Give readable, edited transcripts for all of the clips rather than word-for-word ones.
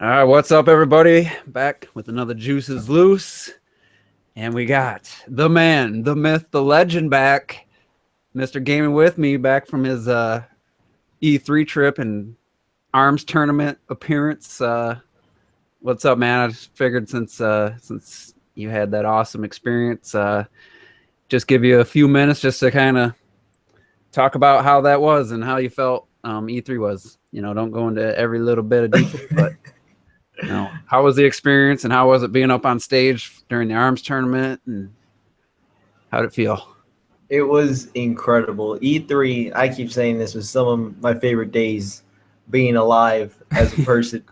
All right, what's up, everybody? Back with another Juices Loose. And we got the man, the myth, the legend back. Mr. Gaming with me back from his E3 trip and ARMS tournament appearance. What's up, man? I just figured since you had that awesome experience, just give you a few minutes just to kind of talk about how that was and how you felt E3 was. Don't go into every little bit of detail, but how was the experience and how was it being up on stage during the ARMS tournament and how did it feel? It was incredible. E3, I keep saying this, was some of my favorite days being alive as a person.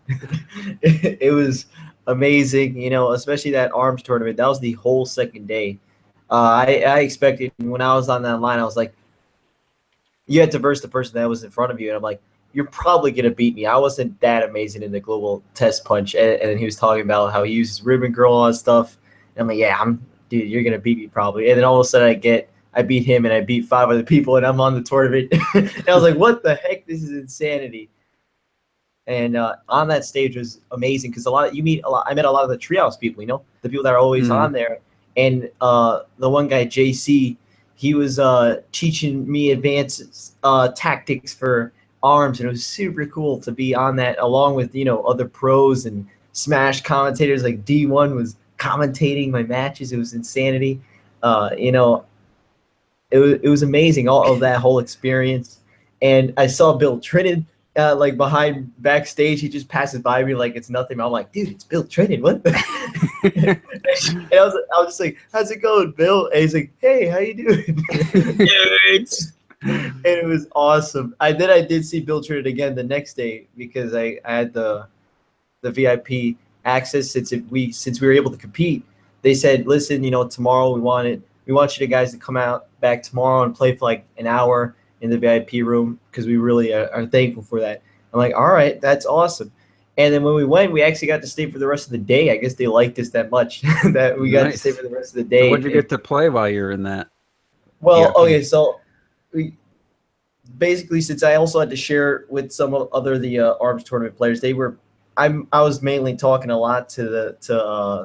It was amazing, especially that ARMS tournament. That was the whole second day. I expected when I was on that line, I was like, you had to verse the person that was in front of you. And I'm like, you're probably going to beat me. I wasn't that amazing in the global test punch. And then he was talking about how he uses Ribbon Girl on stuff. And I'm like, yeah, dude, you're going to beat me probably. And then all of a sudden I beat him and I beat 5 other people and I'm on the tournament. And I was like, what the heck? This is insanity. And on that stage was amazing because I met a lot of the treehouse people, the people that are always on there. And the one guy, JC, he was teaching me advanced tactics for ARMS, and it was super cool to be on that along with, other pros and Smash commentators. Like D1 was commentating my matches. It was insanity. It was amazing, all of that whole experience. And I saw Bill Trinan like behind backstage. He just passes by me like it's nothing. I'm like, dude, it's Bill Trinan. What the? And I was just like, how's it going, Bill? And he's like, hey, how you doing? And it was awesome. I did see Bill Trinan again the next day because I had the VIP access since we were able to compete. They said, listen, tomorrow we want you guys to come out back tomorrow and play for like an hour in the VIP room because we really are thankful for that. I'm like, all right, that's awesome. And then when we went, we actually got to stay for the rest of the day. I guess they liked us that much that we got to stay for the rest of the day. So what did you get to play while you were in that? Well, okay, so basically, since I also had to share with some other the ARMS tournament players, I was mainly talking a lot to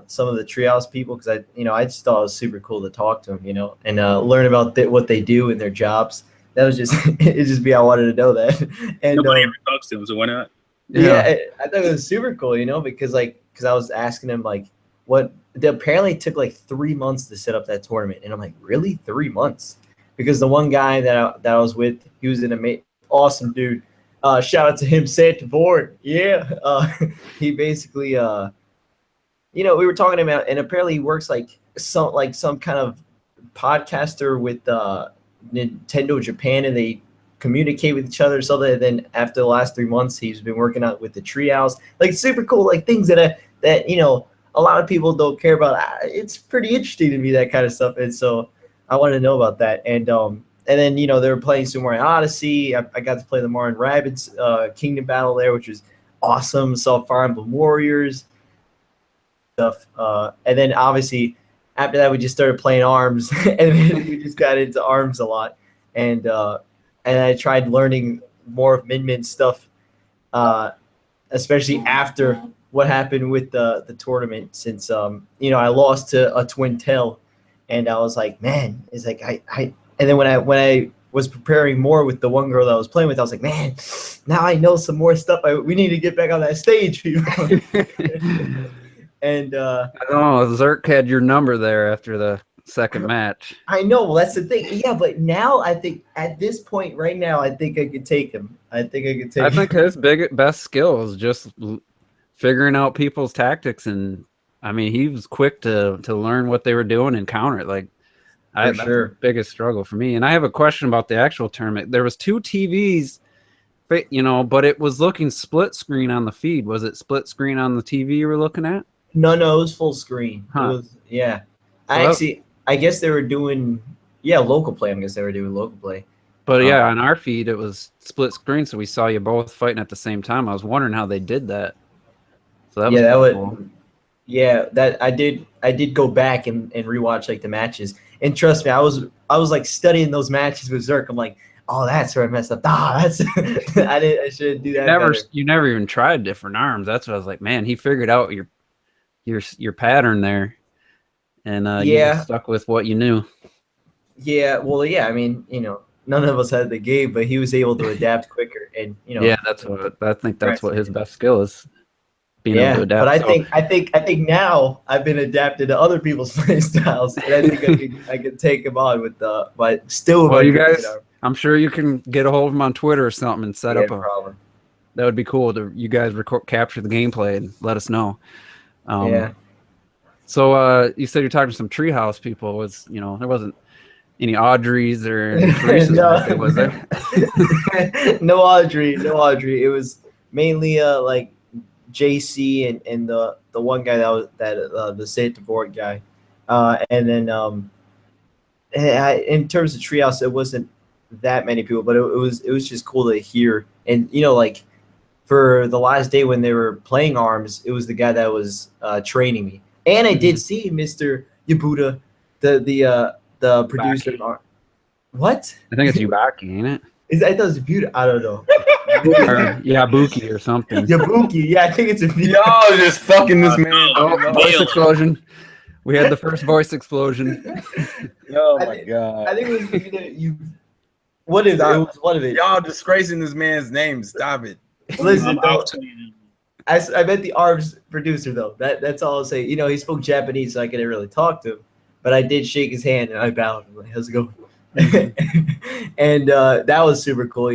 some of the treehouse people because I just thought it was super cool to talk to them, and learn about what they do in their jobs. That was just it just be I wanted to know that. And nobody ever talks to them, so why not? Yeah, I thought it was super cool, because I was asking them like what they apparently took like 3 months to set up that tournament, and I'm like, really 3 months? Because the one guy that I was with, he was an awesome dude. Shout out to him, Santa Bourne. Yeah, he basically, we were talking about, and apparently he works like some kind of podcaster with Nintendo Japan, and they communicate with each other. So that then after the last 3 months, he's been working out with the treehouse, like super cool, like things that a lot of people don't care about. It's pretty interesting to me, that kind of stuff, and so I wanted to know about that. And then they were playing Super Mario Odyssey. I got to play the Mario and Rabbids Kingdom Battle there, which was awesome. Saw Fire Emblem Warriors stuff, and then obviously after that we just started playing ARMS, and then we just got into ARMS a lot, and I tried learning more of Min stuff, especially after what happened with the tournament, since I lost to a Twin Tail, and I was like, man, it's like I and then when I was preparing more with the one girl that I was playing with, I was like, man, now I know some more stuff. We need to get back on that stage, people. And I don't know, Zerk had your number there after the second match. I know, well, that's the thing. Yeah, but now I think at this point right now, I think I could take him. I think his best skill is just figuring out people's tactics, and I mean, he was quick to learn what they were doing and counter it. Like, that's the biggest struggle for me. And I have a question about the actual tournament. There was 2 TVs, but it was looking split screen on the feed. Was it split screen on the TV you were looking at? No, it was full screen. Huh. It was, yeah. So I guess they were doing, local play. I guess they were doing local play. But yeah, on our feed it was split screen, so we saw you both fighting at the same time. I was wondering how they did that. So that was cool. Yeah, that I did go back and rewatch like the matches. And trust me, I was like studying those matches with Zerk. I'm like, oh, that's where I messed up. That's I should do that. You never even tried different arms. That's what I was like, man. He figured out your pattern there, and you just stuck with what you knew. Yeah, well, yeah. I mean, none of us had the game, but he was able to adapt quicker, and Yeah, that's what I think. That's what his best skill is, being able to adapt. But I think now I've been adapted to other people's play styles, and I think I can take him on with but still. Well, you guys, I'm sure you can get a hold of him on Twitter or something and set up a. Problem. That would be cool to you guys capture the gameplay and let us know. Yeah. So you said you're talking to some Treehouse people. There wasn't any Audreys or any Teresa's birthday, was there? No Audrey. It was mainly like JC and the one guy the State Board guy, and then in terms of Treehouse, it wasn't that many people, but it was just cool to hear. And like for the last day when they were playing ARMS, it was the guy that was training me, and I did see Mr. Yabuda, the producer. What? I think it's Yubaki, ain't it? I thought it was Yabuda. I don't know. Yabuki or something. Yabuki, yeah, I think it's a Y'all just fucking this man. Voice explosion. We had the first voice explosion. Oh my god! I think it was either you. What is it? It was one of it. Y'all disgracing this man's name. Stop it. Listen, I met the ARMS producer though. That's all I'll say. He spoke Japanese, so I couldn't really talk to him. But I did shake his hand and I bowed. I'm like, how's it going? And that was super cool.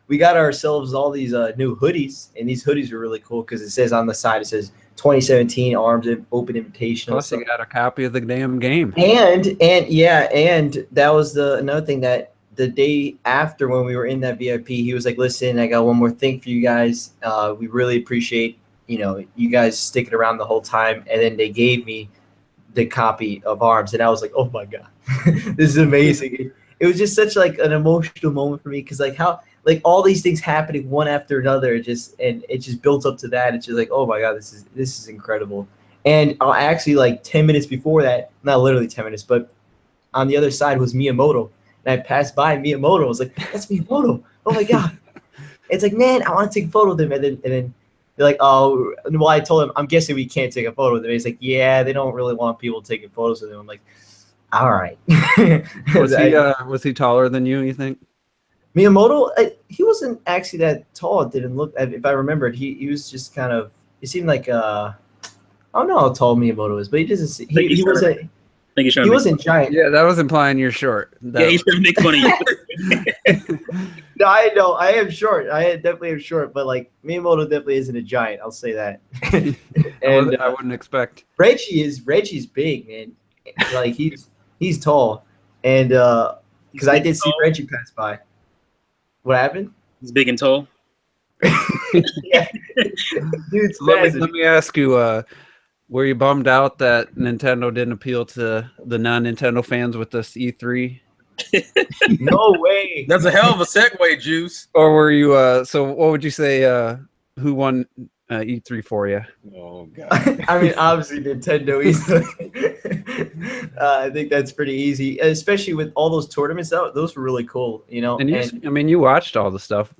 We got ourselves all these new hoodies, and these hoodies are really cool because it says on the side, it says 2017 ARMS Open Invitational. Plus, you got a copy of the damn game. And that was another thing that the day after when we were in that VIP, he was like, "Listen, I got one more thing for you guys. We really appreciate you guys sticking around the whole time." And then they gave me the copy of ARMS, and I was like, "Oh my god, this is amazing!" It was just such like an emotional moment for me because how all these things happening one after another, it just built up to that. It's just like, oh my god, this is incredible. And actually, like 10 minutes before that, not literally 10 minutes, but on the other side was Miyamoto, and I passed by Miyamoto. I was like, that's Miyamoto. Oh my god! It's like, man, I want to take a photo of them, and then they're like, oh, well, I told him, I'm guessing we can't take a photo of them. He's like, yeah, they don't really want people taking photos of them. I'm like, all right. Was he taller than you think? Miyamoto, he wasn't actually that tall. It didn't look, if I remembered, he was just kind of, it seemed like, I don't know how tall Miyamoto is, but he doesn't, he wasn't giant. Yeah, that was implying you're short. Yeah, he's trying to make fun of you. No, I know, I am short. I definitely am short, but like Miyamoto definitely isn't a giant. I'll say that. And I wouldn't expect. Reggie's big, man. Like he's tall, and because I did see Reggie pass by. What happened? He's big and tall. Yeah. Dude's let me ask you, were you bummed out that Nintendo didn't appeal to the non-Nintendo fans with this E3? No way. That's a hell of a segue, Juice. Or were you? So what would you say? Who won E3 for you? Oh god. I mean, obviously Nintendo easily. I think that's pretty easy, especially with all those tournaments. Those were really cool, And you watched all the stuff,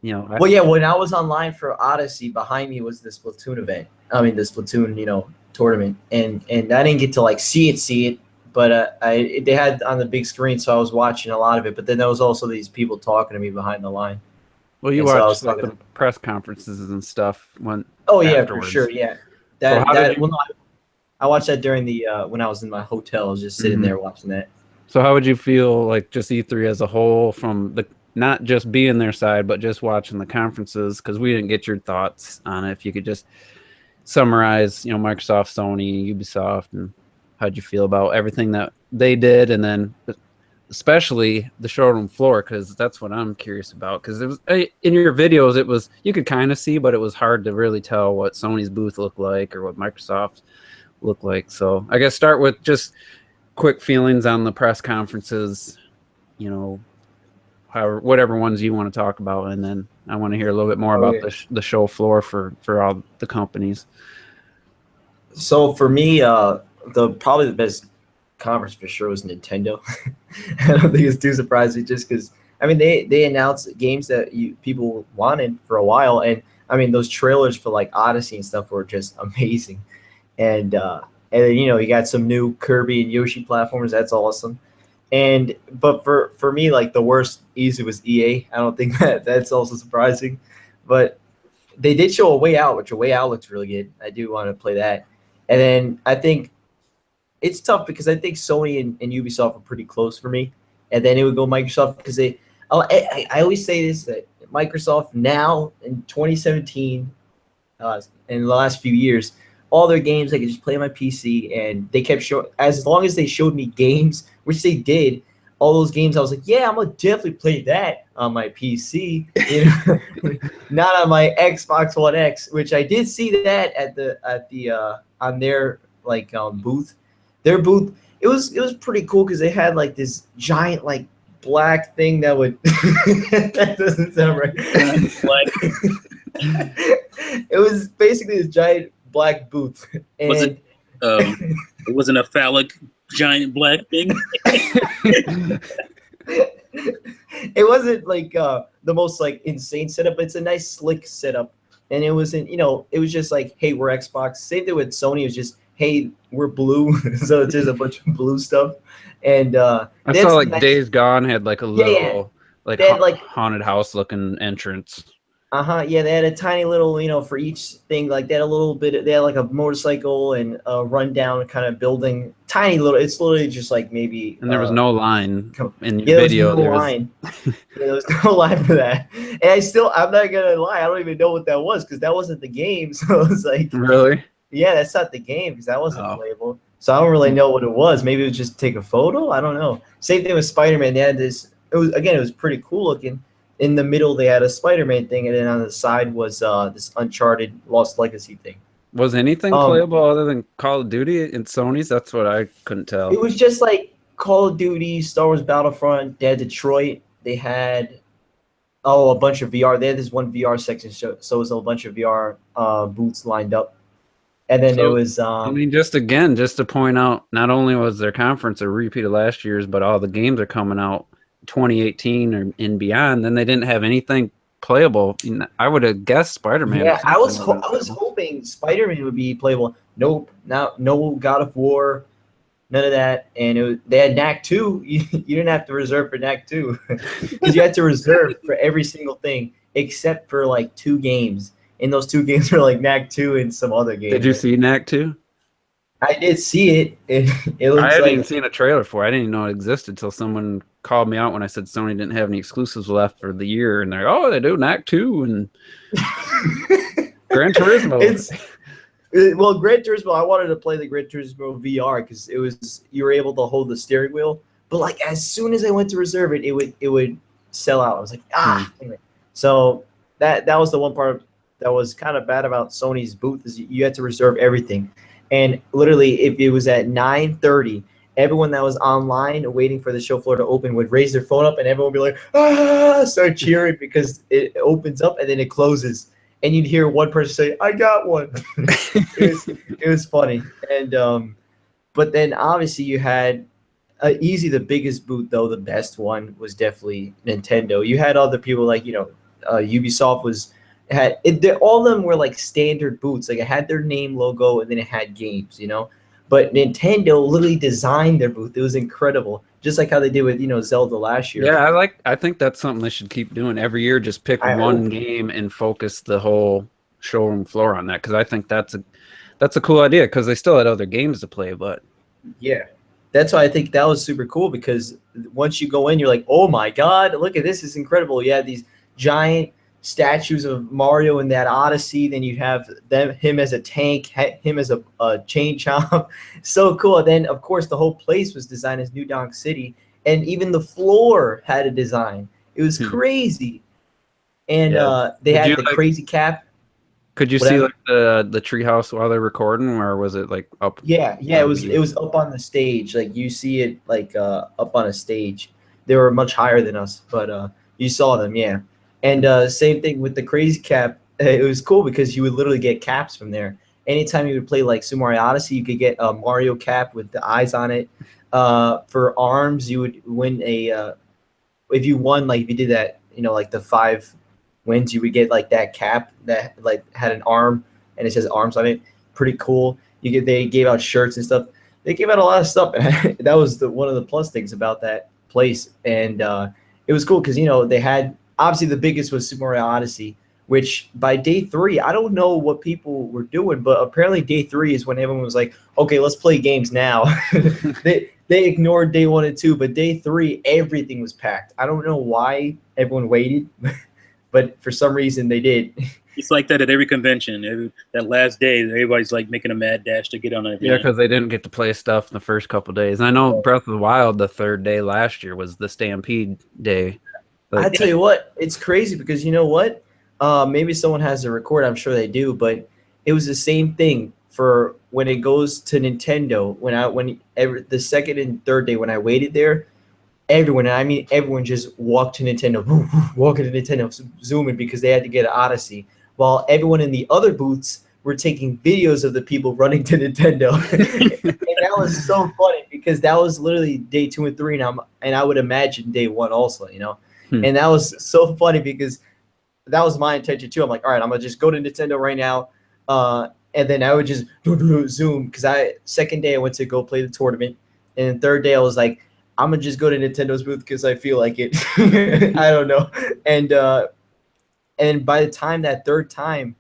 Well, yeah. When I was online for Odyssey, behind me was the Splatoon event. I mean, the Splatoon, tournament, and I didn't get to see it, but they had on the big screen, so I was watching a lot of it. But then there was also these people talking to me behind the line. Well, you watched the press conferences and stuff yeah, for sure, yeah. I watched that during the when I was in my hotel. I was just sitting there watching that. So how would you feel just E3 as a whole, from the not just being their side, but just watching the conferences? Because we didn't get your thoughts on it. If you could just summarize, Microsoft, Sony, Ubisoft, and how'd you feel about everything that they did, and then especially the showroom floor, because that's what I'm curious about. Because it was in your videos, it was, you could kind of see, but it was hard to really tell what Sony's booth looked like or what Microsoft looked like. So I guess start with just quick feelings on the press conferences, whatever ones you want to talk about, and then I want to hear a little bit more about the show floor for all the companies. So for me, probably the best conference for sure was Nintendo. I don't think it's too surprising, just because I mean, they announced games that people wanted for a while, and I mean, those trailers for like Odyssey and stuff were just amazing. And then, you got some new Kirby and Yoshi platforms. That's awesome. But for me, like the worst easy was EA. I don't think that's also surprising, but they did show A Way Out, which A Way Out looks really good. I do want to play that. And then I think it's tough because I think Sony and Ubisoft are pretty close for me. And then it would go Microsoft because I always say this, that Microsoft now in 2017, in the last few years, all their games I could just play on my PC, and they kept showing, as long as they showed me games, which they did, all those games I was like, yeah, I'm gonna definitely play that on my PC, not on my Xbox One X, which I did see that at the on their booth. Their booth, it was pretty cool because they had like this giant like black thing that would that doesn't sound right. It was basically this giant black booth. And Was it? It wasn't a phallic giant black thing. It wasn't like the most like insane setup, but it's a nice slick setup. And it wasn't, it was just like, hey, we're Xbox. Same thing with Sony. It was just, hey, we're blue. So it's just a bunch of blue stuff. And I saw like Days Gone had like a little like haunted house looking entrance. Yeah, they had a tiny little, for each thing, like they had a little bit, they had like a motorcycle and a rundown kind of building, tiny little, it's literally just like maybe. And there was no line in your video. There was no line. There was no line for that. And I'm not going to lie, I don't even know what that was because that wasn't the game. So it was like. Really? Yeah, that's not the game because that wasn't playable. So I don't really know what it was. Maybe it was just take a photo. I don't know. Same thing with Spider-Man. They had this, it was pretty cool looking. In the middle, they had a Spider-Man thing, and then on the side was this Uncharted Lost Legacy thing. Was anything playable other than Call of Duty in Sony's? That's what I couldn't tell. It was just like Call of Duty, Star Wars Battlefront, they had Detroit. They had, a bunch of VR. They had this one VR section, so it was a bunch of VR booths lined up. And then it was... I mean, just to point out, not only was their conference a repeat of last year's, but all the games are coming out 2018 or and beyond, then they didn't have anything playable. I would have guessed Spider-Man. Yeah, I was hoping Spider-Man would be playable. Nope, no God of War, none of that. And they had Knack 2. You didn't have to reserve for Knack 2 because you had to reserve for every single thing except for like 2 games. And those 2 games were like Knack 2 and some other games. Did you see Knack 2? I did see it. It looks I hadn't even seen a trailer for it. I didn't even know it existed until someone called me out when I said Sony didn't have any exclusives left for the year. And they're like, oh, they do Knack 2 and Gran Turismo. Gran Turismo, I wanted to play the Gran Turismo VR because you were able to hold the steering wheel. But like as soon as I went to reserve it, it would sell out. I was like, Anyway. So that was the one part that was kind of bad about Sony's booth is you had to reserve everything. And literally, if it was at 9:30, everyone that was online waiting for the show floor to open would raise their phone up, and everyone would be like, start cheering because it opens up and then it closes. And you'd hear one person say, I got one. it was funny. And but then obviously you had easy the biggest booth, though. The best one was definitely Nintendo. You had other people like, Ubisoft all of them were like standard booths. Like it had their name logo and then it had games, But Nintendo literally designed their booth. It was incredible, just like how they did with Zelda last year. Yeah, I think that's something they should keep doing every year. Just pick one game and focus the whole showroom floor on that because I think that's a cool idea because they still had other games to play. But yeah, that's why I think that was super cool because once you go in, you're like, oh my god, look at this! It's incredible. You had these giant statues of Mario in that Odyssey, then you'd have him as a tank, him as a chain chomp. So cool. And then of course the whole place was designed as New Donk City, and even the floor had a design. It was crazy. And they had the crazy cap. Could you see like the treehouse while they're recording, or was it like up? Yeah, it was up on the stage. Like you see it like up on a stage. They were much higher than us, but you saw them, yeah. And same thing with the crazy cap. It was cool because you would literally get caps from there. Anytime you would play like Super Mario Odyssey, you could get a Mario cap with the eyes on it. For arms, you would win a if you won, like if you did that, like the 5 wins, you would get like that cap that like had an arm and it says arms on it. Pretty cool. They gave out shirts and stuff. They gave out a lot of stuff, and that was one of the plus things about that place. And it was cool because they had, obviously the biggest was Super Mario Odyssey, which by day 3, I don't know what people were doing, but apparently day 3 is when everyone was like, okay, let's play games now. They ignored day 1 and 2, but day 3 everything was packed. I don't know why everyone waited, but for some reason they did. It's like that at every convention. That last day, everybody's like making a mad dash to get on it. Yeah, because they didn't get to play stuff the first couple days. And I know Breath of the Wild, the 3rd day last year was the Stampede day. I tell you what, it's crazy because you know what? Maybe someone has a record. I'm sure they do, but it was the same thing for when it goes to Nintendo. The 2nd and 3rd day when I waited there, everyone just walked to Nintendo, walking to Nintendo, zooming because they had to get an Odyssey, while everyone in the other booths were taking videos of the people running to Nintendo. And that was so funny because that was literally day 2 and 3, and I would imagine day 1 also, And that was so funny because that was my intention too. I'm like, all right, I'm gonna just go to Nintendo right now, and then I would just zoom because 2nd day I went to go play the tournament, and 3rd day I was like, I'm gonna just go to Nintendo's booth because I feel like it. I don't know, and by the time that 3rd time,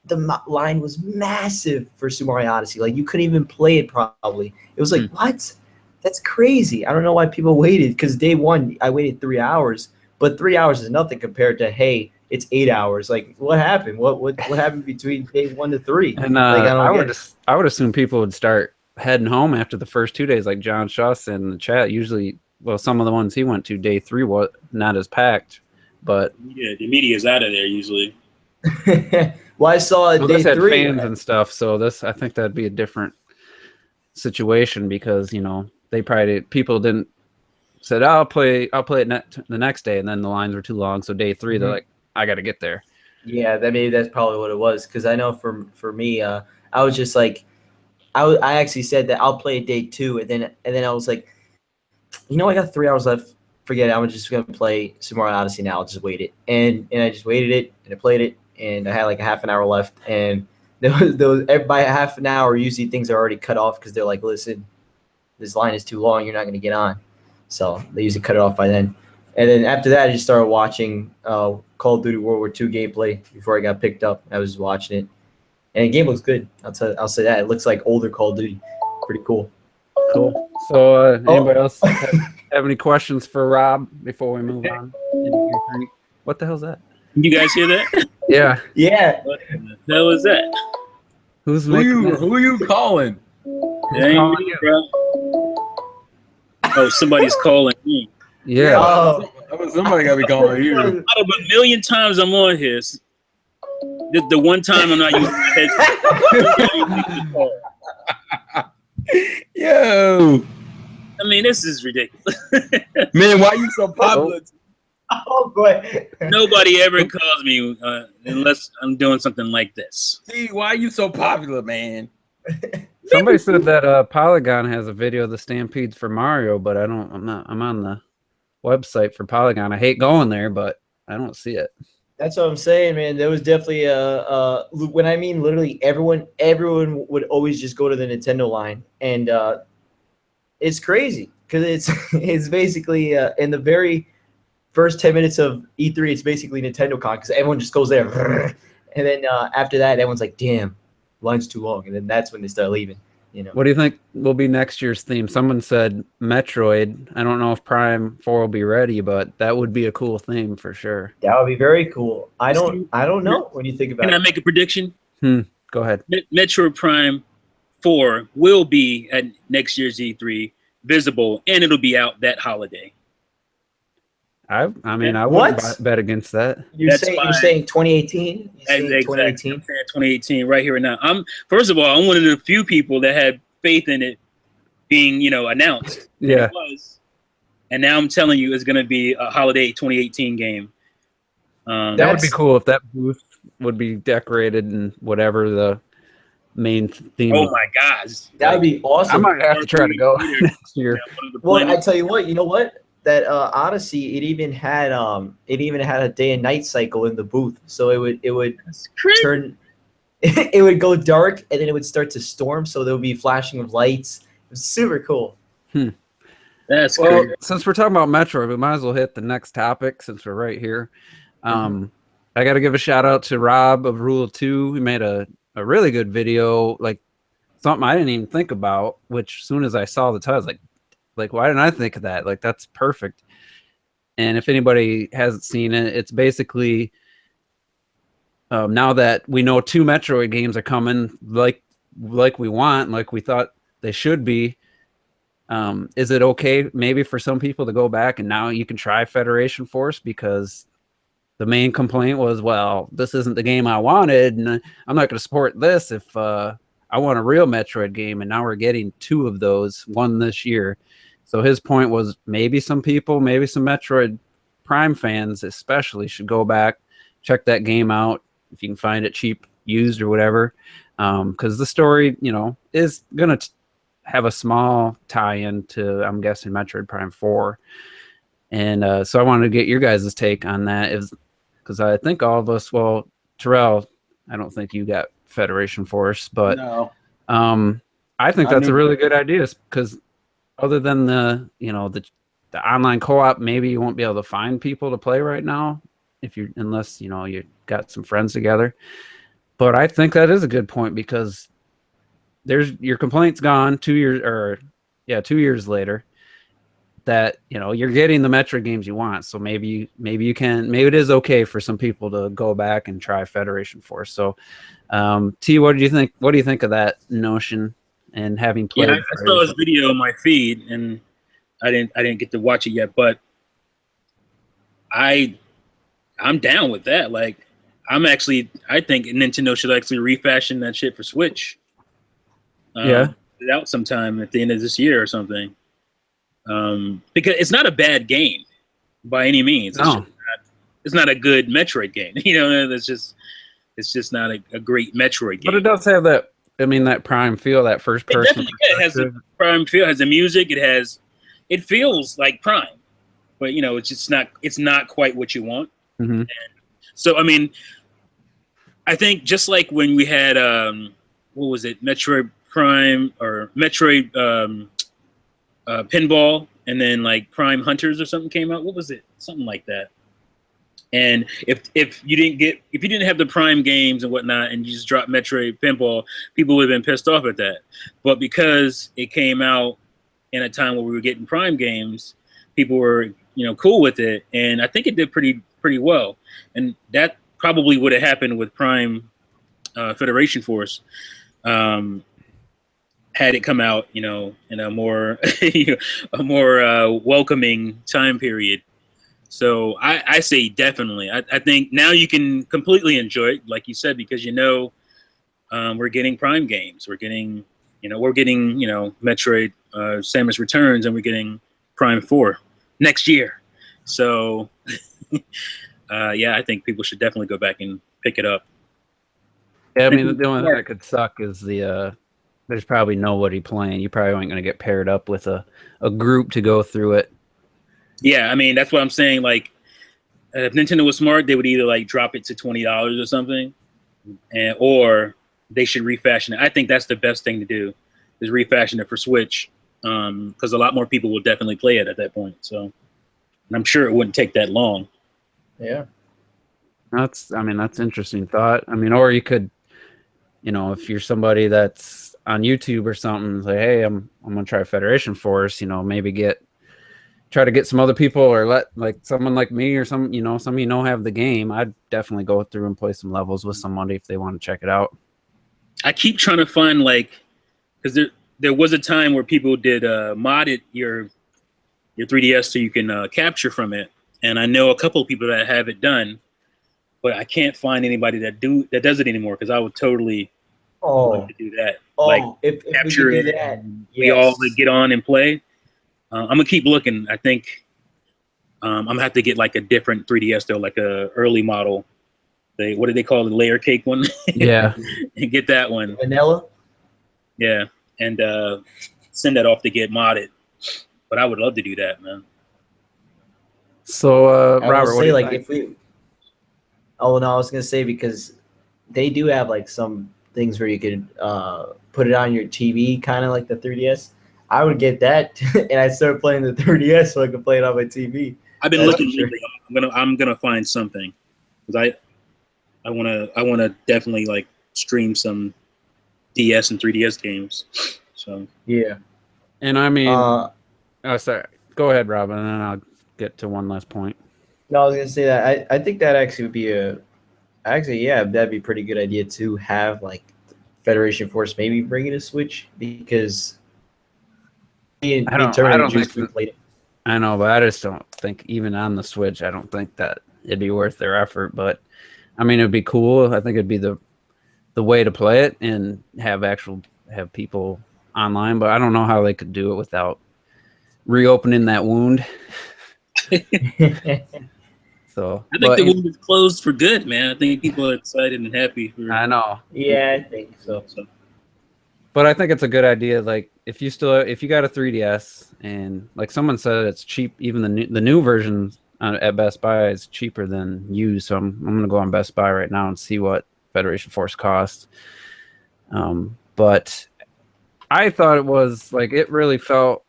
the line was massive for Super Mario Odyssey. Like you couldn't even play it probably. It was like what? That's crazy. I don't know why people waited because day 1 I waited 3 hours, but 3 hours is nothing compared to it's 8 hours. Like what happened? What happened between day 1 to 3? And like, I would assume people would start heading home after the first 2 days, like John Shaw said in the chat. Usually, well, some of the ones he went to, day 3 was not as packed, but yeah, the media is out of there usually. Well, I saw day this had 3 fans and stuff, so I think that'd be a different situation because people didn't said I'll play it the next day, and then the lines were too long, so day 3 they're like, I got to get there. Yeah, maybe that's probably what it was because I know for me, I was just like, I actually said that I'll play day 2, and then I was like, I got 3 hours left. Forget it. I'm just gonna play Super Mario Odyssey now. I'll just wait it, and I just waited it, and I played it, and I had like a half an hour left, and there was by a half an hour, usually things are already cut off because they're like, listen, this line is too long. You're not gonna get on, so they usually cut it off by then. And then after that, I just started watching Call of Duty World War II gameplay before I got picked up. I was just watching it. And the game looks good. I'll say that. It looks like older Call of Duty. Pretty cool. Cool. So anybody else have any questions for Rob before we move on? What the hell's that? You guys hear that? Yeah. Yeah. What the hell is that? Who Who are you calling? It ain't me, bro. Oh, somebody's calling me. Yeah. Somebody got to be calling you. Out of a million times I'm on here, the one time I'm not using my headset. Yo, I mean, this is ridiculous. man, why you so popular? Oh boy. Nobody ever calls me unless I'm doing something like this. See, why are you so popular, man? Somebody said that Polygon has a video of the Stampedes for Mario, but I'm on the website for Polygon. I hate going there, but I don't see it. That's what I'm saying, man. There was definitely when I mean literally everyone would always just go to the Nintendo line, and it's crazy because it's basically in the very first 10 minutes of E3, it's basically Nintendo Con because everyone just goes there, and then after that, everyone's like, "Damn, line's too long," and then that's when they start leaving. What do you think will be next year's theme? Someone said Metroid. I don't know if Prime 4 will be ready, but that would be a cool theme for sure. That would be very cool. I don't know when you think about it. Can I make a prediction? Go ahead. Metroid Prime 4 will be at next year's E3 visible, and it'll be out that holiday. I wouldn't bet against that. You're saying 2018? Exactly. 2018? 2018, right here and now. First of all, I'm one of the few people that had faith in it being, announced. Yeah. It was. And now I'm telling you, it's going to be a holiday 2018 game. That would be cool if that booth would be decorated and whatever the main theme. Oh my gosh. That would be awesome. I might have to try to go next year. Well, I tell you what, Odyssey, it even had a day and night cycle in the booth, so it would That's crazy. turn. It would go dark and then it would start to storm, so there would be flashing of lights. It was super cool. That's Well, crazy. since we're talking about Metroid, we might as well hit the next topic since we're right here. I got to give a shout out to Rob of Rule of Two. He made a really good video, like something I didn't even think about. Which, as soon as I saw the title, I was like, why didn't I think of that? Like, that's perfect. And if anybody hasn't seen it, it's basically now that we know 2 Metroid games are coming, like we want, like we thought they should be. Is it okay maybe for some people to go back and now you can try Federation Force, because the main complaint was, well, this isn't the game I wanted, and I'm not going to support this if I want a real Metroid game, and now we're getting 2 of those, one this year. So his point was maybe some people, maybe some Metroid Prime fans especially, should go back, check that game out if you can find it cheap, used or whatever, because the story, is going to have a small tie-in to, I'm guessing, Metroid Prime 4. And so I wanted to get your guys' take on that, because I think all of us, well, Terrell, I don't think you got Federation Force, but No. I think that's a really good idea, because other than the online co-op, maybe you won't be able to find people to play right now unless you got some friends together. But I think that is a good point, because your complaint's gone 2 years later, that you're getting the Metroid games you want. So maybe it is okay for some people to go back and try Federation Force. So T, what do you think of that notion, and having played? Yeah, I saw his video on my feed, and I didn't get to watch it yet, but I'm down with that. Like, I think Nintendo should actually refashion that shit for Switch. Yeah. Put it out sometime at the end of this year or something. Because it's not a bad game by any means. It's not a good Metroid game. It's just not a great Metroid game. But it does have that Prime feel, that first person. It has the Prime feel, has the music, it feels like Prime. But it's not quite what you want. Mm-hmm. So I think just like when we had what was it, Metroid Prime or Metroid Pinball, and then like Prime Hunters or something came out. What was it? Something like that. And if you didn't have the Prime games and whatnot, and you just dropped Metroid Pinball, people would have been pissed off at that. But because it came out in a time where we were getting Prime games, people were cool with it, and I think it did pretty well. And that probably would have happened with Prime Federation Force. Had it come out, in a more welcoming time period. So I say definitely. I think now you can completely enjoy it, like you said, because we're getting Prime games. We're getting Metroid Samus Returns, and we're getting Prime 4 next year. So yeah, I think people should definitely go back and pick it up. Yeah, the only thing that could suck is there's probably nobody playing. You probably aren't going to get paired up with a group to go through it. Yeah, that's what I'm saying. Like, if Nintendo was smart, they would either like drop it to $20 or something, or they should refashion it. I think that's the best thing to do, is refashion it for Switch, because a lot more people will definitely play it at that point. So, and I'm sure it wouldn't take that long. Yeah, that's interesting thought. Or you could, if you're somebody that's on YouTube or something, say, hey, I'm gonna try Federation Force. Maybe try to get some other people, or let like someone like me or some have the game. I'd definitely go through and play some levels with somebody if they want to check it out. I keep trying to find, because there was a time where people did modded your 3DS so you can capture from it, and I know a couple of people that have it done, but I can't find anybody that does it anymore, because I would totally love to do that. If capture we could do it, that, we all get on and play. I'm gonna keep looking. I think I'm gonna have to get like a different 3DS though, like a early model. What do they call the layer cake one? Yeah, and get that one. Vanilla. Yeah, and send that off to get modded. But I would love to do that, man. So, I will Robert, what do say, you like, think? if we, oh no, I was gonna say because they do have like some things where you could put it on your TV, kind of like the 3DS. I would get that, and I'd start playing the 3DS so I could play it on my TV. I've been That's looking for sure. lately. I'm gonna find something because I wanna definitely like stream some DS and 3DS games. So Yeah. And I mean, Uh, oh, sorry. Go ahead, Robin, and then I'll get to one last point. no, I was gonna say that I think that actually would be yeah, that'd be a pretty good idea to have like Federation Force maybe bring it a Switch because I me and don't. I Terminator don't think. Juice we played it. I know, but I just don't think even on the Switch, I don't think that it'd be worth their effort. But I mean, it'd be cool. I think it'd be the way to play it and have people online. But I don't know how they could do it without reopening that wound. So, I think but the wound is closed for good, man. I think people are excited and happy for. I know. Yeah, I think so. But I think it's a good idea. Like if you got a 3DS and like someone said it's cheap, even the new version at Best Buy is cheaper than used. So I'm gonna go on Best Buy right now and see what Federation Force costs. But I thought it was like it really felt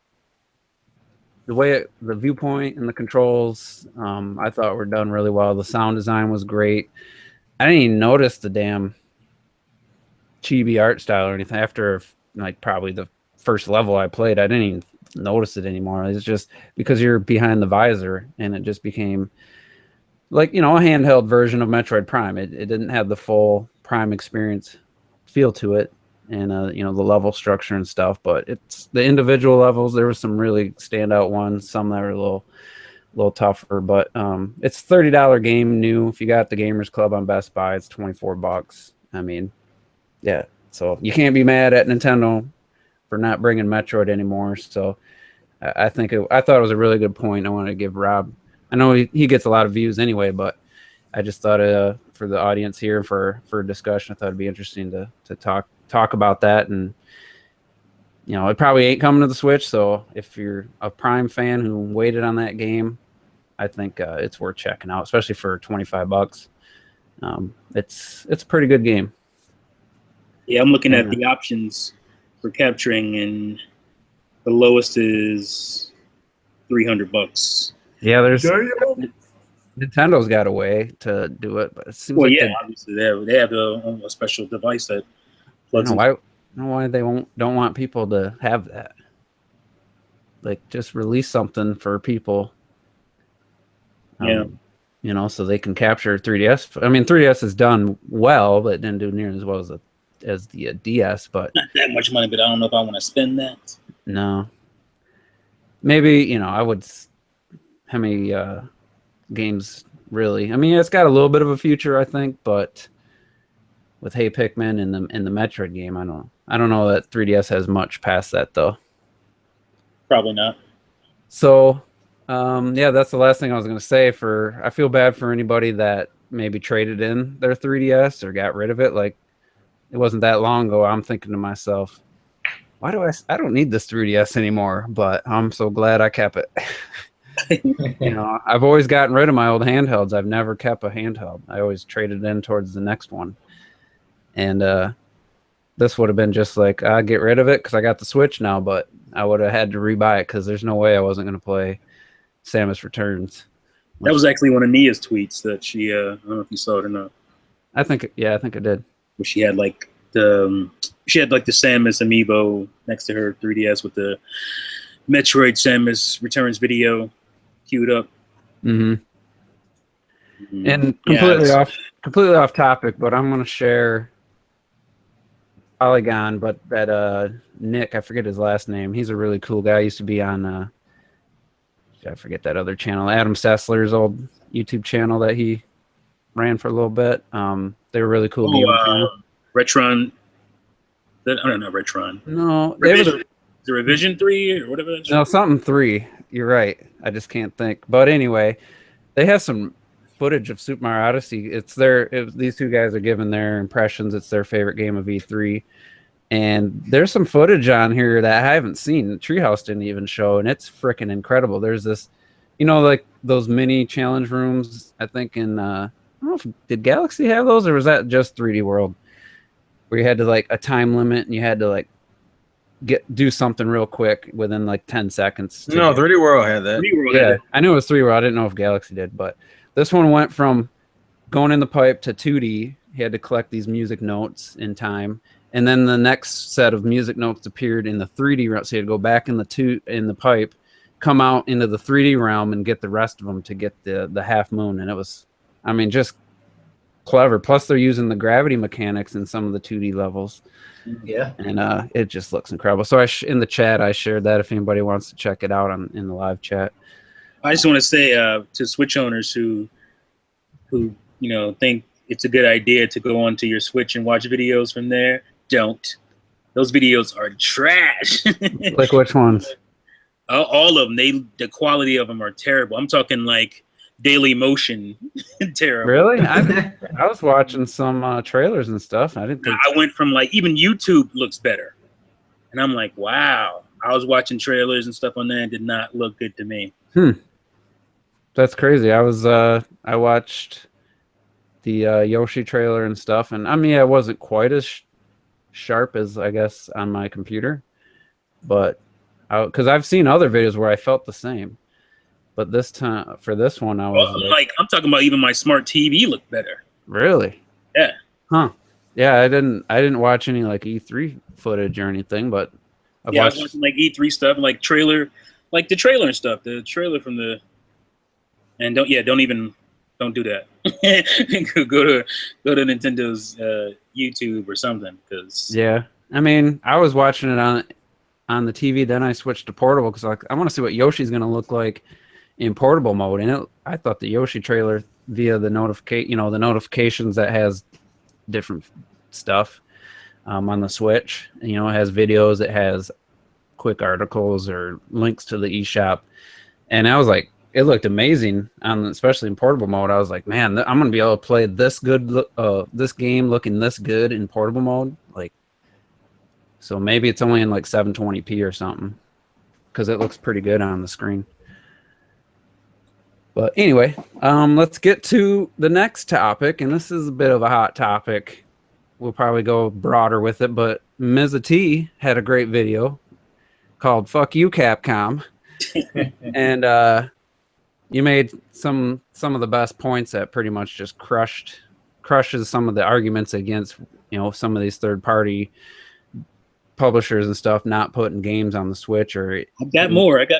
the way the viewpoint and the controls. I thought were done really well. The sound design was great. I didn't even notice the damn chibi art style or anything after like probably the first level I played. I didn't even notice it anymore. It's just because you're behind the visor and it just became like, a handheld version of Metroid Prime. It didn't have the full Prime experience feel to it and the level structure and stuff, but it's the individual levels. There was some really standout ones, some that were a little tougher, but it's $30 game new. If you got the Gamers Club on Best Buy, it's $24. I mean, yeah, so you can't be mad at Nintendo for not bringing Metroid anymore. So I thought it was a really good point. I wanted to give Rob. I know he gets a lot of views anyway, but I just thought for the audience here for a discussion, I thought it'd be interesting to talk about that. And it probably ain't coming to the Switch. So if you're a Prime fan who waited on that game, I think it's worth checking out, especially for $25. It's a pretty good game. Yeah, I'm looking at the options for capturing, and the lowest is $300. Yeah, Nintendo's got a way to do it, but it seems Obviously they have a special device that plugs in. Why they don't want people to have that. Like, just release something for people. So they can capture 3DS. I mean, 3DS has done well, but it didn't do near as well as the DS. But not that much money, but I don't know if I want to spend that. No. Maybe I would. How many games really? I mean, it's got a little bit of a future, I think, but with Hey Pikmin and the Metroid game, I don't know that 3DS has much past that though. Probably not. So, that's the last thing I was going to say. I feel bad for anybody that maybe traded in their 3DS or got rid of it. Like, it wasn't that long ago. I'm thinking to myself, why do I don't need this 3DS anymore, but I'm so glad I kept it. I've always gotten rid of my old handhelds. I've never kept a handheld. I always traded in towards the next one. And this would have been just like, I get rid of it because I got the Switch now, but I would have had to rebuy it because there's no way I wasn't going to play Samus Returns. That was actually one of Nia's tweets that she, I don't know if you saw it or not. I think I did. Where she had like the Samus amiibo next to her 3DS with the Metroid Samus Returns video queued up. Mm-hmm. And completely off topic, but I'm going to share Polygon, but that Nick, I forget his last name. He's a really cool guy. He used to be on I forget that other channel, Adam Sessler's old YouTube channel that he ran for a little bit. They were really cool. Retron. I don't know Retron. No, the Revision 3 or whatever. No, something 3. You're right. I just can't think. But anyway, they have some footage of Super Mario Odyssey. These two guys are giving their impressions. It's their favorite game of E3. And there's some footage on here that I haven't seen. Treehouse didn't even show, and it's freaking incredible. There's this you know, like those mini challenge rooms. I think in I don't know if did Galaxy have those or was that just 3D World, where you had to like a time limit and you had to like do something real quick within like 10 seconds. No, 3D World had that. 3D World had Yeah, that. I knew it was 3D World. I didn't know if Galaxy did, but this one went from going in the pipe to 2D. He had to collect these music notes in time, and then the next set of music notes appeared in the 3D realm. So you had to go back in the pipe, come out into the 3D realm, and get the rest of them to get the half moon. And it was, I mean, just clever. Plus, they're using the gravity mechanics in some of the 2D levels. Yeah. And it just looks incredible. So in the chat, I shared that if anybody wants to check it out in the live chat. I just want to say to Switch owners who think it's a good idea to go onto your Switch and watch videos from there, don't. Those videos are trash. Like which ones? All of them. The quality of them are terrible. I'm talking like Daily Motion terrible. Really? I was watching some trailers and stuff. I didn't think. I went from like even YouTube looks better, and I'm like, wow. I was watching trailers and stuff on there and did not look good to me. That's crazy. I watched the Yoshi trailer and stuff, and I mean, it wasn't quite as sharp as I guess on my computer, but because I've seen other videos where I felt the same, but this time for this one, I was like I'm talking about even my smart TV looked better. Really? Yeah. Huh. Yeah, I didn't watch any like E3 footage or anything, but I was watching like E3 stuff, like the trailer and stuff. The trailer from the and don't do that. go to Nintendo's YouTube or something because yeah. I mean, I was watching it on the TV, then I switched to portable because I want to see what Yoshi's going to look like in portable mode, and I thought the Yoshi trailer via the notifications that has different stuff on the Switch. It has videos, it has quick articles or links to the eShop, and I was like, it looked amazing especially in portable mode. I was like, man, I'm gonna be able to play this game looking this good in portable mode. Like, so maybe it's only in like 720p or something because it looks pretty good on the screen. But anyway, let's get to the next topic, and this is a bit of a hot topic. We'll probably go broader with it, but Ms. T had a great video called "Fuck You, Capcom," and you made some of the best points that pretty much just crushes some of the arguments against some of these third-party publishers and stuff not putting games on the Switch. Or I got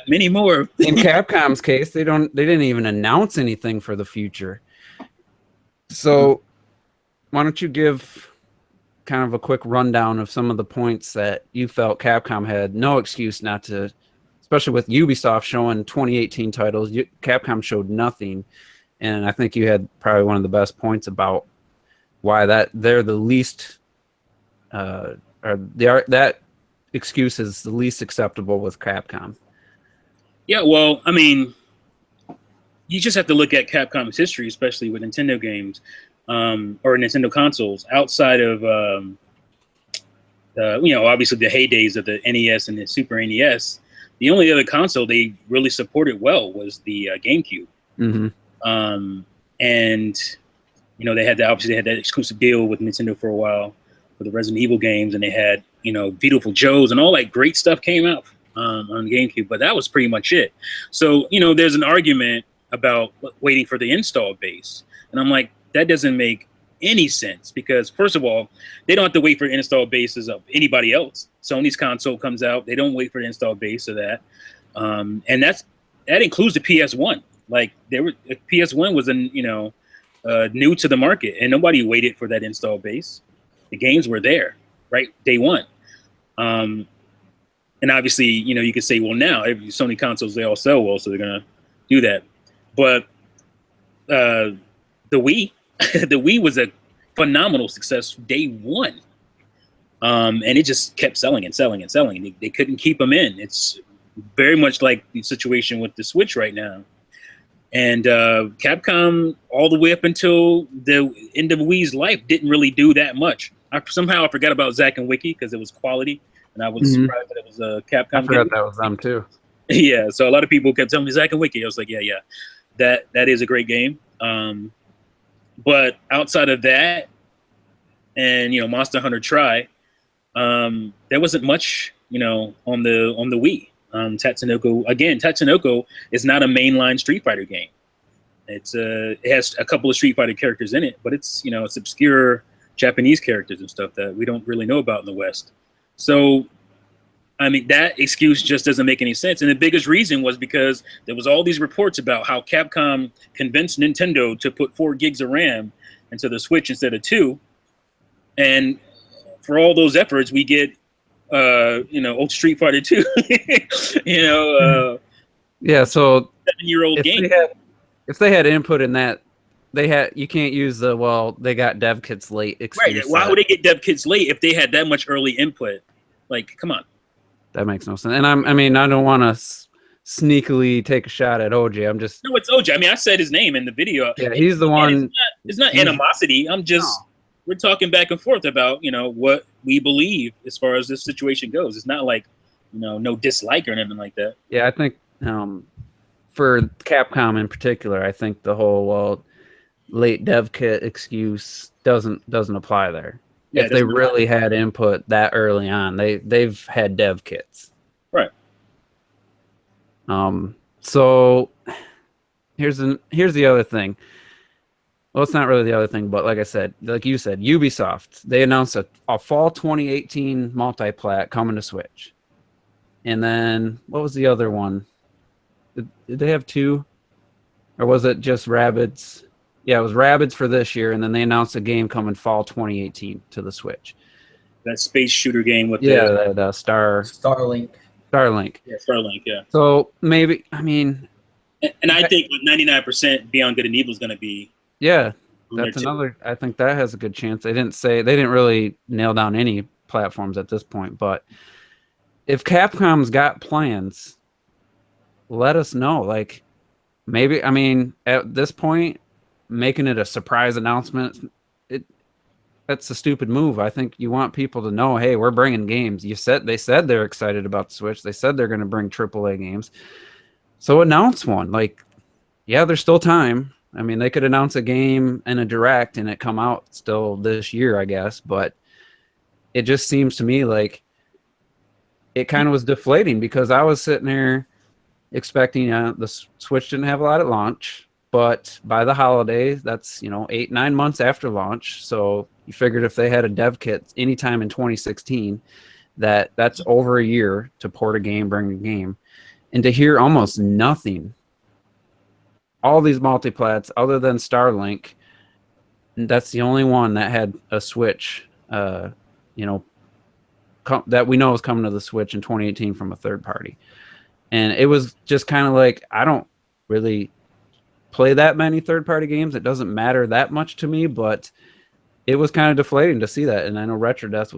many more. In Capcom's case, they didn't even announce anything for the future. So why don't you give kind of a quick rundown of some of the points that you felt Capcom had no excuse not to, especially with Ubisoft showing 2018 titles. Capcom showed nothing, and I think you had probably one of the best points about why they're the least that excuse is the least acceptable with Capcom. Yeah, well, I mean, you just have to look at Capcom's history, especially with Nintendo games or Nintendo consoles. Outside of obviously the heydays of the NES and the Super NES, the only other console they really supported well was the GameCube. Mm-hmm. And they had that exclusive deal with Nintendo for a while for the Resident Evil games, and they had Beautiful Joes and all that great stuff came out on GameCube, but that was pretty much it. So there's an argument about waiting for the install base, and I'm like, that doesn't make any sense because first of all, they don't have to wait for install bases of anybody else. Sony's console comes out, they don't wait for the install base of that, and that includes the PS1. Like PS1 was new to the market, and nobody waited for that install base. The games were there, right? Day one. And obviously, you could say, well, now every Sony consoles, they all sell well, so they're going to do that. But the Wii, the Wii was a phenomenal success day one. And it just kept selling and selling and selling. They couldn't keep them in. It's very much like the situation with the Switch right now. And Capcom, all the way up until the end of Wii's life, didn't really do that much. I forgot about Zack and Wiki because it was quality, and I was surprised that it was a Capcom. I forgot that was them too. Yeah, so a lot of people kept telling me Zack and Wicky. I was like, yeah, that is a great game. But outside of that, and Monster Hunter Tri, there wasn't much on the Wii. Tatsunoko is not a mainline Street Fighter game. It has a couple of Street Fighter characters in it, but it's it's obscure Japanese characters and stuff that we don't really know about in the West. So I mean, that excuse just doesn't make any sense. And the biggest reason was because there was all these reports about how Capcom convinced Nintendo to put 4 gigs of RAM into the Switch instead of 2. And for all those efforts, we get, Ultra Street Fighter 2, Yeah, so 7-year-old game. If they had input in that, you can't use they got dev kits late excuse. Right. Why would they get dev kits late if they had that much early input? Like, come on. That makes no sense. And I don't want to sneakily take a shot at OJ. I'm just no, it's OJ. I mean, I said his name in the video. Yeah, he's the one. It's not animosity. I'm just we're talking back and forth about what we believe as far as this situation goes. It's not like no dislike or anything like that. Yeah, I think for Capcom in particular, I think the whole late dev kit excuse doesn't apply there. Yeah, if they really had input that early on, they've had dev kits. Right. So here's the other thing. Well, it's not really the other thing, but like I said, like you said, Ubisoft, they announced a fall 2018 multi-plat coming to Switch. And then what was the other one? Did they have 2? Or was it just Rabbids? Yeah, it was Rabbids for this year, and then they announced a game coming fall 2018 to the Switch. That space shooter game with Starlink. Starlink, yeah. So maybe, I mean... And I think with 99% Beyond Good and Evil is going to be... Yeah, that's another... I think that has a good chance. They didn't really nail down any platforms at this point, but if Capcom's got plans, let us know. Like, maybe, I mean, at this point, making it a surprise announcement, that's a stupid move. I think you want people to know, hey, we're bringing games. They said they're excited about the Switch. They said they're going to bring AAA games. So announce one. Like, yeah, there's still time. I mean, they could announce a game in a direct and it come out still this year, I guess. But it just seems to me like it kind of was deflating because I was sitting there expecting the Switch didn't have a lot at launch. But by the holidays, that's 8-9 months after launch. So you figured if they had a dev kit anytime in 2016, that's over a year to port a game, bring a game, and to hear almost nothing. All these multiplats, other than Starlink, that's the only one that had a Switch. That we know is coming to the Switch in 2018 from a third party, and it was just kind of like I don't really play that many third-party games. It doesn't matter that much to me, but it was kind of deflating to see that. And I know Retro Death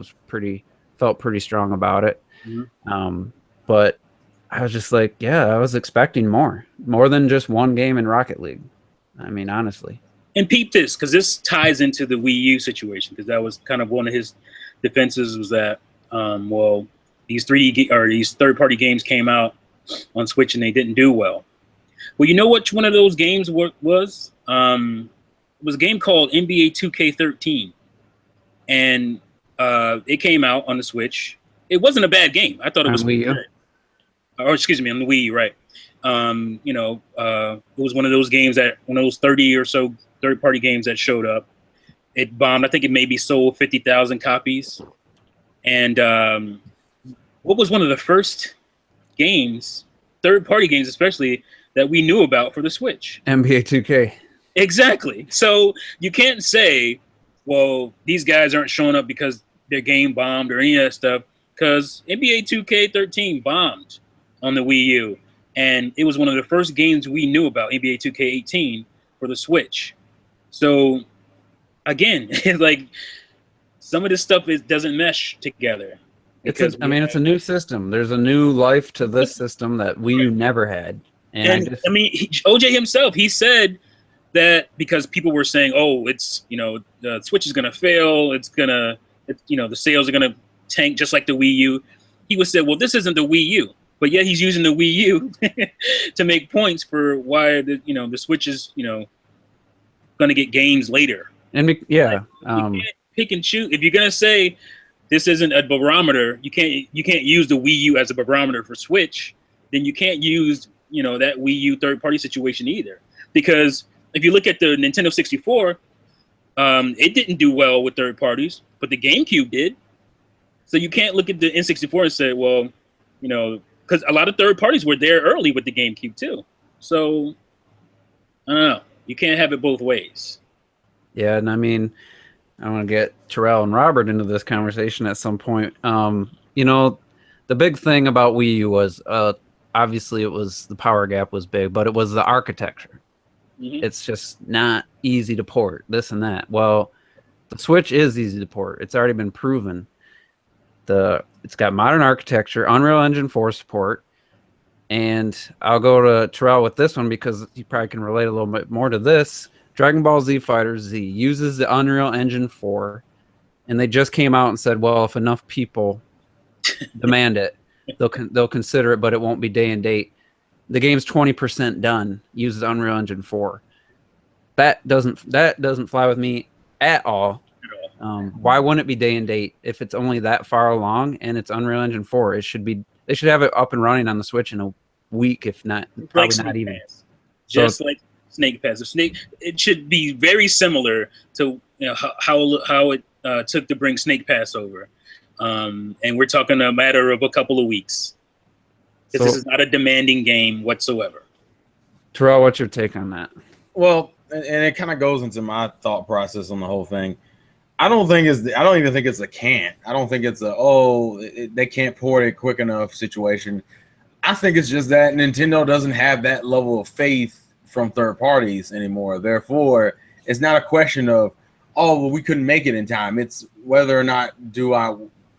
felt pretty strong about it. Mm-hmm. But I was just like, yeah, I was expecting more than just one game in Rocket League. I mean, honestly. And peep this, because this ties into the Wii U situation, because that was kind of one of his defenses was that, these these third-party games came out on Switch and they didn't do well. Well, you know which one of those games was? It was a game called NBA 2K13. And it came out on the Switch. It wasn't a bad game. I thought it was Wii U? Or excuse me, on the Wii U, right. It was one of those games one of those 30 or so third-party games that showed up. It bombed. I think it maybe sold 50,000 copies. And what was one of the first games, third-party games especially, that we knew about for the Switch? NBA 2K. Exactly. So you can't say, well, these guys aren't showing up because their game bombed or any of that stuff, because NBA 2K13 bombed on the Wii U. And it was one of the first games we knew about, NBA 2K18, for the Switch. So, again, like, some of this stuff doesn't mesh together. It's a new system. There's a new life to this system that Wii U never had. And OJ himself, he said that because people were saying, oh, it's, the Switch is going to fail. The sales are going to tank just like the Wii U. He would say, well, this isn't the Wii U. but yet he's using the Wii U to make points for why the Switch is going to get games later. And You can't pick and choose. If you're going to say this isn't a barometer, you can't use the Wii U as a barometer for Switch. Then you can't use that Wii U third-party situation either. Because if you look at the Nintendo 64, it didn't do well with third parties, but the GameCube did. So you can't look at the N64 and say, well, because a lot of third parties were there early with the GameCube too. So I don't know. You can't have it both ways. Yeah, and I mean, I want to get Terrell and Robert into this conversation at some point. The big thing about Wii U was obviously it was the power gap was big, but it was the architecture. Mm-hmm. It's just not easy to port, this and that. Well, the Switch is easy to port. It's already been proven. It's got modern architecture, Unreal Engine 4 support, and I'll go to Terrell with this one because you probably can relate a little bit more to this. Dragon Ball Z Fighter Z uses the Unreal Engine 4, and they just came out and said, well, if enough people demand it, they'll consider it, but it won't be day and date. The game's 20% done, uses Unreal Engine 4. That doesn't fly with me at all. Why wouldn't it be day and date if it's only that far along and it's Unreal Engine 4? They should have it up and running on the Switch in a week, if not, probably not even. Just like Snake Pass. It should be very similar to how it took to bring Snake Pass over, and we're talking a matter of a couple of weeks. Because this is not a demanding game whatsoever. Terrell, what's your take on that? Well, and it kind of goes into my thought process on the whole thing. I don't even think it's a can't. I don't think it's they can't port it quick enough situation. I think it's just that Nintendo doesn't have that level of faith from third parties anymore. Therefore, it's not a question of, we couldn't make it in time. It's whether or not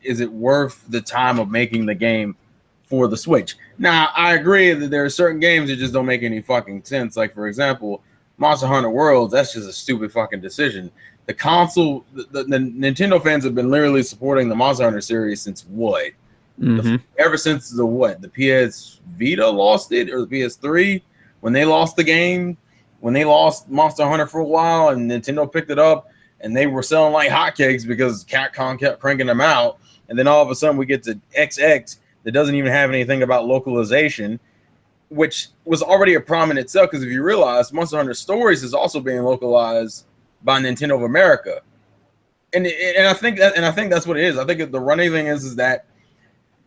is it worth the time of making the game for the Switch. Now, I agree that there are certain games that just don't make any fucking sense. Like, for example, Monster Hunter Worlds, that's just a stupid fucking decision. The console, the Nintendo fans have been literally supporting the Monster Hunter series since what? Mm-hmm. Ever since the PS Vita lost it, or the PS3, when they lost the game, when they lost Monster Hunter for a while, and Nintendo picked it up, and they were selling like hotcakes because Capcom kept cranking them out, and then all of a sudden we get to XX that doesn't even have anything about localization, which was already a problem in itself, because if you realize, Monster Hunter Stories is also being localized by Nintendo of America, and I think that's what it is. I think the running thing is that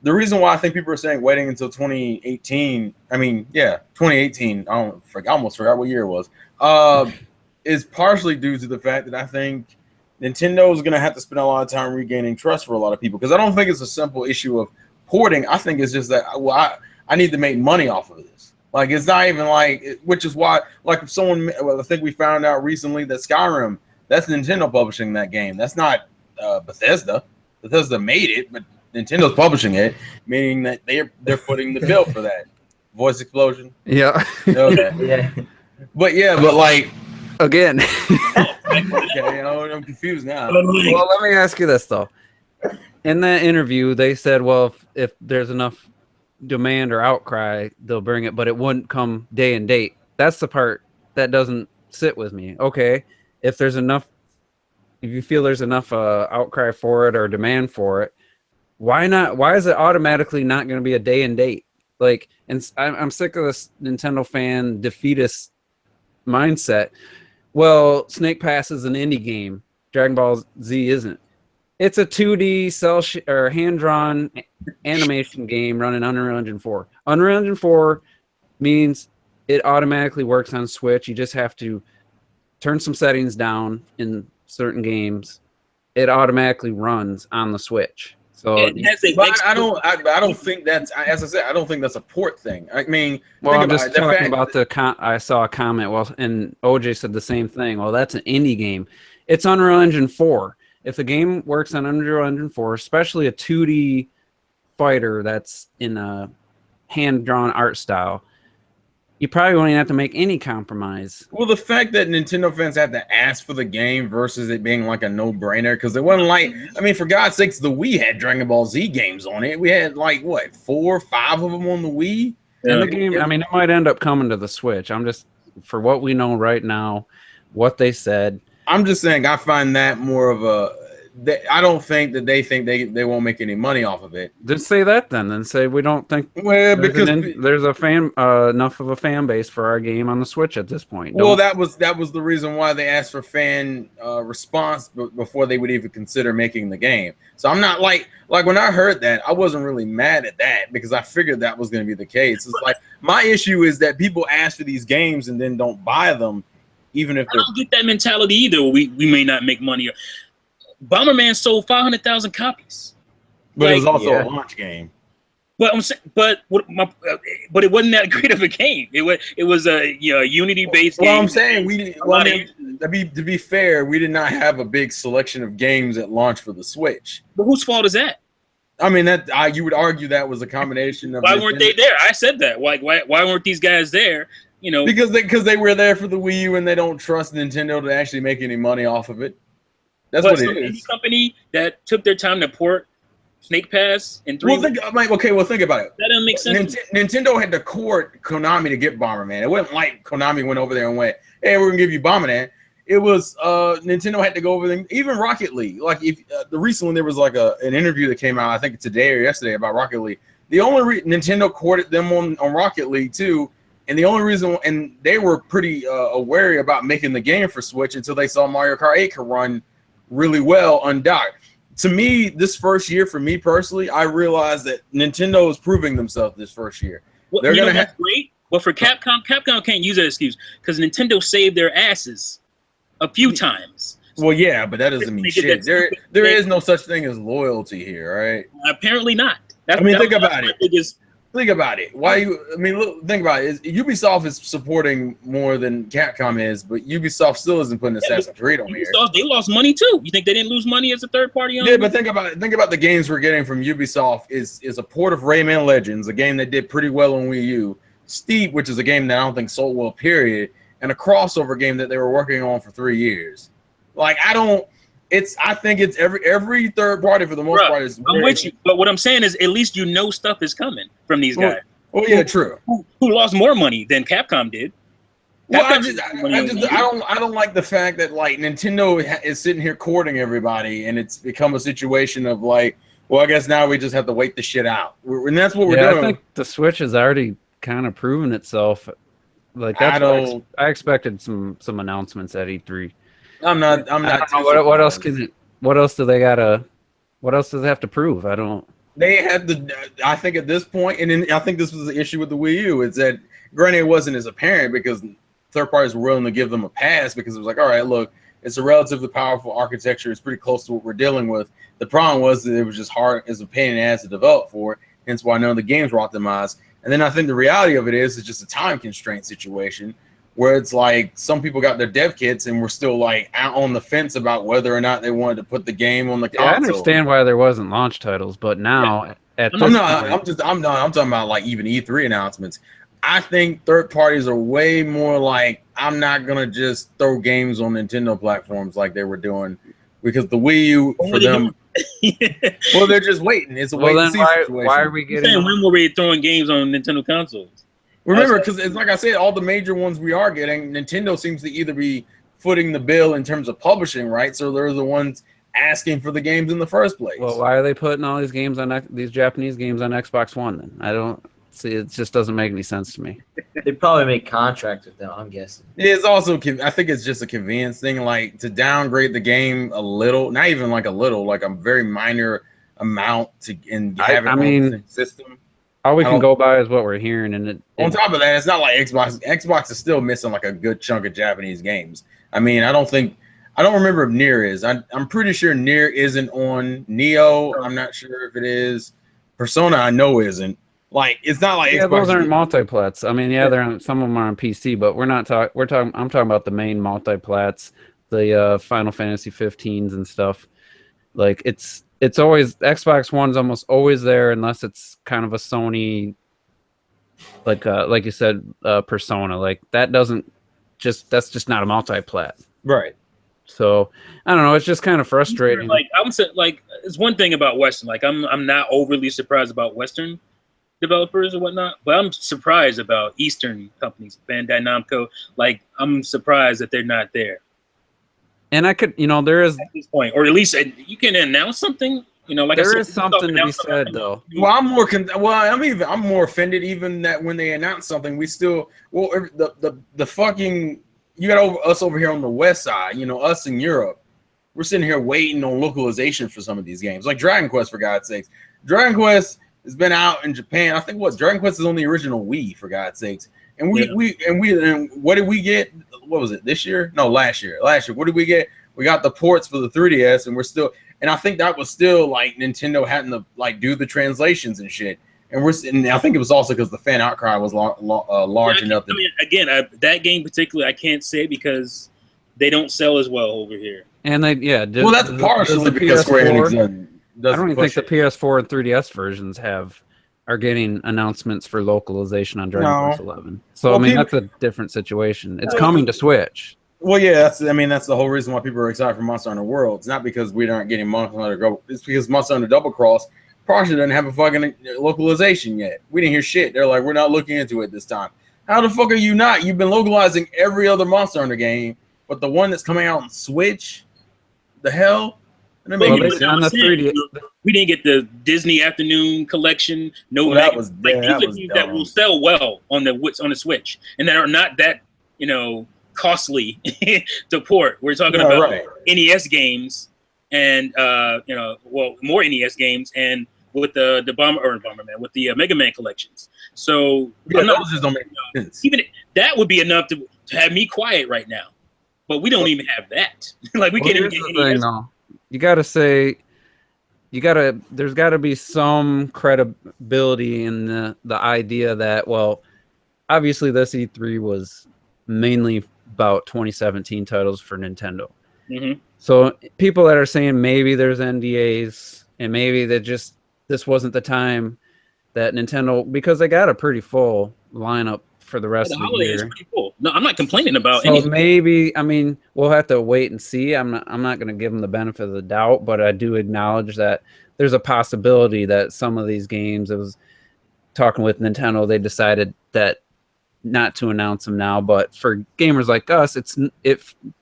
the reason why I think people are saying waiting until 2018. I mean, yeah, 2018. I almost forgot what year it was. Is partially due to the fact that I think Nintendo is going to have to spend a lot of time regaining trust for a lot of people, because I don't think it's a simple issue of porting. I think it's just that I need to make money off of this. Like, it's not even like, which is why, like, if someone, I think we found out recently that Skyrim, that's Nintendo publishing that game. That's not Bethesda. Bethesda made it, but Nintendo's publishing it, meaning that they're footing the bill for that. Voice explosion. Yeah. Okay. Yeah. But like, again. okay, I'm confused now. Well, let me ask you this though. In that interview, they said, well, if there's enough demand or outcry, they'll bring it, but it wouldn't come day and date. That's the part that doesn't sit with me. Okay, if you feel there's enough outcry for it or demand for it, why not? Why is it automatically not going to be a day and date? Like, and I'm sick of this Nintendo fan defeatist mindset. Well, Snake Pass is an indie game. Dragon Ball Z isn't. It's a 2D or hand-drawn animation game running Unreal Engine 4. Unreal Engine 4 means it automatically works on Switch. You just have to turn some settings down in certain games. It automatically runs on the Switch. So I don't think that's, as I said, I don't think that's a port thing. I mean, well, I'm just talking about I saw a comment. Well, and OJ said the same thing. Well, that's an indie game. It's Unreal Engine 4. If the game works on Unreal Engine 4, especially a 2D fighter that's in a hand-drawn art style, you probably won't even have to make any compromise. Well, the fact that Nintendo fans have to ask for the game versus it being like a no-brainer, because it wasn't like, I mean, for God's sakes, the Wii had Dragon Ball Z games on it. We had like what, 4 or 5 of them on the Wii. And the game, I mean, it might end up coming to the Switch. I'm just, for what we know right now, what they said. I'm just saying, I find that more of a. I don't think that they think they won't make any money off of it. Just say that then say we don't think. Well, because there's a fan enough of a fan base for our game on the Switch at this point. Well, that was the reason why they asked for fan response before they would even consider making the game. So I'm not like when I heard that, I wasn't really mad at that because I figured that was going to be the case. It's like my issue is that people ask for these games and then don't buy them, even if I don't get that mentality either. We may not make money. Bomberman sold 500,000 copies, but it was also a launch game. But I'm saying, but it wasn't that great of a game. It was a Unity based game. Well, I'm saying to be fair, we did not have a big selection of games at launch for the Switch. But whose fault is that? I mean, you would argue that was a combination of. Why weren't they there? I said that. Why weren't these guys there? You know, because they were there for the Wii U and they don't trust Nintendo to actually make any money off of it. That's what it is. Any company that took their time to port Snake Pass in 3 weeks. Well, think about it. That doesn't make sense. Nintendo had to court Konami to get Bomberman. It wasn't like Konami went over there and went, "Hey, we're gonna give you Bomberman." It was Nintendo had to go over there. Even Rocket League. Like if the recent one, there was like an interview that came out, I think today or yesterday, about Rocket League. The only Nintendo courted them on Rocket League too. And the only reason, and they were pretty wary about making the game for Switch until they saw Mario Kart 8 could run really well undocked. To me, this first year, for me personally, I realized that Nintendo is proving themselves this first year. Well, they're gonna have great, but for Capcom can't use that excuse because Nintendo saved their asses a few times. Well, yeah, but that doesn't mean shit. There is no such thing as loyalty here, right? Apparently not. Think about it. Think about it. Think about it. Ubisoft is supporting more than Capcom is, but Ubisoft still isn't putting Assassin's Creed on here. They lost money too. You think they didn't lose money as a third party? Yeah, but think about it. Think about the games we're getting from Ubisoft. Is a port of Rayman Legends, a game that did pretty well on Wii U. Steep, which is a game that I don't think sold well, period, and a crossover game that they were working on for 3 years. I think it's every third party for the most part is. I'm with you, but what I'm saying is at least stuff is coming from these guys. Oh yeah, true. Who lost more money than Capcom did? Well, I don't like the fact that like Nintendo is sitting here courting everybody, and it's become a situation of like, well, I guess now we just have to wait the shit out, and that's what we're doing. I think the Switch has already kind of proven itself. Like that's I expected some announcements at E3. I'm not. What else what else do they have to prove? I don't. They had I think at this point, and I think this was the issue with the Wii U, is that granted it wasn't as apparent because third parties were willing to give them a pass because it was like, all right, look, it's a relatively powerful architecture. It's pretty close to what we're dealing with. The problem was that it was just hard as a pain in the ass to develop for, hence why none of the games were optimized. And then I think the reality of it is it's just a time constraint situation where it's like some people got their dev kits and were still like out on the fence about whether or not they wanted to put the game on the console. I understand why there wasn't launch titles, but now I'm talking about like even E3 announcements. I think third parties are way more like, I'm not gonna just throw games on Nintendo platforms like they were doing, because the Wii U for them. Well, they're just waiting. It's a wait and see situation. Why are we getting? When were we throwing games on Nintendo consoles? Remember, because it's like I said, all the major ones we are getting, Nintendo seems to either be footing the bill in terms of publishing rights, or they're the ones asking for the games in the first place. Well, why are they putting all these games on these Japanese games on Xbox One? Then I don't see. It just doesn't make any sense to me. They probably make contracts with them, I'm guessing. It's also, I think it's just a convenience thing, like to downgrade the game a little, not even like a little, like a very minor amount and have it on the system. All we can go by is what we're hearing, and on top of that, it's not like Xbox. Xbox is still missing like a good chunk of Japanese games. I mean, I don't remember if Nier is. I'm pretty sure Nier isn't on Neo. I'm not sure if it is. Persona, I know isn't. Like, it's not like Xbox. Those aren't multiplats. I mean, they're on, some of them are on PC, but we're not talking. I'm talking about the main multiplats, the Final Fantasy 15s and stuff. Like it's always Xbox One's almost always there unless it's kind of a Sony like you said, Persona. Like that's just not a multi-plat. Right. So I don't know. It's just kind of frustrating. Like I would say, like it's one thing about Western. Like I'm not overly surprised about Western developers or whatnot, but I'm surprised about Eastern companies, Bandai Namco. Like I'm surprised that they're not there. And I could, there is at this point, or at least you can announce something. Like there I said, is something to be said though. Well, I'm more offended even that when they announce something, we still the fucking you got us over here on the west side, us in Europe. We're sitting here waiting on localization for some of these games, like Dragon Quest, for God's sakes. Dragon Quest has been out in Japan. I think Dragon Quest is on the original Wii, for God's sakes. And what did we get? What was it, this year? No, last year. What did we get? We got the ports for the 3DS, and we're still. And I think that was still like Nintendo having to like do the translations and shit. And I think it was also because the fan outcry was large enough. That game particularly, I can't say because they don't sell as well over here. And that's partially because Square Enix doesn't. I don't even think the PS4 and 3DS versions are getting announcements for localization on Dragon Quest 11. So that's a different situation. It's coming to Switch. Well, yeah, that's the whole reason why people are excited for Monster Hunter World. It's not because we aren't getting Monster Hunter Go. It's because Monster Hunter Double Cross partially doesn't have a fucking localization yet. We didn't hear shit. They're like, we're not looking into it this time. How the fuck are you not? You've been localizing every other Monster Hunter game, but the one that's coming out on Switch, the hell? On the 3D, we didn't get the Disney Afternoon Collection. That will sell well on the Switch, and that are not that costly to port. We're talking about NES games and more NES games and with the Bomberman with the Mega Man collections. So those just don't make sense. Even that would be enough to have me quiet right now. But we don't even have that. Like we can't even get NES. You gotta say, there's gotta be some credibility in the idea that, well, obviously this E3 was mainly about 2017 titles for Nintendo. Mm-hmm. So people that are saying maybe there's NDAs and maybe this wasn't the time that Nintendo, because they got a pretty full lineup for the rest of the year. Is pretty cool. No, I'm not complaining about anything. So maybe, we'll have to wait and see. I'm not going to give them the benefit of the doubt, but I do acknowledge that there's a possibility that some of these games, I was talking with Nintendo, they decided that not to announce them now, but for gamers like us,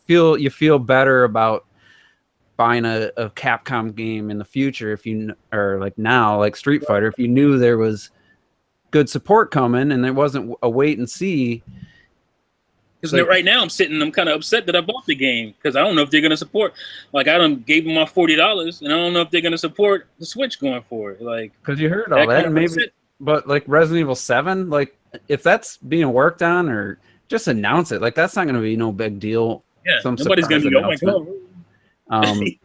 you feel better about buying a Capcom game in the future like Street Fighter, if you knew there was good support coming and there wasn't a wait and see. Because right now I'm kind of upset that I bought the game because I don't know if they're going to support. Like I done gave them my $40 and I don't know if they're going to support the Switch going forward. Like because you heard all that, maybe. But like Resident Evil 7, like if that's being worked on, or just announce it, like that's not going to be no big deal. Yeah, nobody's going to be. Oh my god.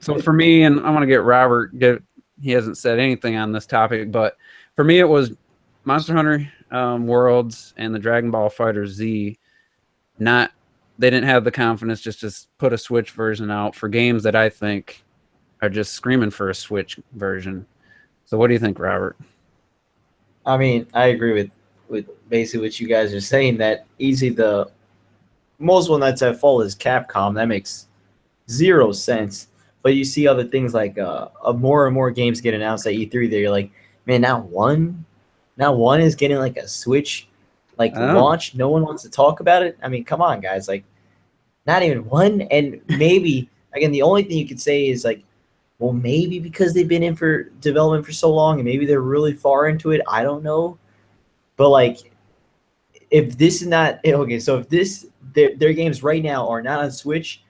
So for me, and I want to get Robert. He hasn't said anything on this topic, but for me, it was Monster Hunter Worlds and the Dragon Ball Fighter Z. They didn't have the confidence just to put a Switch version out for games that I think are just screaming for a Switch version. So what do you think, Robert? I agree with basically what you guys are saying, that easy the most one that's at fault is Capcom. That makes zero sense. But you see other things like more and more games get announced at E3 that you're like, man, now one is getting like a Switch launch. No one wants to talk about it. Come on, guys. Like, not even one. And maybe, again, the only thing you could say is like, well, maybe because they've been in for development for so long and maybe they're really far into it. I don't know. But like, if this is not okay, so if their games right now are not on Switch,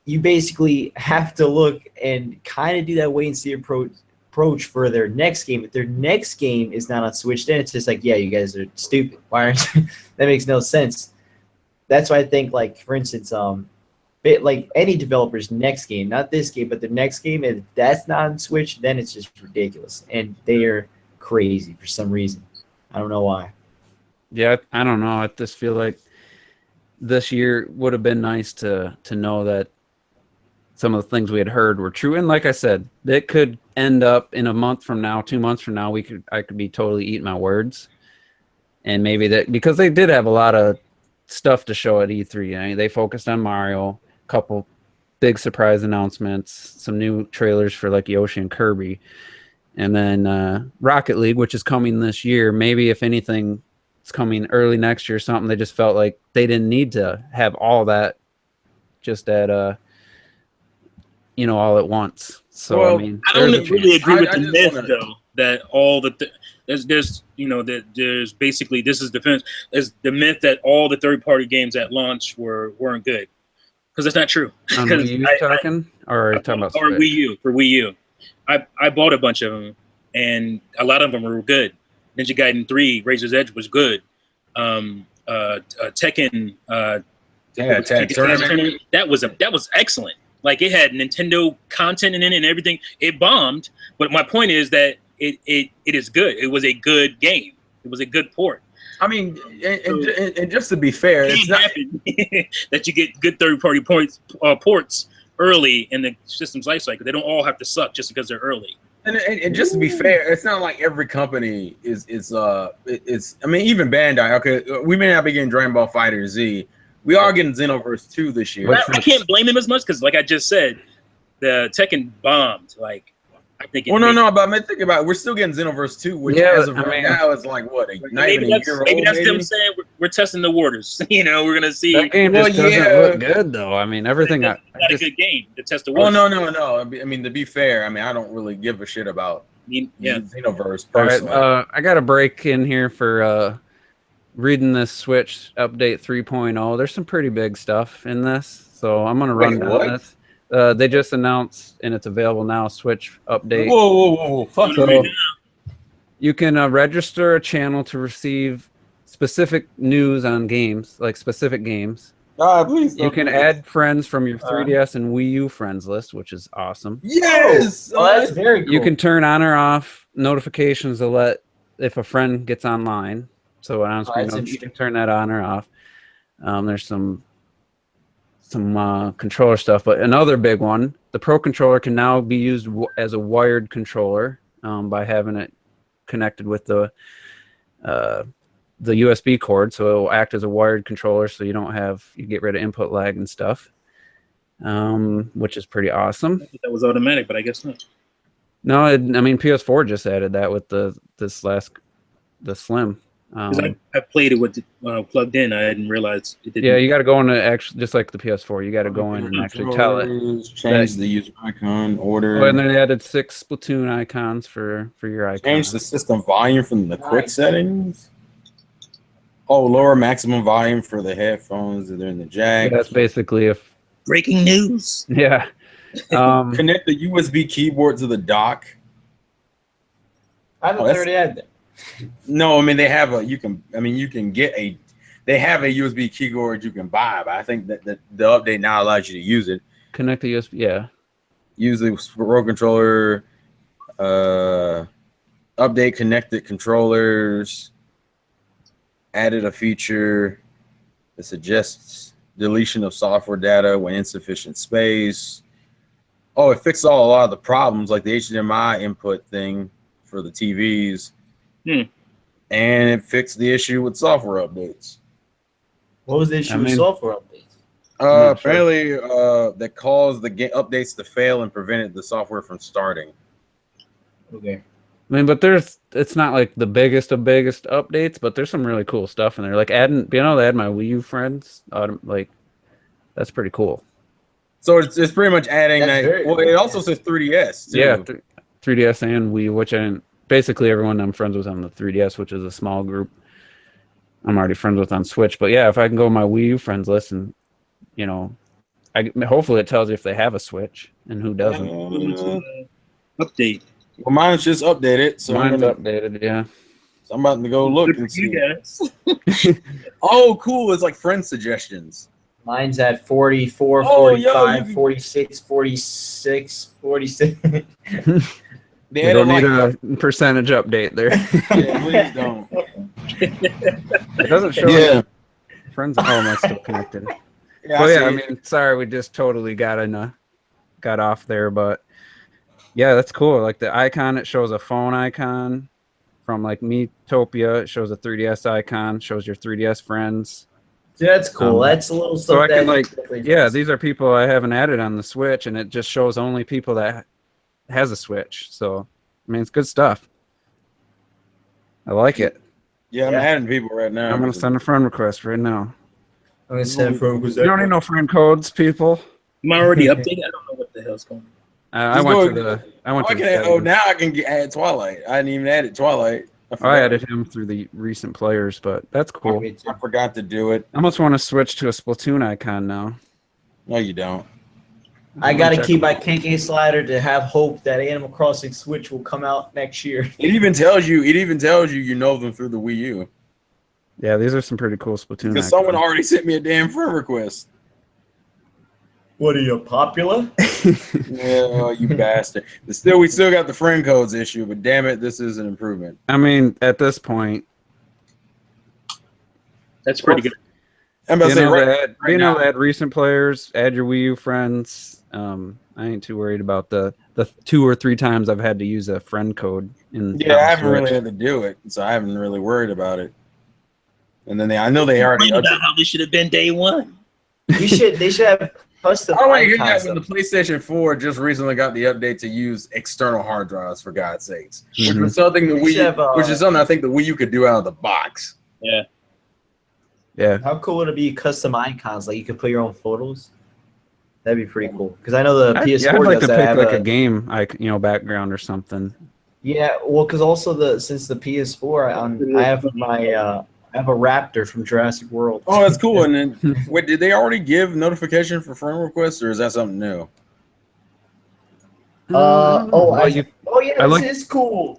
you basically have to look and kind of do that wait and see approach for their next game. If their next game is not on Switch, then it's just like, yeah, you guys are stupid. Why aren't that makes no sense. That's why I think, like, for instance, like any developer's next game, not this game, but the next game, if that's not on Switch, then it's just ridiculous. And they are crazy for some reason. I don't know why. Yeah, I don't know. I just feel like this year would have been nice to know that some of the things we had heard were true. And like I said, it could end up in a month from now, 2 months from now, I could be totally eating my words. and maybe that because they did have a lot of stuff to show at E3. I mean, they focused on Mario, a couple big surprise announcements, some new trailers for like Yoshi and Kirby, and then Rocket League, which is coming this year. Maybe if anything, it's coming early next year or something. They just felt like they didn't need to have all that just at all at once. So Well, I mean, I don't there's a really chance. agree with I the just myth wanna- though that all there's basically this is defense is the myth that all the third party games at launch weren't good, because that's not true. On Wii U talking, or are you talking about or Switch? Wii U for Wii U. I bought a bunch of them, and a lot of them were good. Ninja Gaiden 3, Razor's Edge was good. Tekken, Tag Tournament. that was excellent. Like it had Nintendo content in it and everything. It bombed, but my point is that it is good. It was a good game. It was a good port. I mean, and just to be fair, It it's not. happen that you get good third party ports early in the system's life cycle. They don't all have to suck just because they're early. And just to be fair, it's not like every company is. I mean, even Bandai. Okay, we may not be getting Dragon Ball Fighter Z. We are getting Xenoverse 2 this year. I can't blame them as much because, like I just said, the Tekken bombed. Like I think. But I mean, think about it. We're still getting Xenoverse 2, which as of right now is like what, not even a year old. Maybe that's them saying we're testing the waters. We're gonna see. That game just doesn't look good though. I mean, everything. It's not a good game to test the waters. Oh no. I mean, to be fair, I mean, I don't really give a shit about Xenoverse personally. All right, I got a break in here for reading this Switch update 3.0. There's some pretty big stuff in this, so I'm gonna run down this. They just announced, and it's available now, Switch update. Whoa. Fuck so you can register a channel to receive specific news on games, like specific games. Please. You can add friends from your 3DS and Wii U friends list, which is awesome. Yes! Oh, that's very cool. You can turn on or off notifications to let if a friend gets online. So on screen, you can turn that on or off. There's some controller stuff, but another big one, the Pro Controller can now be used as a wired controller by having it connected with the USB cord, so it will act as a wired controller, so you get rid of input lag and stuff, which is pretty awesome. That was automatic, but I guess not. No, I mean PS4 just added that with the Slim. Because I played it with plugged in. I didn't realize it didn't. Yeah, you got to go in and actually, just like the PS4, you got to go in and actually tell it. Change the user icon order. Oh, and then they added 6 Splatoon icons for your icon. Change the system volume from the quick settings. Oh, lower maximum volume for the headphones that are in the jack. Yeah, that's basically breaking news. Yeah. Connect the USB keyboard to the dock. I thought they already had that. No, I mean they have they have a USB keyboard you can buy, but I think that the update now allows you to use it. Connect the USB, yeah. Use the Pro Controller, update connected controllers, added a feature that suggests deletion of software data when insufficient space. Oh, it fixed a lot of the problems like the HDMI input thing for the TVs. And it fixed the issue with software updates. What was the issue with software updates? Apparently, that caused the updates to fail and prevented the software from starting. Okay. I mean, but it's not like the biggest of updates, but there's some really cool stuff in there. Like they add my Wii U friends. Like that's pretty cool. So it's pretty much adding that. Well, it also says 3DS too. Yeah, 3DS and Wii, which basically everyone I'm friends with on the 3DS, which is a small group. I'm already friends with on Switch, but yeah, if I can go on my Wii U friends list and hopefully it tells you if they have a Switch and who doesn't. Update. Well, mine's just updated, so mine's updated. Yeah. So I'm about to go look and see. Oh, cool! It's like friend suggestions. Mine's at 44, 45, 46, 46. We don't need a percentage update there. Yeah, please don't. It doesn't show. Yeah. Friends. Oh, am I still connected? Yeah, I mean, sorry, we just totally got off there, but yeah, that's cool. Like the icon, it shows a phone icon. from like Metopia. It shows a 3DS icon, shows your 3DS friends. Dude, that's cool. Um, That's a little So stuff I can like, definitely yeah, does. these are people I haven't added on the Switch, and it just shows only people that has a Switch. So I mean, it's good stuff. I like it. Yeah, I'm Yeah. adding people right now. I'm gonna send a friend request right now. I'm gonna send it for You don't need no friend codes, people. Am I already updated? I don't know what the hell's going on. I Just went go- to the. I went Oh, I to the can add, settings. now I can add Twilight. I didn't even add it Twilight. I forgot. added him through the recent players, but that's cool. Me too. I forgot to do it. I almost want to switch to a Splatoon icon now. No, you don't. I gotta Check keep them my out. Kinky slider to have hope that Animal Crossing Switch will come out next year. It even tells you. You know them through the Wii U Yeah, these are some pretty cool Splatoon because icons. someone already sent me a damn friend request. What are you, popular? Yeah, you bastard. But still, we still got the friend codes issue. But damn it, this is an improvement. I mean, at this point, That's pretty good. I'm about to say being now. able to add recent players, add your Wii U friends. I ain't too worried about the 2 or 3 times I've had to use a friend code. Yeah, I haven't really had to do it, so I haven't really worried about it. And then I know they already. Complain about how this should have been day one. They should have custom I don't want to hear that icons. when the PlayStation 4 just recently got the update to use external hard drives, for God's sakes. Which Mhm. was something the They Wii, should have, which is something I think the Wii U could do out of the box. Yeah. Yeah. How cool would it be custom icons? Like you could put your own photos. That'd be pretty cool. Because I know the PS4 I'd like to does that. pick Have like a game, background or something. Yeah, well, because also since the PS4, I have I have a raptor from Jurassic World. Oh, that's cool. And then, wait, did they already give notification for friend requests, or is that something new? Yeah, I like- this is cool.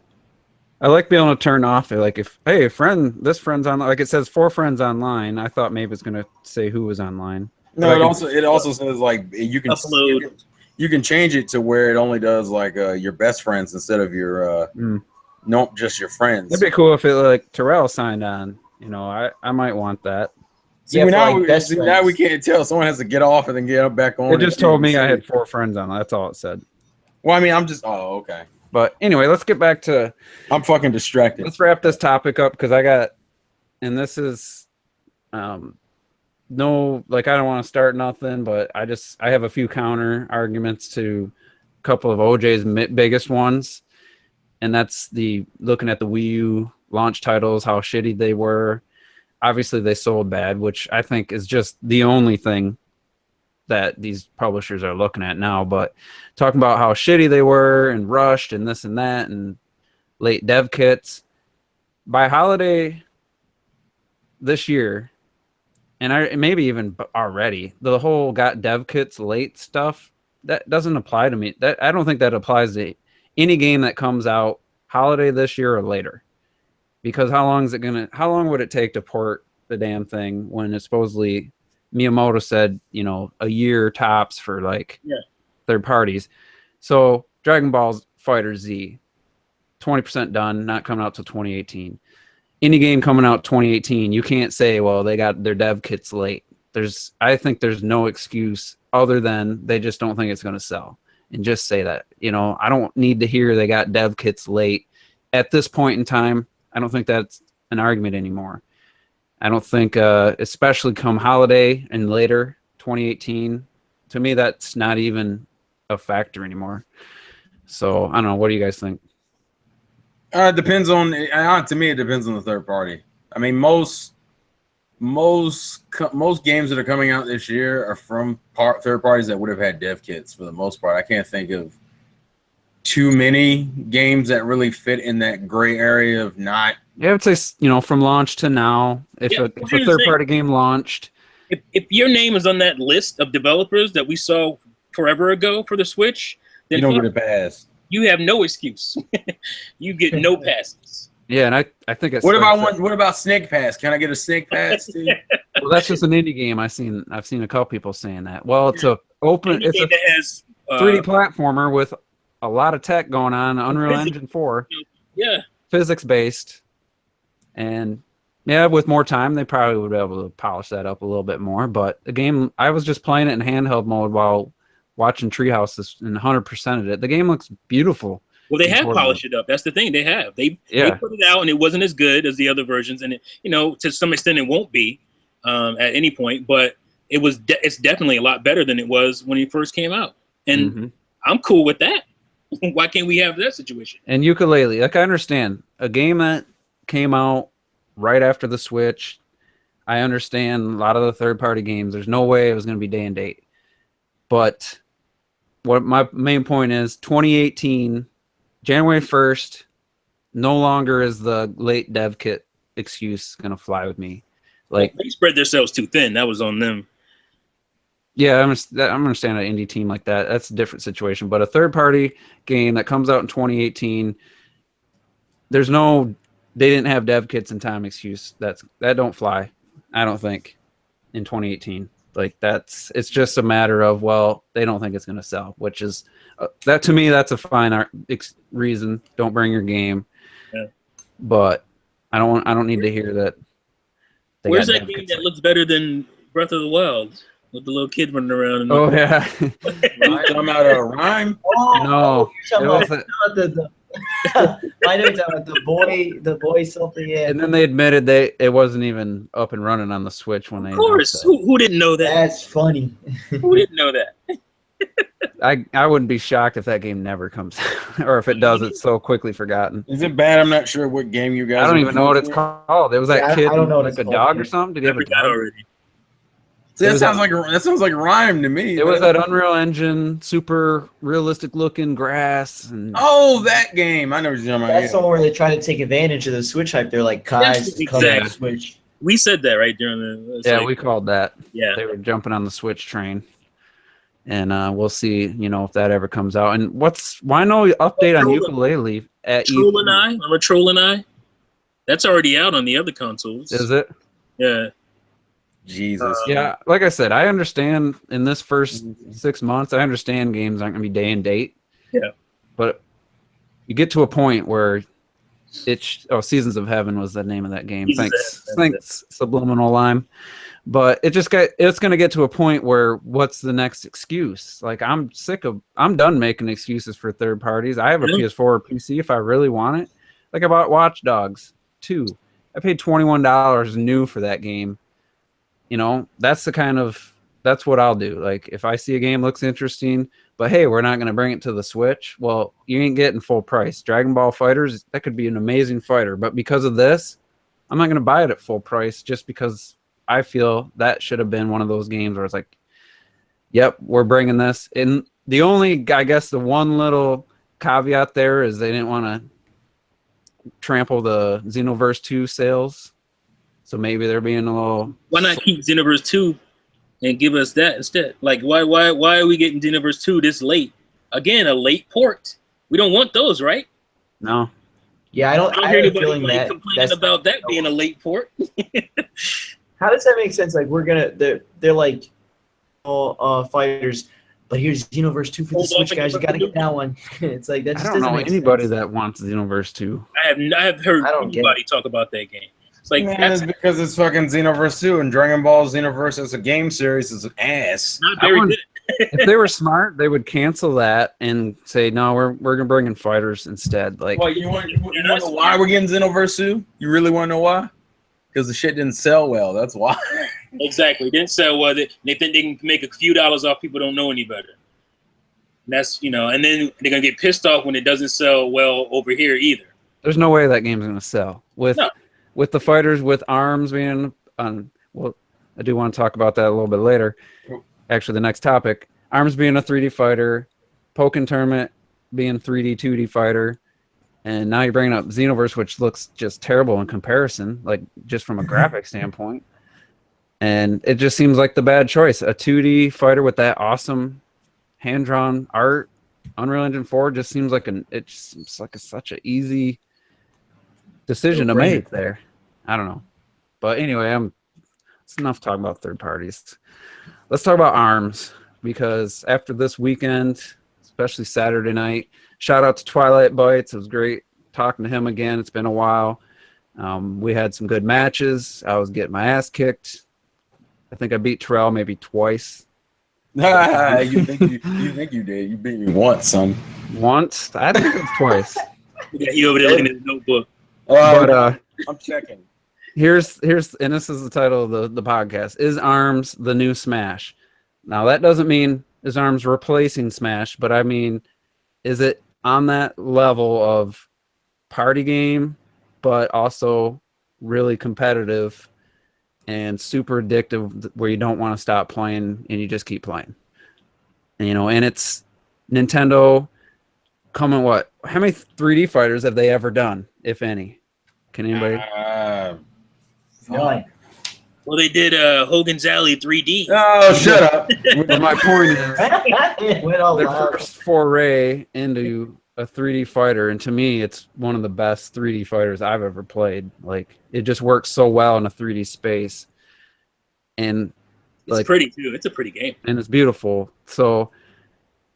I like being able to turn off it. Like if this friend's on, like it says 4 friends online. I thought maybe it's gonna say who was online. No, But it also says like you can Upload. you can change it to where it only does like your best friends instead of your just your friends. It'd be cool if it like Terrell signed on. I might want that. See, Yeah, for, now, like, best now friends. we can't tell. Someone has to get off and then get back on. It just told me I again. had 4 friends on. That's all it said. Well, I mean, I'm just. Oh, okay. But anyway, let's get back to. I'm fucking distracted. Let's wrap this topic up because and this is, no, like I don't want to start nothing, but I have a few counter arguments to a couple of OJ's biggest ones, and that's looking at the Wii U launch titles, how shitty they were. Obviously, they sold bad, which I think is just the only thing that these publishers are looking at now. But talking about how shitty they were and rushed and this and that and late dev kits by holiday this year, and maybe even already, the whole got dev kits late stuff that doesn't apply to me. That I don't think that applies to any game that comes out holiday this year or later. Because how long would it take to port the damn thing when it's supposedly Miyamoto said, a year tops for third parties. So Dragon Ball Fighter Z, 20% done, not coming out till 2018. Any game coming out 2018, you can't say, well, they got their dev kits late. I think there's no excuse other than they just don't think it's going to sell. And just say that. I don't need to hear they got dev kits late. At this point in time, I don't think that's an argument anymore. I don't think, especially come holiday and later, 2018, to me, that's not even a factor anymore. So, I don't know. What do you guys think? It depends on. To me, it depends on the third party. I mean, most games that are coming out this year are from third parties that would have had dev kits for the most part. I can't think of too many games that really fit in that gray area of not. Yeah, I would say, from launch to now, if a third-party game launched. If your name is on that list of developers that we saw forever ago for the Switch, then You don't get a pass. you have no excuse. You get no passes. Yeah, and I think it's. What about Snake Pass? Can I get a Snake Pass? Well, that's just an indie game. I've seen a couple people saying that. Well, it's a 3D platformer with a lot of tech going on. Unreal Engine 4. Yeah. Physics based, and yeah, with more time, they probably would be able to polish that up a little bit more. But the game, I was just playing it in handheld mode while watching Treehouses and 100%ed it. The game looks beautiful. Well, they have Important. polished it up. That's the thing. They have. They Yeah. put it out, and it wasn't as good as the other versions, and to some extent, it won't be at any point. But it's definitely a lot better than it was when it first came out, and I'm cool with that. Why can't we have that situation? And ukulele, like I understand a game that came out right after the Switch. I understand a lot of the third-party games. There's no way it was going to be day and date. But what my main point is, 2018, January 1st, no longer is the late dev kit excuse going to fly with me. Like, they spread themselves too thin. That was on them. Yeah, I'm understanding an indie team like that. That's a different situation. But a third-party game that comes out in 2018, they didn't have dev kits in time excuse. That don't fly. I don't think in 2018. Like it's just a matter of, well, they don't think it's going to sell, which is that to me, that's a fine reason. Don't bring your game. Yeah. But I don't need to hear that. Where's that game that looks better than Breath of the Wild with the little kid running around? Oh yeah. You talking about a Rhyme? No. I know you're talking about the boy something. Yeah. And then they admitted it wasn't even up and running on the Switch when they. Of course, who didn't know that? That's funny. Who didn't know that? I wouldn't be shocked if that game never comes out, or if it does, it's so quickly forgotten. Is it bad? I'm not sure what game you guys. I don't even know what it's called. It was that kid, I don't know, like a dog or something. Did he have a dog already? See, that sounds like Rhyme to me. It was that Unreal Engine, super realistic looking grass, and that game. I know what you're talking about. That's the one where they try to take advantage of the Switch hype. They're like, guys, come on the Switch. We said that right during the. We called that. Yeah, they were jumping on the Switch train, and we'll see, if that ever comes out. And why no update on ukulele at Troll and I? Remember Troll and I? That's already out on the other consoles. Is it? Yeah. Jesus. Yeah, like I said, I understand in this first 6 months, I understand games aren't going to be day and date. Yeah. But you get to a point where Seasons of Heaven was the name of that game. Thanks, Subliminal Lime. But it's going to get to a point where what's the next excuse? Like I'm done making excuses for third parties. I have a PS4 or PC if I really want it. Like I bought Watch Dogs 2. I paid $21 new for that game. That's what I'll do. Like if I see a game looks interesting, but hey, we're not going to bring it to the Switch. Well, you ain't getting full price. Dragon Ball FighterZ, that could be an amazing fighter, but because of this, I'm not going to buy it at full price just because I feel that should have been one of those games where it's like, yep, we're bringing this. And the one little caveat there is they didn't want to trample the Xenoverse 2 sales. So maybe they're being a little. Why not keep Xenoverse 2 and give us that instead? Like, why are we getting Xenoverse 2 this late? Again, a late port. We don't want those, right? No. Yeah, I don't hear anybody complaining about that being a late port. How does that make sense? Like they're like, fighters, but here's Xenoverse 2 for the Switch, guys. You got to get that one. It's like that. Just I don't know anybody sense. That wants Xenoverse 2. I have heard anybody talk about that game. It's like that's because it's fucking Xenoverse 2 and Dragon Ball Xenoverse as a game series is an ass. Not very good. If they were smart, they would cancel that and say, no, we're gonna bring in fighters instead. Like, well, you want to know why we're getting Xenoverse 2? You really want to know why? Because the shit didn't sell well. That's why. Exactly. It didn't sell well. They think they can make a few dollars off people don't know any better. And that's and then they're gonna get pissed off when it doesn't sell well over here either. There's no way that game's gonna sell with the fighters with arms being on. Well, I do want to talk about that a little bit later. Actually, the next topic: arms being a 3D fighter, Pokken Tournament being 3D 2D fighter, and now you're bringing up Xenoverse, which looks just terrible in comparison, like just from a graphic standpoint. And it just seems like the bad choice. A 2D fighter with that awesome hand-drawn art, Unreal Engine 4 just seems like such an easy decision to make there. I don't know. But anyway, it's enough talking about third parties. Let's talk about ARMS, because after this weekend, especially Saturday night, shout out to Twilight Bites. It was great talking to him again. It's been a while. We had some good matches. I was getting my ass kicked. I think I beat Terrell maybe twice. You think you did. You beat me once, son. once. I think it's twice. Yeah, he over there looking at his notebook. But I'm checking. here's and this is the title of the podcast. Is ARMS the new Smash? Now that doesn't mean is ARMS replacing Smash, but I mean, is it on that level of party game, but also really competitive and super addictive where you don't want to stop playing and you just keep playing? And, you know, and it's Nintendo coming what? How many 3D fighters have they ever done, if any? Can anybody? None. Well, they did Hogan's Alley 3D. Oh, shut up. But my point is, It went all their loud. first foray into a 3D fighter, and to me, it's one of the best 3D fighters I've ever played. Like, it just works so well in a 3D space, and It's pretty too. It's a pretty game, and it's beautiful. So,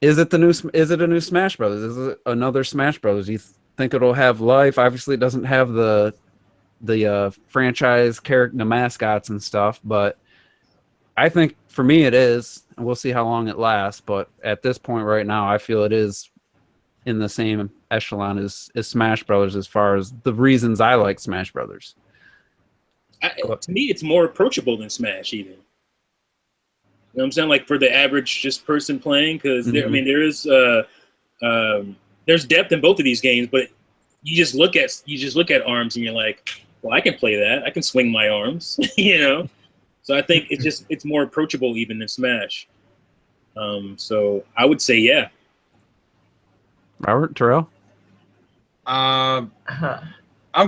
is it a new Smash Brothers? Is it another Smash Brothers? Do you think it'll have life? Obviously, it doesn't have the franchise character, the mascots and stuff, but I think for me it is, and we'll see how long it lasts. But at this point right now, I feel it is in the same echelon as Smash Brothers as far as the reasons I like Smash Brothers. To me, it's more approachable than Smash even. You know what I'm saying? Like for the average just person playing, because I mean there is there's depth in both of these games, but you just look at ARMS and you're like, well, I can play that. I can swing my arms, you know. So I think it's more approachable even than Smash. So I would say yeah. Robert, Terrell? I'm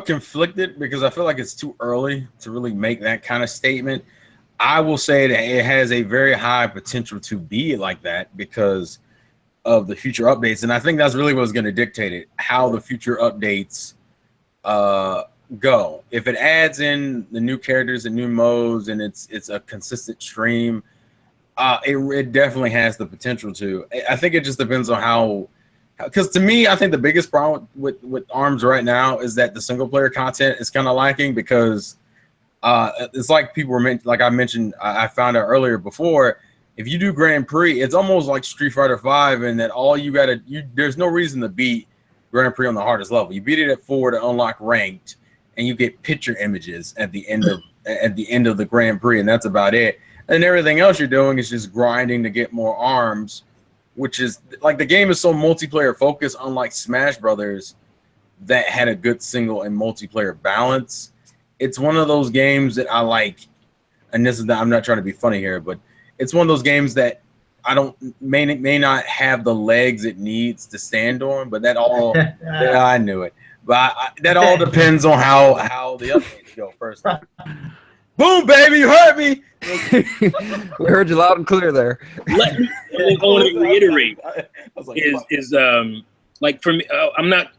conflicted because I feel like it's too early to really make that kind of statement. I will say that it has a very high potential to be like that because of the future updates, and I think that's really what's going to dictate it, how the future updates go. If it adds in the new characters and new modes and it's a consistent stream, it definitely has the potential to. I think it just depends on how, because to me, I think the biggest problem with ARMS right now is that the single player content is kind of lacking because it's like people were like I mentioned, I found out earlier before, if you do Grand Prix, it's almost like Street Fighter V in that all you gotta, there's no reason to beat Grand Prix on the hardest level. You beat it at 4 to unlock ranked, and you get picture images at the end of the Grand Prix, and that's about it. And everything else you're doing is just grinding to get more arms, which is like the game is so multiplayer focused, unlike Smash Brothers that had a good single and multiplayer balance. It's one of those games that I like, and this is not, I'm not trying to be funny here, but it's one of those games that I may not have the legs it needs to stand on, but that all I knew it. But that all depends on how the updates go first. Boom, baby, you heard me. We heard you loud and clear there. I want to reiterate is like for me, I'm not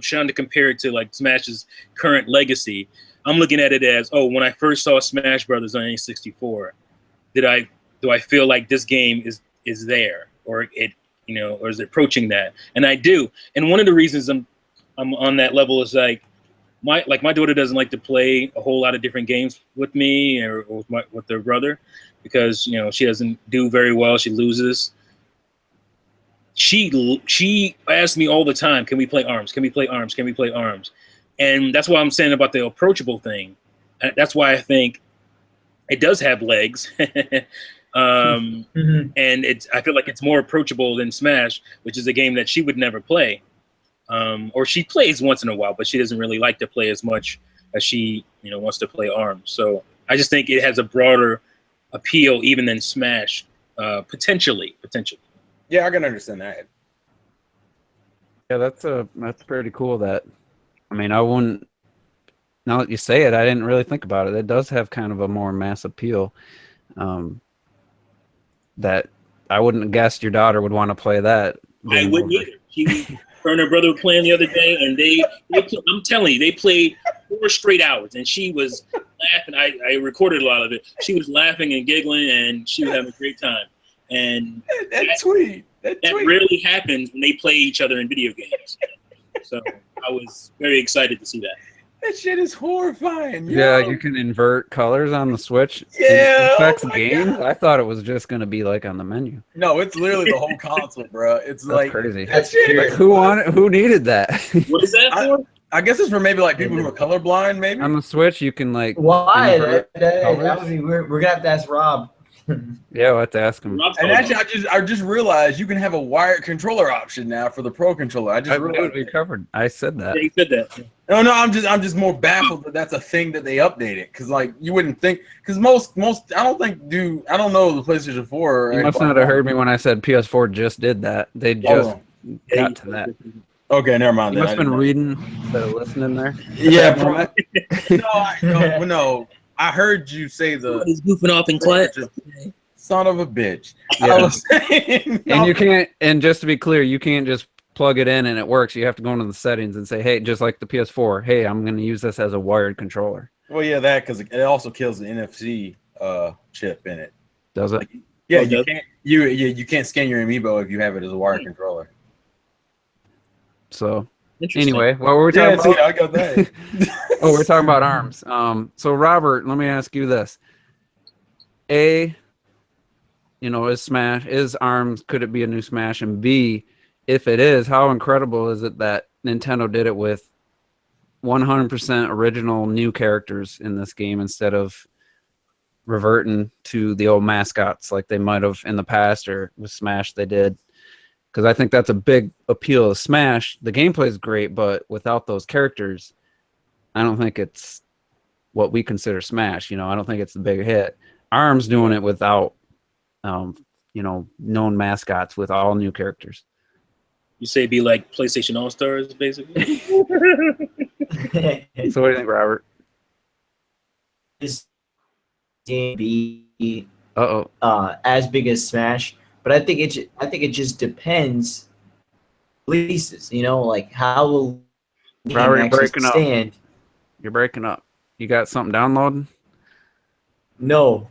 trying to compare it to like Smash's current legacy. I'm looking at it as, when I first saw Smash Brothers on N64, do I feel like this game is there, or it or is it approaching that? And I do. And one of the reasons I'm on that level is like my daughter doesn't like to play a whole lot of different games with me or with their brother because she doesn't do very well. She loses. She asks me all the time, "Can we play ARMS? Can we play ARMS? Can we play ARMS?" And that's why I'm saying about the approachable thing. That's why I think it does have legs. And I feel like it's more approachable than Smash, which is a game that she would never play. Or she plays once in a while, but she doesn't really like to play as much as she wants to play ARMS. So I just think it has a broader appeal even than Smash, potentially. Yeah, I can understand that. Yeah, that's pretty cool. That, I mean, I wouldn't. Now that you say it, I didn't really think about it. It does have kind of a more mass appeal. That I wouldn't have guessed your daughter would want to play that. I wouldn't either. Her and her brother were playing the other day, and I'm telling you, they played 4 straight hours, and she was laughing. I recorded a lot of it. She was laughing and giggling, and she was having a great time. And that rarely happens when they play each other in video games. So I was very excited to see that. That shit is horrifying. Yeah, yo. you can invert colors on the Switch. Yeah, It affects oh my games. God. I thought it was just gonna be like on the menu. No, it's literally the whole console, bro. It's That's like crazy. that That's shit weird. is- Who needed that? What is that for? I guess it's for maybe like people who are colorblind, maybe. On the Switch, you can like Why? invert That would colors. be weird. We're gonna have to ask Rob. Yeah, we'll have to ask him. Rob's And talking actually, I just realized you can have a wired controller option now for the Pro controller. I just Dude, realized. we covered. I said that. Yeah, he said that. No, I'm just more baffled that that's a thing that they updated because like you wouldn't think because most I don't know the PlayStation 4. Or You must Xbox not have One. heard me when I said PS4 just did that. They just got to that. Okay, never mind. You then. must have been reading instead of listening there. Yeah, Moment. no. I heard you say the He's goofing off in class. son of a bitch. Yeah. I was saying, And you can't. And just to be clear, you can't just plug it in and it works. You have to go into the settings and say, "Hey, just like the PS4, hey, I'm going to use this as a wired controller." Well, yeah, that because it also kills the NFC chip in it. Does it? Yeah, Oh, you does can't you can't scan your amiibo if you have it as a wired controller. So Interesting. anyway, what were we talking Yeah, see, about? I got that. Oh, we're talking about ARMS. So Robert, let me ask you this: A, is ARMS, could it be a new Smash? And B, if it is, how incredible is it that Nintendo did it with 100% original new characters in this game instead of reverting to the old mascots like they might have in the past, or with Smash they did? Because I think that's a big appeal of Smash. The gameplay is great, but without those characters, I don't think it's what we consider Smash. I don't think it's the big hit. ARMS doing it without, known mascots, with all new characters. You say it'd be like PlayStation All Stars, basically. So what do you think, Robert? This game be Uh-oh. as big as Smash, but I think it just depends. Releases, like how will the game Robert, you're actually breaking up. stand? You're breaking up. You got something downloading? No,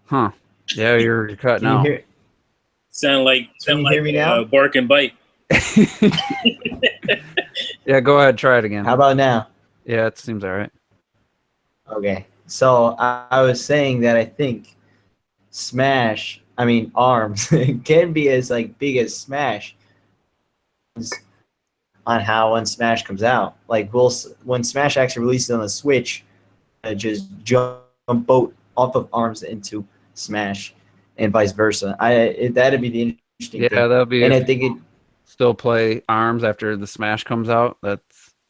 Huh. Yeah, you're cutting can you out. hear? Sound you hear me now? Bark and bite. Yeah, go ahead. Try it again. How about now? Yeah, it seems all right. Okay, so I was saying that I think ARMS can be as big as Smash on how when Smash comes out. When Smash actually releases on the Switch, just jump boat off of ARMS into Smash, and vice versa. That'd be the interesting Yeah, thing. that'll be. And If I think it. still play ARMS after the Smash comes out. That's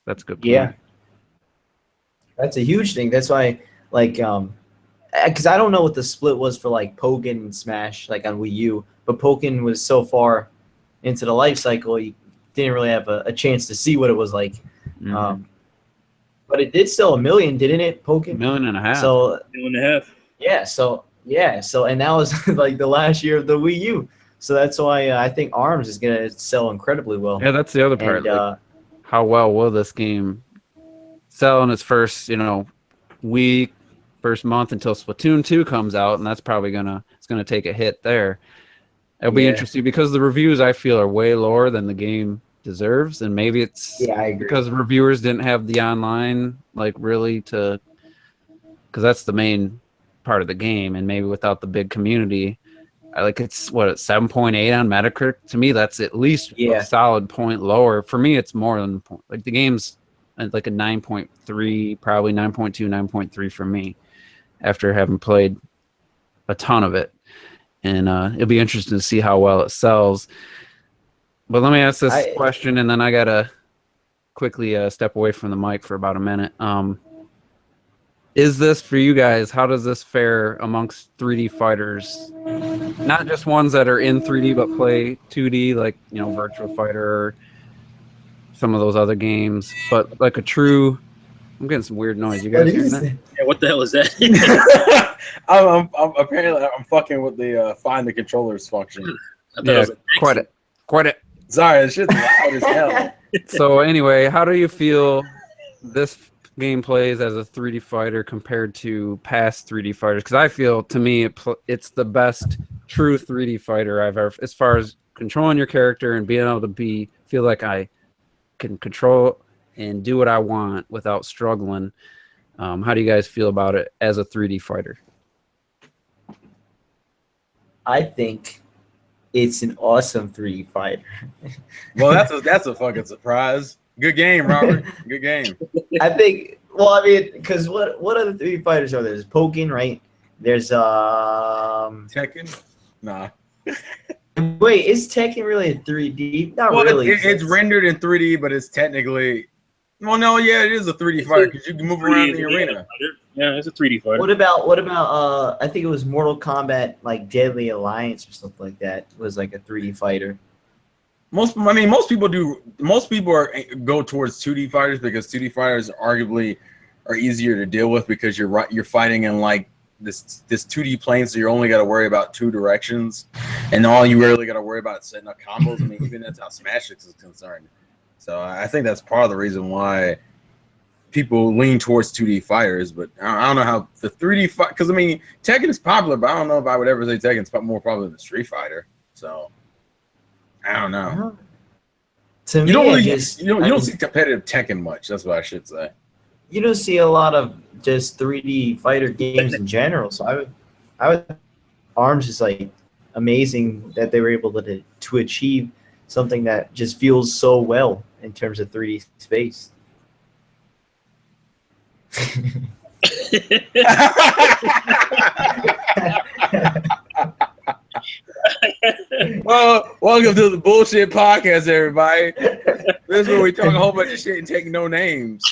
a good point. Yeah, that's a huge thing. That's why, because I don't know what the split was for Pokken and Smash, on Wii U, but Pokken was so far into the life cycle, you didn't really have a chance to see what it was like. Mhm. But it did sell 1 million, didn't it, Pokken? 1.5 million. So 2.5. so and that was the last year of the Wii U. So that's why I think ARMS is gonna sell incredibly well. Yeah, that's the other part. And How well will this game sell in its first, week, first month until Splatoon 2 comes out, and that's probably gonna take a hit there. It'll be Yeah. interesting because the reviews, I feel, are way lower than the game deserves, and maybe it's yeah, I agree. because reviewers didn't have the online really because that's the main part of the game, and maybe without the big community, it's 7.8 on Metacritic. To me, that's at least Yeah. a solid point lower. For me, it's more than a point. The game's a 9.3, probably 9.2, 9.3 for me, after having played a ton of it. And it'll be interesting to see how well it sells. But let me ask this question, and then I gotta quickly step away from the mic for about a minute. Is this, for you guys, how does this fare amongst 3D fighters? Not just ones that are in 3D but play 2D, Virtua Fighter or some of those other games, but a true... I'm getting some weird noise. You guys hearing that? Yeah, what the hell is that? I'm apparently fucking with the find the controllers function. I thought it was Quite it. Sorry, this shit's loud as hell. So anyway, how do you feel this game plays as a 3D fighter compared to past 3D fighters? Because I feel, to me, it's the best true 3D fighter I've ever, as far as controlling your character and being able to feel like I can control and do what I want without struggling. How do you guys feel about it as a 3D fighter? I think it's an awesome 3D fighter. Well, that's a fucking surprise. Good game, Robert. Good game. I think. Well, I mean, because what other 3D fighters are there? There's Pokken, right? There's Tekken? Nah. Wait, is Tekken really a 3D? Not Well, really. it's rendered in 3D, but it's technically. Well, no, yeah, it is a 3D fighter because you can move around in the arena. Yeah, it's a 3D fighter. What about I think it was Mortal Kombat, like Deadly Alliance or something like that. It was like a 3D fighter. Most people do. Most people go towards 2D fighters because 2D fighters arguably are easier to deal with because you're fighting in like this 2D plane, so you only got to worry about two directions, and all you really got to worry about is setting up combos. I mean, even that's how Smash X is concerned. So I think that's part of the reason why people lean towards 2D fighters. But I don't know how the 3D fight, because I mean Tekken is popular, but I don't know if I would ever say Tekken's more popular than Street Fighter. So I don't know. To me, You don't really, you you don't see competitive Tekken much. That's what I should say. You don't see a lot of just 3D fighter games in general. So I would ARMS is like amazing that they were able to achieve something that just feels so well in terms of 3D space. Well, welcome to the bullshit podcast, everybody. This is where we talk a whole bunch of shit and take no names.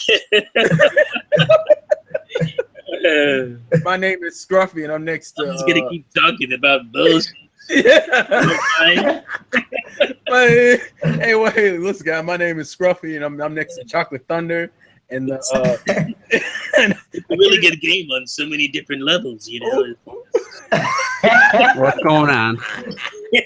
My name is Scruffy, and I'm next to. I'm just gonna keep talking about bullshit. Hey, wait, listen, guys. My name is Scruffy, and I'm next to Chocolate Thunder. And it's a really good game on so many different levels, you know. What's going on? This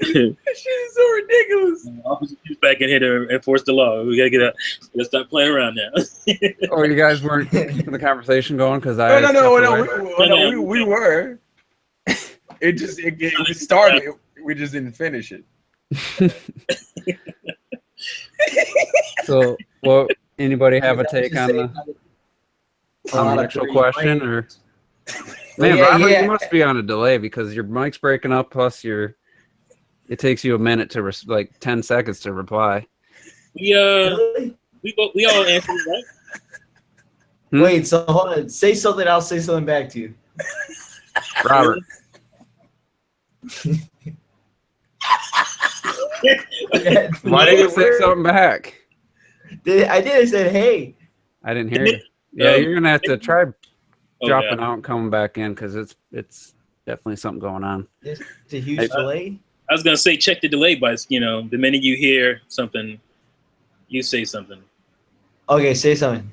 shit is so ridiculous. Opposite choose back in here to enforce the law. We gotta get out. Let's stop playing around now. Oh, you guys weren't keeping the conversation going because I. No, we were. It started. We just didn't finish it. So, well, anybody have a take on the actual question, or man, Robert, you must be on a delay because your mic's breaking up. Plus, it takes you a minute to like 10 seconds to reply. We all answered right. Wait, so hold on. Say something. I'll say something back to you. Robert. Why didn't you say something back? I did. I said, hey. I didn't hear you. Yeah, you're gonna have to try dropping out and coming back in because it's definitely something going on. It's a huge delay. I was gonna say check the delay, but the minute you hear something, you say something. Okay, say something.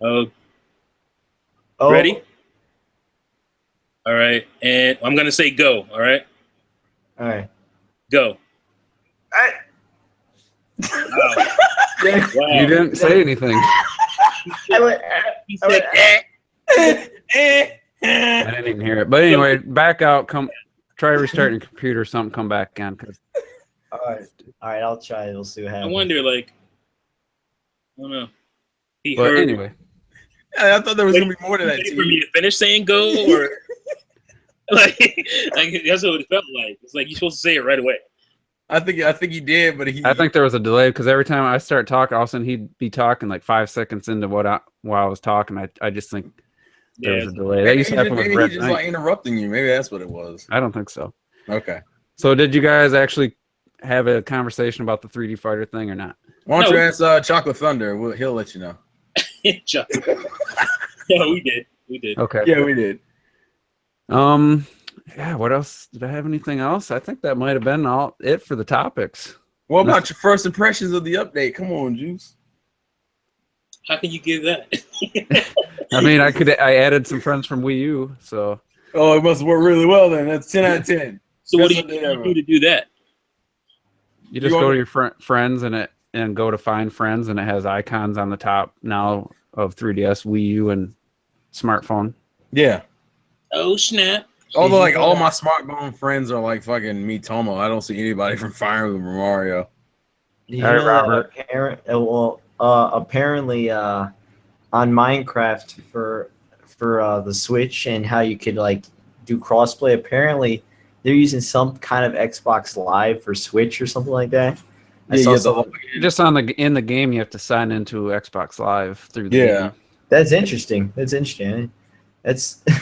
Oh. Ready? All right, and I'm gonna say go. All right. All right. Go. Wow. You didn't say anything. He said, I didn't even hear it. But anyway, back out. Try restarting your computer or something. Come back in. All right. I'll try. We'll see what happens. I wonder, I don't know. But anyway, I thought there was gonna be more to that. For me to finish saying go, or like that's what it felt like. It's like you're supposed to say it right away. I think he did, but I think there was a delay because every time I start talking, all of a sudden he'd be talking like 5 seconds into while I was talking. I just think there was a delay. That used to happen with Brett. He's just like interrupting you. Maybe that's what it was. I don't think so. Okay. So did you guys actually have a conversation about the 3D fighter thing or not? Why don't you ask Chocolate Thunder? He'll let you know. Yeah, we did. Okay. Yeah, we did. Yeah, what else? Did I have anything else? I think that might have been it for the topics. What about your first impressions of the update? Come on, Juice. How can you give that? I mean, I added some friends from Wii U, so. Oh, it must work really well then. That's 10 out of 10. So what do you do to do that? You just go to your friends and go to find friends, and it has icons on the top now of 3DS, Wii U, and smartphone. Yeah. Oh snap! Although, like, all my smartphone friends are like fucking Mitomo. I don't see anybody from Fire Emblem or Mario. Did you All right, know that Robert. apparently on Minecraft for the Switch and how you could like do crossplay. Apparently, they're using some kind of Xbox Live for Switch or something like that. I saw something. Just in the game, you have to sign into Xbox Live through the game. That's interesting. That's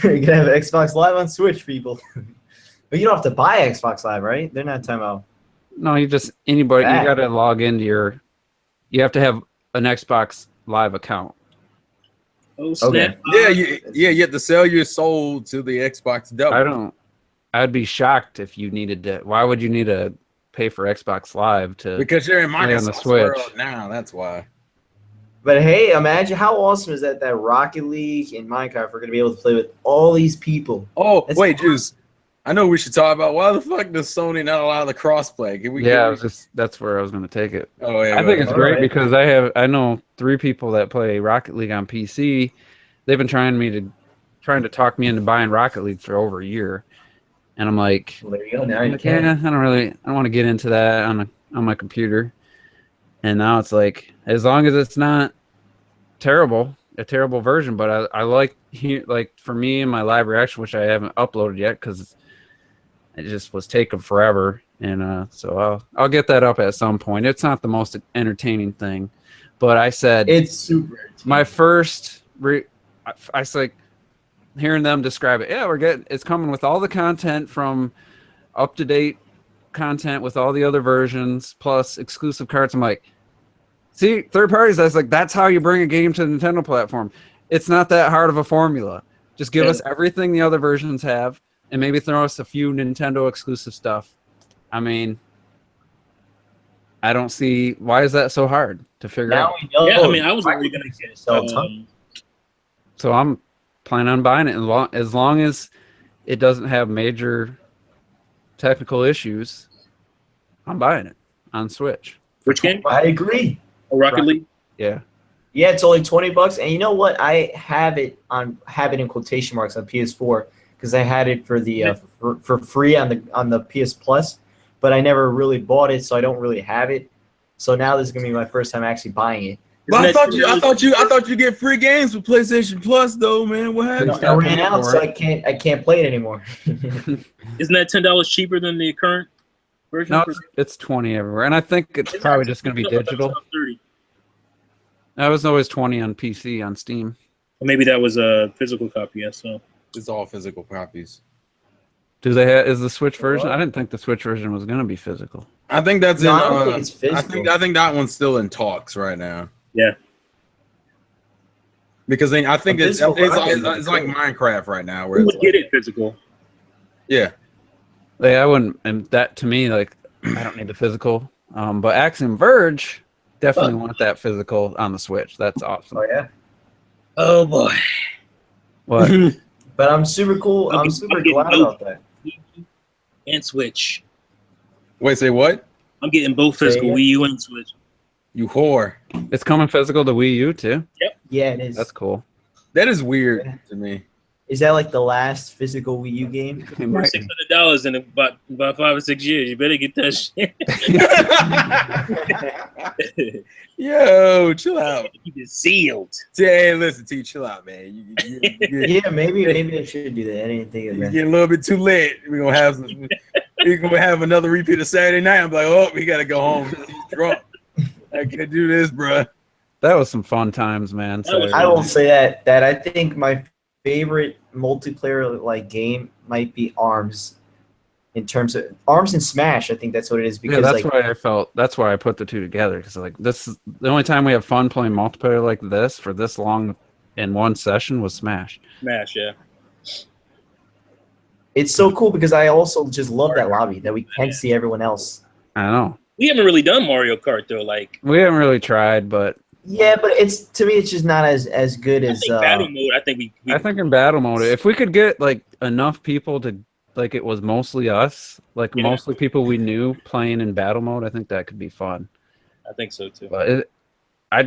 you're gonna have Xbox Live on Switch, people. But you don't have to buy Xbox Live, right? They're not talking about. No, you got to log into you have to have an Xbox Live account. Oh, snap. Okay. You have to sell your soul to the Xbox devil. I'd be shocked if you needed to. Why would you need to pay for Xbox Live because you're in play on the Microsoft Switch world now? That's why. But hey, imagine how awesome is that Rocket League and Minecraft are going to be able to play with all these people. Oh, wait, Juice. I know we should talk about why the fuck does Sony not allow the crossplay? That's where I was going to take it. Oh, yeah. I think it's great because I know 3 people that play Rocket League on PC. They've been trying to talk me into buying Rocket League for over a year, and I'm like, well, there you go. Now you I can. don't want to get into that on my computer. And now it's like, as long as it's not a terrible version, but I like for me and my live reaction, which I haven't uploaded yet because it just was taking forever, and so I'll get that up at some point. It's not the most entertaining thing, but I said It's super entertaining. My first I like hearing them describe it. Yeah, it's coming with all the content from up to date content with all the other versions plus exclusive cards. I'm like, see, third parties, that's how you bring a game to the Nintendo platform. It's not that hard of a formula. Just give us everything the other versions have and maybe throw us a few Nintendo exclusive stuff. I mean, I don't see why is that so hard to figure out. We know. Yeah, I mean, I was already going to get it. So I'm planning on buying it as long as it doesn't have major technical issues. I'm buying it on Switch. Which game? I agree. Rocket League? Yeah. Yeah, it's only $20, and you know what? I have it in quotation marks on PS4 because I had it for the for free on the PS Plus, but I never really bought it, so I don't really have it. So now this is gonna be my first time actually buying it. But I thought you get free games with PlayStation Plus though, man. What happened? I ran out, so I can't play it anymore. Isn't that $10 cheaper than the current version? No, it's 20 everywhere, and I think it's probably just going to be digital. 30. That was always 20 on PC on Steam. Well, maybe that was a physical copy. Yeah, so it's all physical copies. Do they have? Is the Switch version? I didn't think the Switch version was going to be physical. I think that's I don't think it's physical. I think that one's still in talks right now. Yeah. Because I think it's like Minecraft right now, where who would get it physical? Yeah. I wouldn't, and that to me, like, I don't need the physical. But Axiom Verge definitely want that physical on the Switch. That's awesome. Oh yeah. Oh boy. What? But I'm super cool. I'm super glad about that. And Switch. Wait, say what? I'm getting both physical Wii U and Switch. You whore. It's coming physical to Wii U too? Yep. Yeah, it is. That's cool. That is weird to me. Is that like the last physical Wii U game? $600 in about 5 or 6 years. You better get that shit. Yo, chill out. Keep it sealed. Hey, listen, T, chill out, man. Yeah, maybe I should do that. I didn't think of You that. get a little bit too lit. We're gonna have another repeat of Saturday night. I'm like, oh, we gotta go home. He's drunk. I can't do this, bro. That was some fun times, man. I will say that I think my favorite multiplayer like game might be Arms. In terms of Arms and Smash, I think that's what it is. Because that's why I put the two together, because like this is the only time we have fun playing multiplayer like this for this long in one session was Smash. Smash, yeah. It's so cool because I also just love that lobby that we can see everyone else. I know. We haven't really done Mario Kart though. Like we haven't really tried, but yeah, but it's to me it's just not as good as battle mode. I think I think in battle mode, if we could get like enough people to like it was mostly us, like mostly people we knew playing in battle mode, I think that could be fun. I think so too. But I'm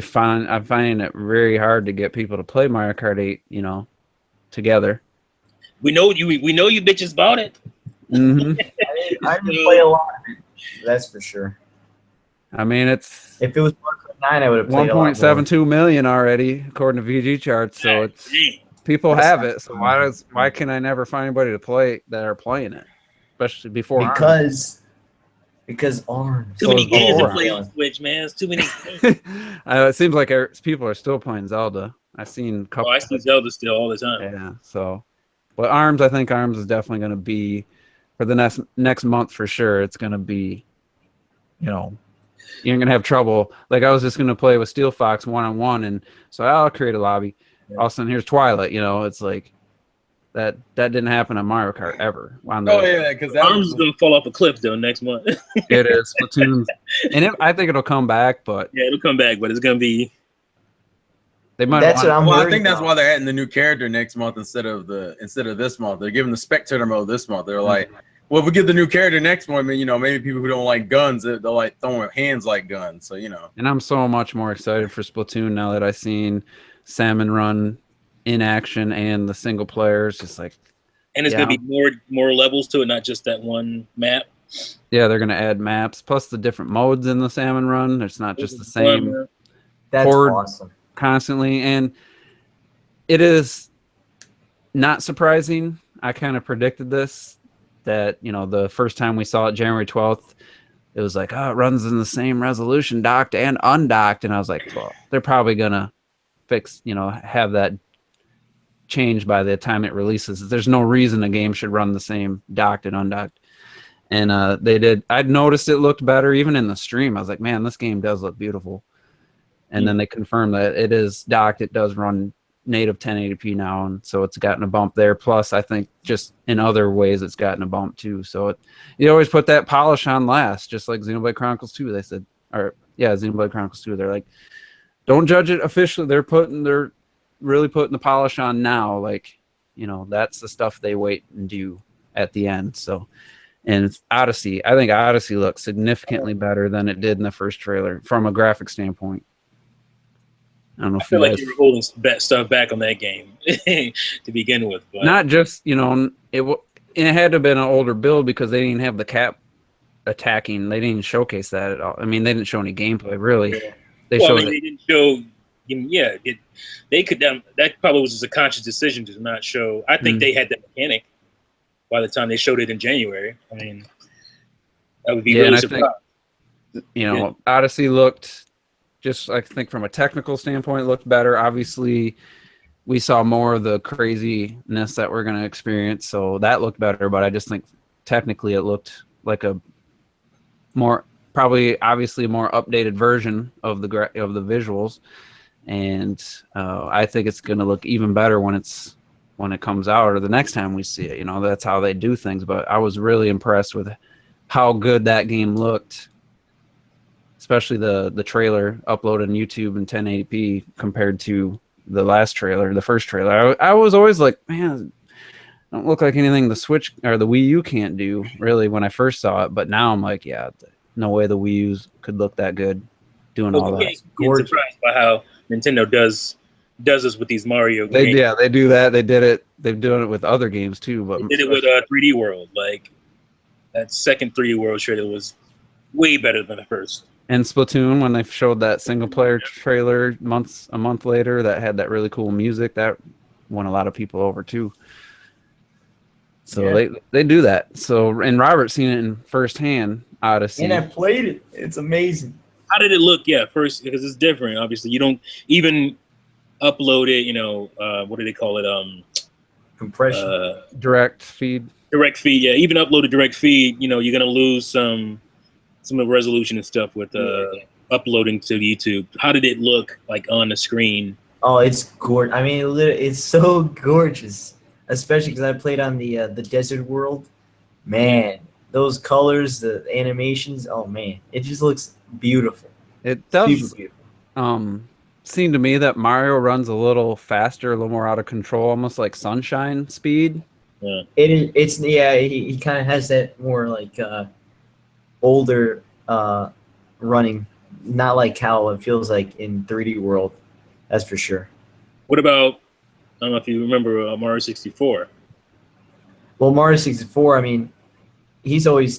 finding it very hard to get people to play Mario Kart 8, together. We know you. We know you bitches bought it. Hmm. I didn't play a lot of it. That's for sure. I mean, it's If it was 1.9, I would have played a lot more. 1.72 million already, according to VG charts. So it's Dang. people That's have not it. So why can I never find anybody to play that are playing it, especially before ARMS? Because ARMS. Too many So games to before play on Switch, man. It's too many. It seems like people are still playing Zelda. I've seen a couple. I see Zelda still all the time. Yeah. So, but ARMS, I think ARMS is definitely going to be for the next month for sure. It's going to be, you know, you're going to have trouble. Like I was just going to play with Steel Fox 1-on-1, and so I'll create a lobby. Yeah. All of a sudden, here's Twilight. You know, it's like that didn't happen on Mario Kart ever. Because that ARMS is gonna fall off a cliff though next month. It is Splatoon, and I think it'll come back, but Yeah, it'll come back, but it's gonna be. they might. That's what I'm Well, I worried think that's about. why they're adding the new character next month instead of this month. They're giving the spectator mode this month. They're like, well, if we get the new character next month, you know, maybe people who don't like guns, they'll like throwing hands like guns. So you know. And I'm so much more excited for Splatoon now that I've seen Salmon Run in action and the single player. It's just like, And it's gonna be more levels to it, not just that one map. yeah, they're gonna add maps plus the different modes in the Salmon Run. It's not just the same That's horde awesome. constantly, and it is not surprising. I kind of predicted this, that you know the first time we saw it January 12th, it was like, oh, it runs in the same resolution, docked and undocked, and I was like, well, they're probably gonna fix, you know, have that change by the time it releases. There's no reason a game should run the same docked and undocked. And they did. I'd noticed it looked better even in the stream. I was like, man, this game does look beautiful. And then they confirmed that it is docked. It does run native 1080p now, and so it's gotten a bump there. Plus, I think just in other ways it's gotten a bump too. So you always put that polish on last, just like Xenoblade Chronicles 2. They said, Xenoblade Chronicles 2. They're like, don't judge it officially. They're really putting the polish on now. Like, you know, that's the stuff they wait and do at the end. So, and Odyssey, I think Odyssey looks significantly better than it did in the first trailer from a graphic standpoint. I don't know if I feel like you were holding stuff back on that game to begin with. But. Not just, you know, it had to have been an older build because they didn't have the cap attacking. They didn't showcase that at all. I mean, they didn't show any gameplay really. Yeah. They didn't show. Yeah, they could. That probably was just a conscious decision to not show. I think they had that mechanic by the time they showed it in January. I mean, that would be really surprised. You know, Odyssey looked. Just, I think, from a technical standpoint, it looked better. Obviously, we saw more of the craziness that we're going to experience, so that looked better. But I just think technically it looked like a obviously a more updated version of the visuals, and I think it's going to look even better when it comes out or the next time we see it. You know, that's how they do things. But I was really impressed with how good that game looked. Especially the trailer uploaded on YouTube in 1080p compared to the last trailer, the first trailer. I was always like, man, it don't look like anything the Switch or the Wii U can't do, really, when I first saw it. But now I'm like, yeah, no way the Wii U's could look that good doing all that. I'm surprised by how Nintendo does this with these Mario games. Yeah, they do that. They did it. They've done it with other games too. But they did it with 3D World. Like that second 3D World trailer was way better than the first. And Splatoon, when they showed that single player trailer a month later, that had that really cool music, that won a lot of people over too. So they do that. So, and Robert's seen it in firsthand, Odyssey. And I played it. It's amazing. How did it look? Yeah, first, because it's different. Obviously, you don't even upload it. You know, what do they call it? Compression. Direct feed. Direct feed. Yeah, even uploaded direct feed. You know, you're gonna lose some of the resolution and stuff with uploading to YouTube. How did it look like on the screen? Oh, it's gorgeous. I mean, it's so gorgeous, especially because I played on the desert world. Man, those colors, the animations. Oh man, it just looks beautiful. It does. Super beautiful. Seem to me that Mario runs a little faster, a little more out of control, almost like Sunshine speed. Yeah. He kind of has that more like older running, not like how it feels like in 3D World. That's for sure. What about, I don't know if you remember Mario 64. Well, Mario 64. I mean, he's always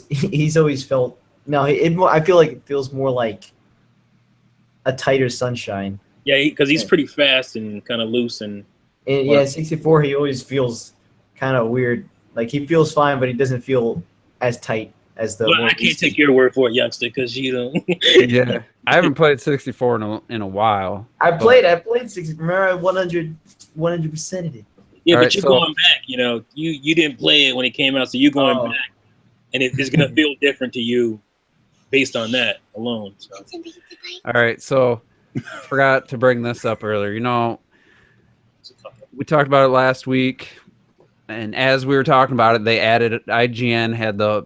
felt no. I feel like it feels more like a tighter Sunshine. Yeah, because he's pretty fast and kind of loose and. And yeah, 64. He always feels kind of weird. Like he feels fine, but he doesn't feel as tight as the. Well, I can't take your word for it, youngster, because you don't. Yeah, I haven't played 64 in a while. I played 60. Remember, I 100%ed it. Yeah, All but right, you're so- going back. You know, you didn't play it when it came out, so you're going Oh. back, and it's gonna feel different to you based on that alone. So. All right, so forgot to bring this up earlier. You know, we talked about it last week, and as we were talking about it, they added IGN had the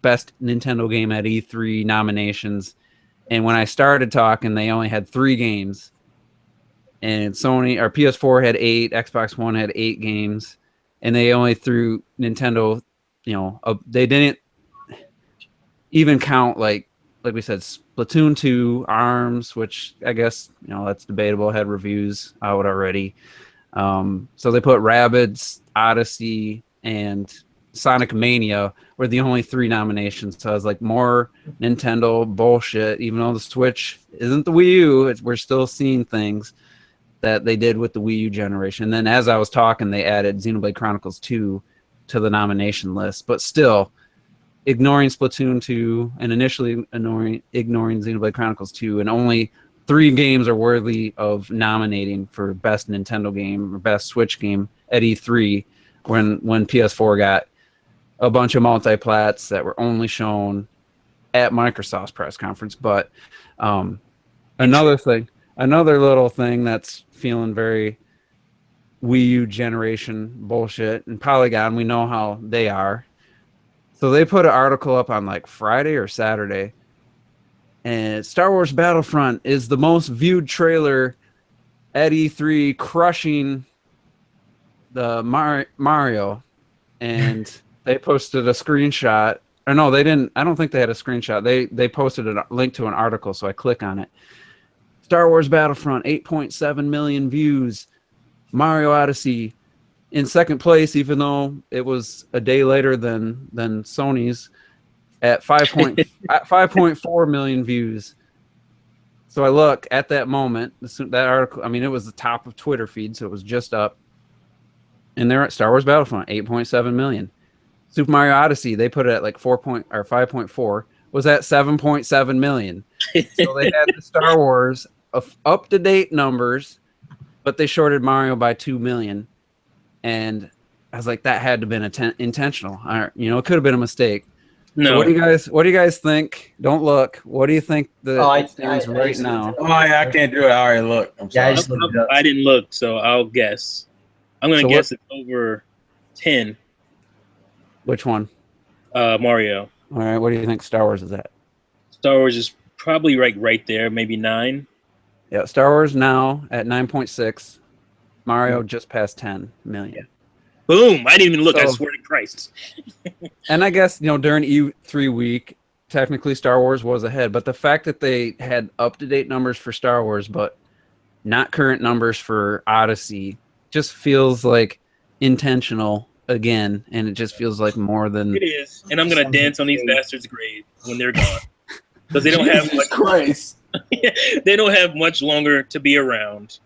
best Nintendo game at E3 nominations, and when I started talking, they only had 3 games, and Sony or PS4 had 8, Xbox One had 8 games, and they only threw Nintendo. They didn't even count like we said, Splatoon 2, ARMS, which I guess that's debatable. Had reviews out already. So they put Rabbids, Odyssey, and Sonic Mania were the only 3 nominations. So I was like, more Nintendo bullshit. Even though the Switch isn't the Wii U, we're still seeing things that they did with the Wii U generation. And then as I was talking, they added Xenoblade Chronicles 2 to the nomination list. But still, ignoring Splatoon 2 and initially ignoring Xenoblade Chronicles 2, and only 3 games are worthy of nominating for best Nintendo game or best Switch game at E3 when PS4 got a bunch of multi-plats that were only shown at Microsoft's press conference. But another little thing that's feeling very Wii U generation bullshit, and Polygon, we know how they are. So they put an article up on like Friday or Saturday, and Star Wars Battlefront is the most viewed trailer at E3, crushing the Mario. And they posted a screenshot. Or no, they didn't. I don't think they had a screenshot. They posted a link to an article, so I click on it. Star Wars Battlefront, 8.7 million views. Mario Odyssey in second place, even though it was a day later than Sony's, at 5.4 million views. So I look at that moment, that article. I mean, it was the top of Twitter feed, so it was just up. And they're at Star Wars Battlefront, 8.7 million. Super Mario Odyssey, they put it at like 5.4, was at 7.7 million. So they had the Star Wars of up-to-date numbers, but they shorted Mario by 2 million. And I was like, that had to have been intentional. It could have been a mistake. No. So what do you guys think? Don't look. What do you think it stands right now? Oh yeah, I can't do it. I already look. I'm sorry. Yeah, I just looked it up. I didn't look, so I'll guess. I'm gonna guess it's over 10. Which one? Mario. All right. What do you think Star Wars is at? Star Wars is probably right there, maybe 9. Yeah, Star Wars now at 9.6. Mario just past 10 million. Yeah. Boom! I didn't even look. I So- swear to Christ. And I guess, during E3 week, technically Star Wars was ahead. But the fact that they had up-to-date numbers for Star Wars, but not current numbers for Odyssey, just feels like intentional again. And it just feels like more than... It is, and I'm gonna dance on these bastards' grave when they're gone, because they don't have Jesus much. Christ. They don't have much longer to be around,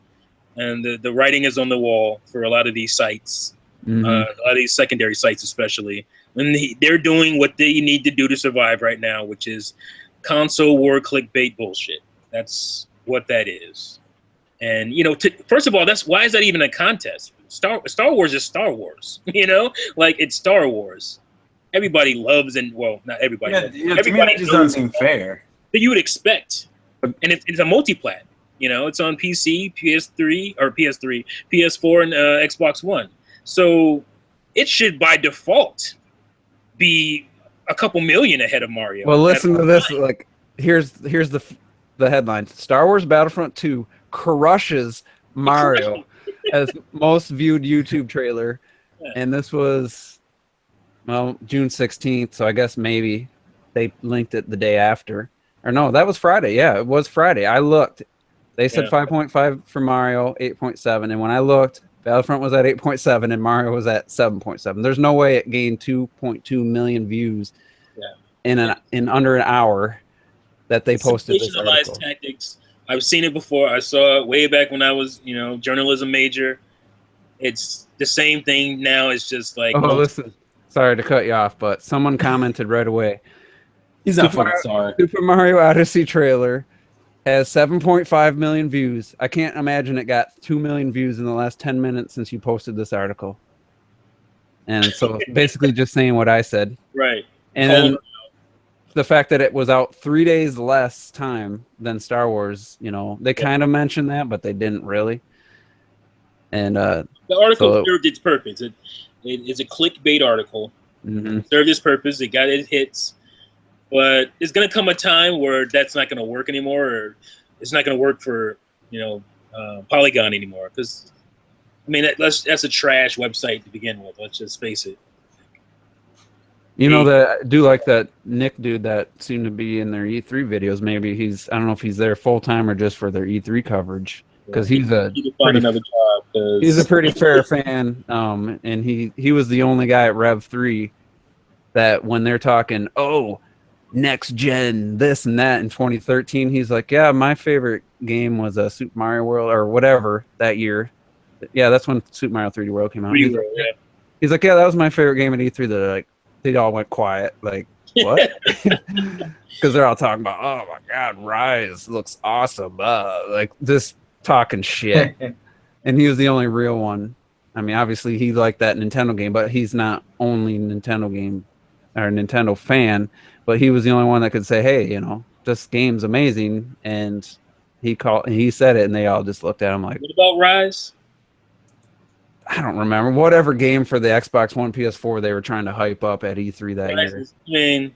and the writing is on the wall for a lot of these sites. Mhm. A lot of these secondary sites, especially when they're doing what they need to do to survive right now, which is console war clickbait bullshit. That's what that is. And first of all, why is that even a contest? Star Wars is Star Wars. Like it's Star Wars. Everybody loves not everybody. Yeah, loves it. to me Everybody that just knows doesn't seem fair. that you would expect, and it's a multi-plat. It's on PC, PS3, PS4, and Xbox One. So it should by default be a couple million ahead of Mario. Well, listen to this. Like, here's the headline: Star Wars Battlefront 2 crushes Mario as most viewed YouTube trailer, and this was June 16th. So I guess maybe they linked it the day after, or no, that was Friday. Yeah, it was Friday. I looked. They said 5.5 for Mario, 8.7, and when I looked Battlefront was at 8.7 and Mario was at 7.7. There's no way it gained 2.2 million views in under an hour that they posted this article. Tactics. I've seen it before. I saw it way back when I was, journalism major. It's the same thing now. It's just like, listen, sorry to cut you off, but someone commented right away. He's not fucking sorry. Super Mario Odyssey trailer has 7.5 million views. I can't imagine it got 2 million views in the last 10 minutes since you posted this article. And so basically just saying what I said. Right. And then the fact that it was out 3 days less time than Star Wars, they kind of mentioned that, but they didn't really. And the article served its purpose. It is a clickbait article. Mm-hmm. Served its purpose. It got its hits. But it's going to come a time where that's not going to work anymore, or it's not going to work for Polygon anymore. Because that's a trash website to begin with. Let's just face it. That I do like that Nick dude that seemed to be in their E3 videos. Maybe I don't know if he's there full time or just for their E3 coverage, because he's a pretty fair fan. And he was the only guy at Rev 3 that when they're talking, next gen this and that in 2013, he's like, yeah, my favorite game was Super Mario World or whatever that year. Yeah, that's when Super Mario 3D World came out. He's like, yeah, that was my favorite game at E3. They all went quiet, like, what? Because they're all talking about, oh my god, Rise looks awesome, like just talking shit. And he was the only real one. I mean, obviously he liked that Nintendo game, but he's not only Nintendo game or Nintendo fan, but he was the only one that could say, hey, this game's amazing. And he said it, and they all just looked at him like, what about Rise? I don't remember. Whatever game for the Xbox One, PS4 they were trying to hype up at E3 that year.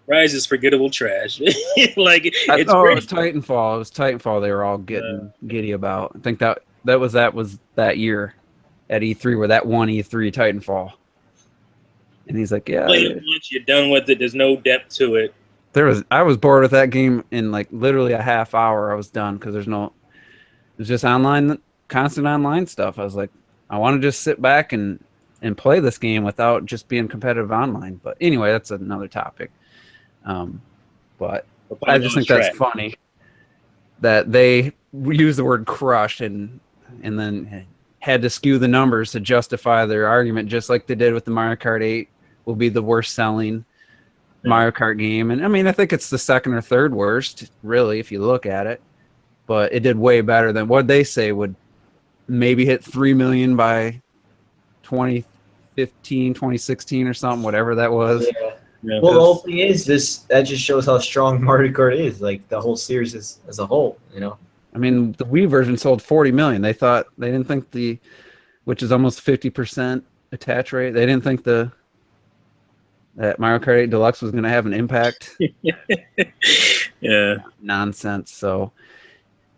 Rise is forgettable trash. It was Titanfall. It was Titanfall they were all getting giddy about. I think that was that year at E3 where that won E3 Titanfall. And he's like, yeah. Played it once, you're done with it. There's no depth to it. I was bored with that game in literally a half hour. I was done because it was just constant online stuff. I was like, I want to just sit back and play this game without just being competitive online. But anyway, that's another topic. But I just think that's funny that they use the word crushed and then had to skew the numbers to justify their argument, just like they did with the Mario Kart 8 will be the worst selling Mario Kart game. And I mean, I think it's the second or third worst, really, if you look at it. But it did way better than what they say would maybe hit 3 million by 2015, 2016 or something, whatever that was. Yeah, well, the whole thing is that just shows how strong Mario Kart is, like the whole series as a whole, I mean, the Wii version sold 40 million. They didn't think which is almost 50% attach rate. They didn't think that Mario Kart 8 Deluxe was going to have an impact. Yeah. Nonsense. So,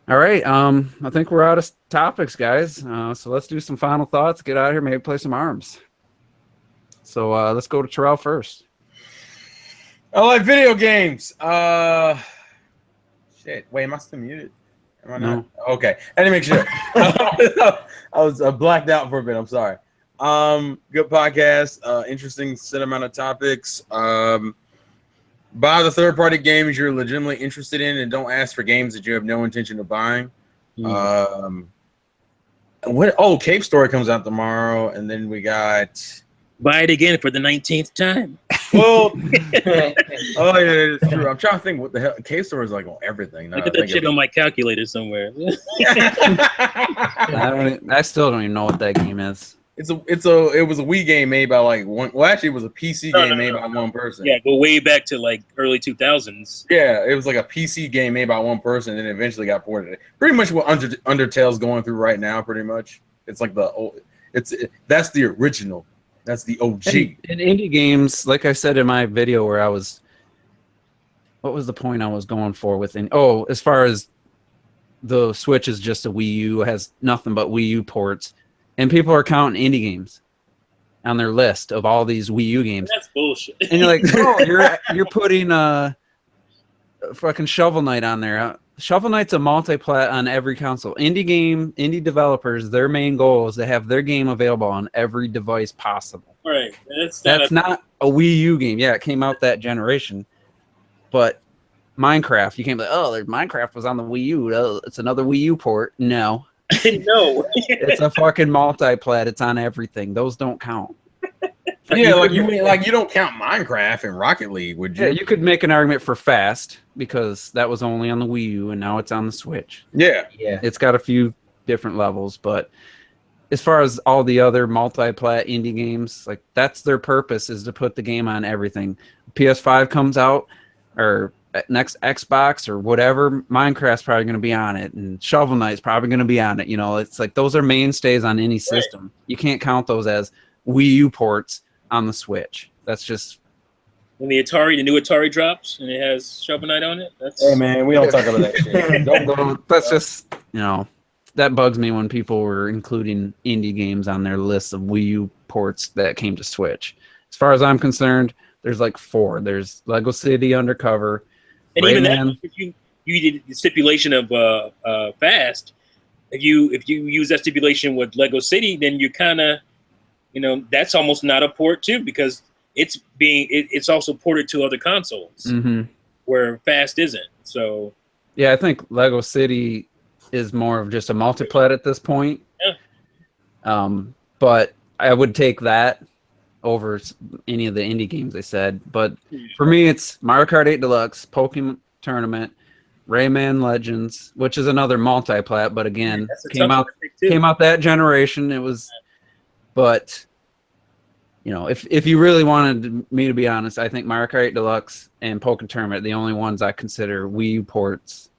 all right. I think we're out of topics, guys. So let's do some final thoughts. Get out of here. Maybe play some ARMS. So let's go to Terrell first. I like video games. Shit. Wait, am I still muted? Am I not? Okay. I didn't make sure. I was blacked out for a bit. I'm sorry. Good podcast. Interesting set amount of topics. Buy the third-party games you're legitimately interested in, and don't ask for games that you have no intention of buying. Cave Story comes out tomorrow, and then we got buy it again for the 19th time. Well, yeah, it's true. I'm trying to think what the hell Cave Story is like on everything. Look at that shit on my calculator somewhere. I still don't even know what that game is. It was a Wii game made by one. Well, actually, it was a PC game made by one person. Yeah, go way back to early 2000s. Yeah, it was like a PC game made by one person, and then eventually got ported. Pretty much what Undertale's going through right now. Pretty much, it's like that's the original. That's the OG. In indie games, like I said in my video, where what was the point I was going for within? As far as the Switch is just a Wii U, has nothing but Wii U ports. And people are counting indie games on their list of all these Wii U games. That's bullshit. And you're like, you're putting fucking Shovel Knight on there. Shovel Knight's a multi-plat on every console. Indie developers, their main goal is to have their game available on every device possible. Right. That's not a Wii U game. Yeah, it came out that generation. But Minecraft, you can't be like, oh, Minecraft was on the Wii U. Oh, it's another Wii U port. No. No. It's a fucking multi-plat. It's on everything. Those don't count. Yeah, you don't count Minecraft and Rocket League, would you? Yeah, you could make an argument for Fast because that was only on the Wii U and now it's on the Switch. Yeah. It's got a few different levels, but as far as all the other multi-plat indie games, like that's their purpose is to put the game on everything. PS5 comes out or next Xbox or whatever, Minecraft's probably going to be on it and Shovel Knight's probably going to be on it. You know, it's like those are mainstays on any system. You can't count those as Wii U ports on the Switch. That's just when the new Atari drops and it has Shovel Knight on it. Hey man, we don't talk about that shit. That's just, you know, that bugs me when people were including indie games on their list of Wii U ports that came to Switch. As far as I'm concerned, there's like 4. There's Lego City Undercover. And even that, if you did the stipulation of Fast, if you use that stipulation with Lego City, then you kind of, you know, that's almost not a port too because it's also ported to other consoles where Fast isn't. So yeah, I think Lego City is more of just a multiplat at this point. Yeah. But I would take that over any of the indie games they said. But for me, it's Mario Kart 8 Deluxe, Pokemon Tournament, Rayman Legends, which is another multi-plat, but again, came out that generation. It was, but you know, if you really wanted me to be honest, I think Mario Kart 8 Deluxe and Pokemon Tournament are the only ones I consider Wii U ports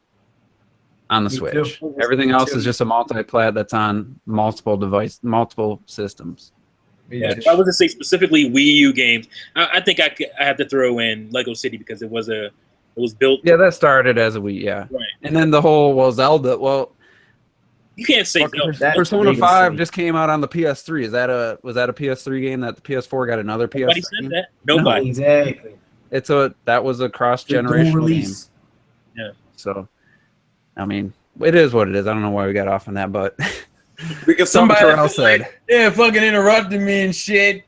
on the Switch. Everything else is just a multi-plat that's on multiple systems. Yeah, if I was to say specifically Wii U games, I think I have to throw in Lego City because it was built. Yeah, that started as a Wii. Yeah, right. And then the whole Zelda. Well, you can't say Persona 5 just came out on the PS3. Was that a PS3 game that the PS4 got another PS3? Nobody said that. Nobody. No, exactly. That was a cross-generational game. Yeah. So, I mean, it is what it is. I don't know why we got off on that, but. Because somebody said, yeah, fucking interrupted me and shit.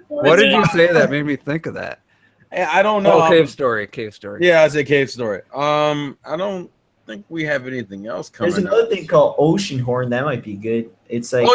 What did you say that made me think of that? I don't know. Oh, Cave Story. Yeah, I said Cave Story. I don't think we have anything else coming. There's another thing called Ocean Horn that might be good. It's like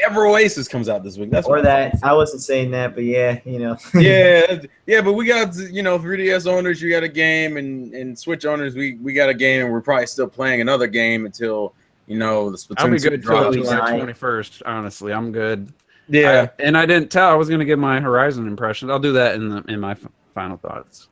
Ever Oasis comes out this week. That's or that. I wasn't saying that, but yeah, you know. yeah, but we got 3DS owners, you got a game, and Switch owners, we got a game, and we're probably still playing another game until. The Splatoon. I'll be good till July 21st. Honestly, I'm good. Yeah, I didn't tell. I was going to give my Horizon impressions. I'll do that in my final thoughts.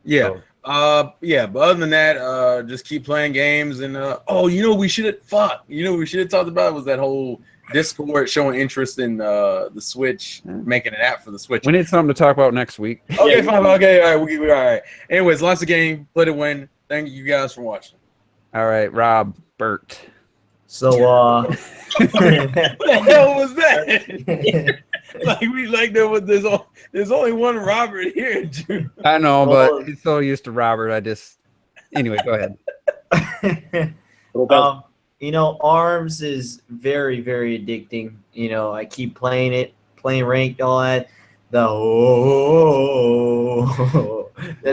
Yeah. So. But other than that, just keep playing games and we should have talked about was that whole Discord showing interest in the Switch, making an app for the Switch. We need something to talk about next week. Okay, fine. Okay, all right. We all right. Anyways, lots of game. Play to win. Thank you guys for watching. All right, Rob, Bert. So what the hell was that? There's only one Robert here, June. I know, but he's so used to Robert. Anyway, go ahead. ARMS is very, very addicting. I keep playing ranked, all that. That's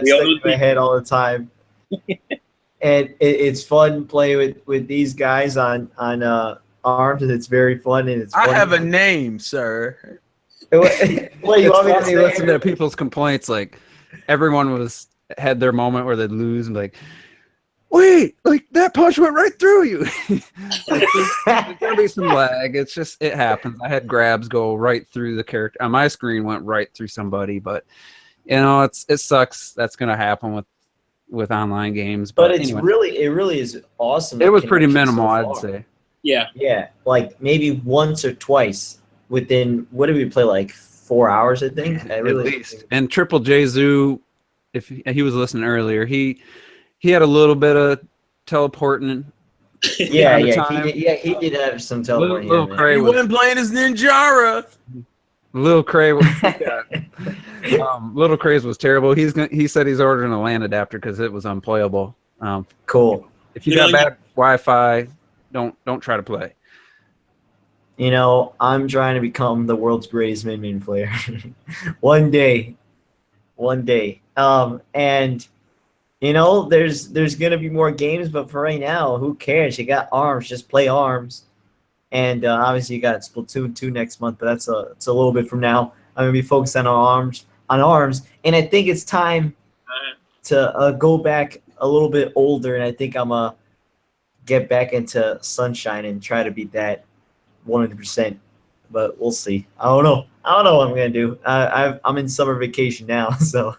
stuck in my head all the time. And it's fun to play with these guys on ARMS, and it's very fun. And it's. I have a name, sir. What you want me to say? Listen to people's complaints. Like everyone had their moment where they'd lose and like, wait, like that punch went right through you. There's gonna be some lag. It happens. I had grabs go right through the character on my screen, went right through somebody, but it sucks. That's gonna happen with online games, but it's anyway. It really is awesome. It was pretty minimal, I'd say. Yeah, like maybe once or twice within. What did we play? Like 4 hours, I think. At least. And Triple J Zoo, if he was listening earlier, he had a little bit of teleporting. He did have some teleporting. He wasn't playing his Ninjara. Little Cray was terrible. He said he's ordering a LAN adapter because it was unplayable. Cool. If you got bad Wi-Fi, don't try to play. You know, I'm trying to become the world's greatest Min player. One day. And you know, there's gonna be more games, but for right now, who cares? You got ARMS, just play ARMS. And obviously, you got Splatoon 2 next month, but it's a little bit from now. I'm gonna be focused on ARMS, and I think it's time to go back a little bit older, and I think I'm gonna get back into Sunshine and try to beat that 100%. But we'll see. I don't know what I'm gonna do. I'm in summer vacation now, so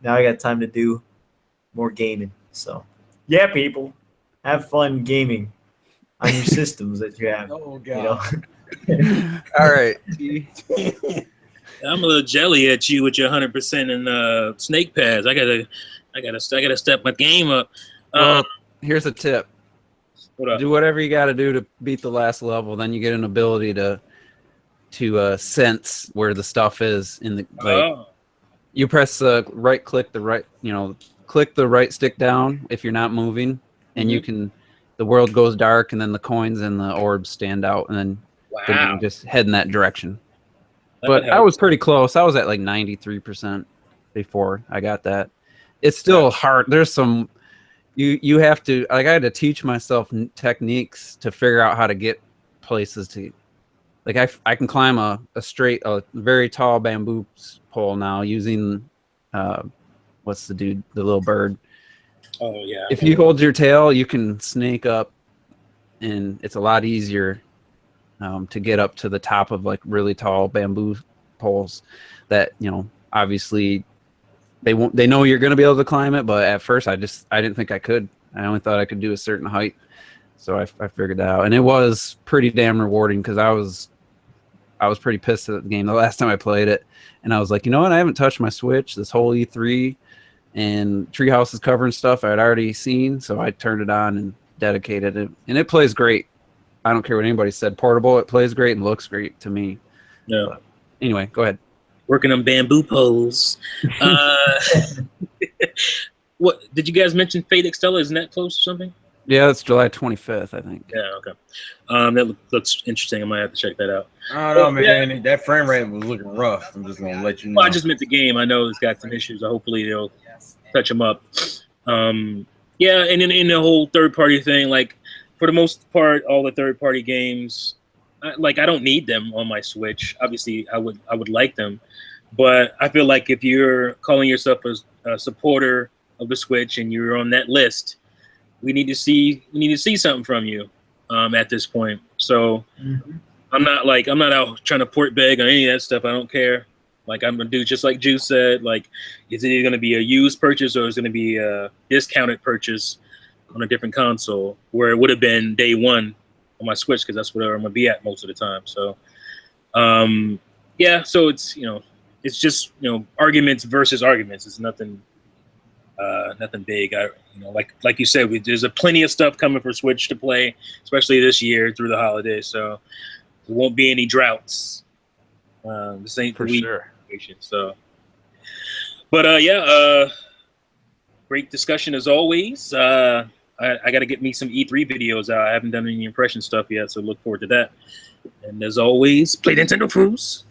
now I got time to do more gaming. So yeah, people, have fun gaming on your systems that you have. Oh God. You know? All right. I'm a little jelly at you with your 100% and snake pads. I gotta step my game up. Well, here's a tip. What up? Do whatever you got to do to beat the last level. Then you get an ability to sense where the stuff is in the. Like, you press right click the right, click the right stick down if you're not moving, and you can. The world goes dark, and then the coins and the orbs stand out, and then you can just head in that direction. But I was pretty close. I was at like 93% before I got that. It's still hard. There's some you have to, like, I had to teach myself techniques to figure out how to get places to, like, I can climb a very tall bamboo pole now using what's the little bird. Oh yeah. If you hold your tail, you can snake up, and it's a lot easier to get up to the top of like really tall bamboo poles that, obviously they know you're going to be able to climb it, but at first I didn't think I could. I only thought I could do a certain height. So I figured that out, and it was pretty damn rewarding because I was pretty pissed at the game the last time I played it, and I was like, you know what, I haven't touched my Switch this whole E3, and Treehouse is covering stuff I'd already seen, so I turned it on and dedicated it, and it plays great. I don't care what anybody said. Portable, it plays great and looks great to me. Yeah. But anyway, go ahead. Working on bamboo poles. What did you guys mention? Fate Extella, isn't that close or something? Yeah, it's July 25th, I think. Yeah, okay. That looks interesting. I might have to check that out. I don't know, man. Yeah. That frame rate was looking rough. I'm just gonna let you know. Well, I just meant the game. I know it's got some issues. Hopefully they'll touch them up. Yeah, and in the whole third-party thing, like, for the most part, all the third-party games, I don't need them on my Switch. Obviously, I would like them, but I feel like if you're calling yourself a supporter of the Switch and you're on that list, we need to see something from you at this point. So I'm not out trying to port beg on any of that stuff. I don't care. Like, I'm gonna do just like Juice said. Like, is it either gonna be a used purchase or is it gonna be a discounted purchase on a different console where it would have been day one on my Switch, because that's where I'm gonna be at most of the time. So yeah, so it's it's just arguments versus arguments. It's nothing big. Like you said, there's plenty of stuff coming for Switch to play, especially this year through the holidays. So there won't be any droughts. This ain't for sure. So, but yeah, great discussion as always. I got to get me some E3 videos out. I haven't done any impression stuff yet, so look forward to that. And as always, play Nintendo Cruise.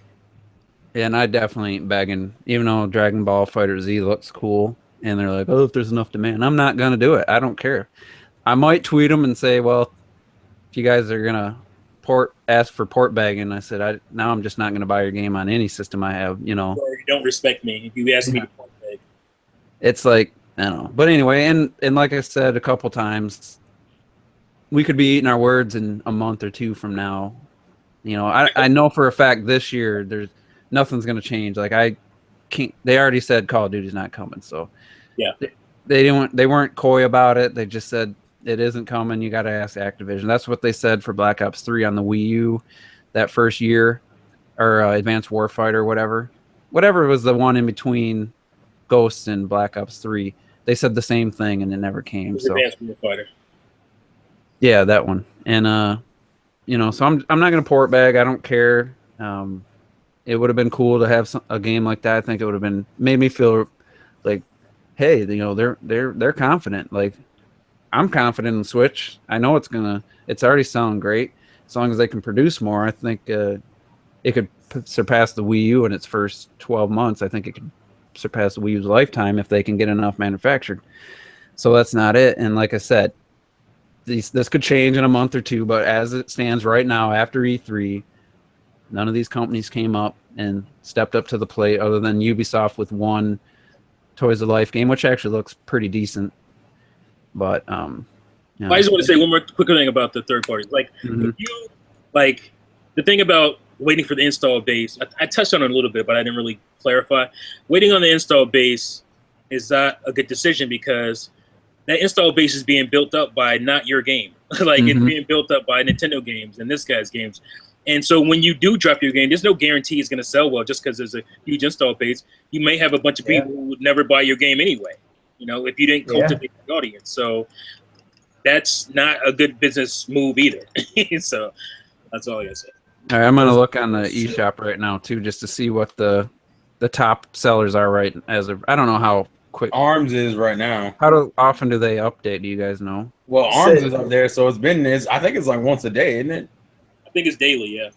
Yeah, and I definitely ain't begging, even though Dragon Ball Fighter Z looks cool, and they're like, oh, if there's enough demand, I'm not gonna do it. I don't care. I might tweet them and say, well, if you guys are gonna ask for port bagging, I said, now I'm just not gonna buy your game on any system I have. Or you don't respect me if you ask me to port bag. It's like, I don't know. But anyway, and like I said a couple times, we could be eating our words in a month or two from now. I know for a fact this year nothing's going to change. Like, they already said Call of Duty's not coming. So yeah, they weren't coy about it. They just said it isn't coming. You got to ask Activision. That's what they said for Black Ops 3 on the Wii U that first year, or Advanced Warfighter, whatever was the one in between Ghosts and Black Ops 3. They said the same thing, and it never came. So Advanced Warfighter. Yeah, that one. And so I'm not gonna port bag. I don't care. It would have been cool to have a game like that. I think it would have made me feel like, hey, they're confident. Like, I'm confident in Switch. I know it's already selling great. As long as they can produce more, I think it could surpass the Wii U in its first 12 months. I think it could surpass the Wii U's lifetime if they can get enough manufactured. So that's not it. And like I said, this could change in a month or two, but as it stands right now, after E3, none of these companies came up and stepped up to the plate other than Ubisoft with one Toys of Life game, which actually looks pretty decent. But I just want to say one more quick thing about the third parties. Like, if you like the thing about waiting for the install base, I touched on it a little bit, but I didn't really clarify. Waiting on the install base is not a good decision because that install base is being built up by not your game. Like it's being built up by Nintendo games and this guy's games. And so when you do drop your game, there's no guarantee it's going to sell well just because there's a huge install base. You may have a bunch of people who would never buy your game anyway, you know, if you didn't cultivate the audience. So that's not a good business move either. So that's all I got to say. All right, I'm going to look on the eShop right now, too, just to see what the top sellers are right as of. I don't know how quick. ARMS is right now. How often do they update? Do you guys know? Well, ARMS is up there, so I think it's like once a day, isn't it? I think it's daily, yeah.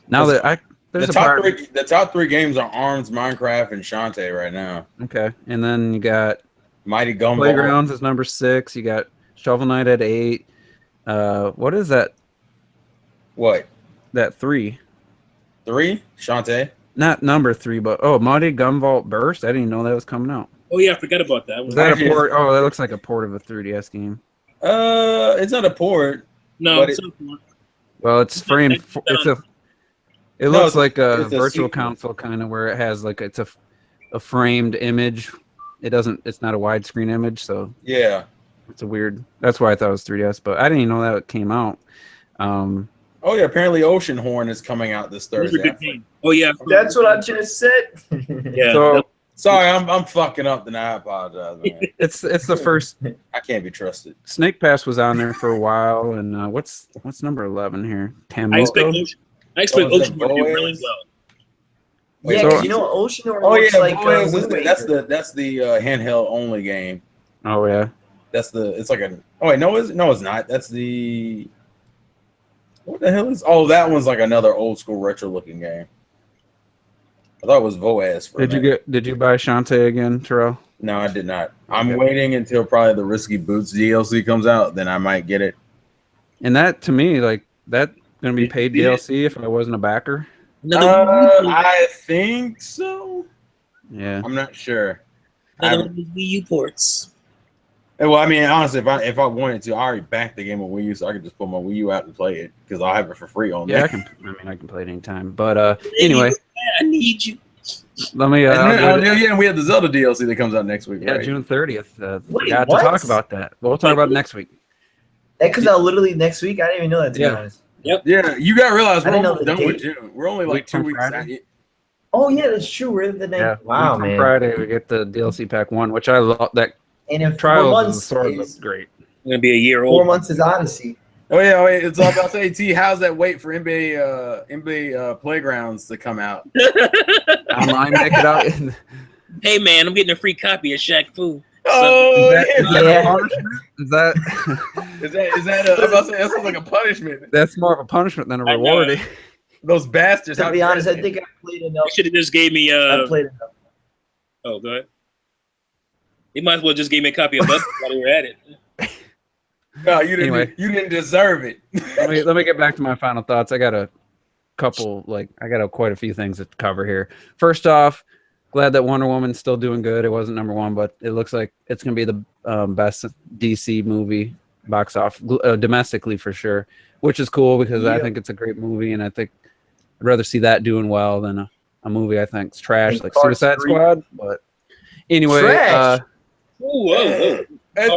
Now that the top three games are ARMS, Minecraft, and Shantae right now. Okay, and then you got Mighty Gumball. Playgrounds is number 6. You got Shovel Knight at 8. What is that? What? That 3. 3? Shantae? Not number 3, but Mighty Gumball Burst. I didn't even know that was coming out. Oh yeah, I forgot about that. Was that a port? Oh, that looks like a port of a 3DS game. It's not a port. No, it's not a port. Well, it's framed. It looks like a virtual console kind of where it has like it's a framed image. It's not a widescreen image, so yeah, it's a weird. That's why I thought it was 3DS, but I didn't even know that it came out. Oh yeah, apparently Ocean Horn is coming out this Thursday. Oh yeah, that's what I just said. Yeah. So sorry, I'm fucking up, then I apologize, man. It's the first. I can't be trusted. Snake Pass was on there for a while, and what's number 11 here? I expect Ocean Horn to do really well. Yeah, because you know Ocean Horn looks like that's the handheld only game. Oh yeah, it's like a. Oh wait, no, it's not. That's the. What the hell is? Oh, that one's like another old school retro looking game. I thought it was Voaz. Did you buy Shantae again, Terrell? No, I did not. I'm waiting until probably the Risky Boots DLC comes out, then I might get it. And that to me, like that, gonna be paid DLC if I wasn't a backer. I think so. Yeah, I'm not sure. Wii U ports. Well, I mean, honestly, if I wanted to, I already backed the game on Wii U, so I could just pull my Wii U out and play it because I'll have it for free on there. Yeah, I can play it anytime. But anyway, I need you. Let me. And we have the Zelda DLC that comes out next week. Yeah, right? June 30th. Wait, got what? to talk about that. We'll talk about it next week. That comes out literally next week. I didn't even know that. To be honest. Yep. Yeah, you got to realize we're almost done date. with June. We're only like 2 weeks out. Oh yeah, that's true. We're the name. Yeah, Wow, man. Friday we get the DLC pack 1, which I love. That And in 4 Trials months of the Sword is looks great. It's gonna be a year 4 old. months is Odyssey. Oh yeah, wait, it's all about to say, T. How's that wait for NBA Playgrounds to come out? Online, make it out. Hey man, I'm getting a free copy of Shaq Fu. Oh, Is that I'm about to say, that sounds like a punishment. that's more of a punishment than a reward. Those bastards. To be honest, I think I played enough. They should have just gave me. I played enough. Oh, go ahead. They might as well just give me a copy of Buffy while they were at it. No, you didn't. Anyway. You didn't deserve it. Let me get back to my final thoughts. I got a couple, quite a few things to cover here. First off, glad that Wonder Woman's still doing good. It wasn't number 1, but it looks like it's going to be the best DC movie box off domestically for sure, which is cool because I think it's a great movie, and I think I'd rather see that doing well than a movie I think's trash like Suicide Squad. But anyway, Whoa. I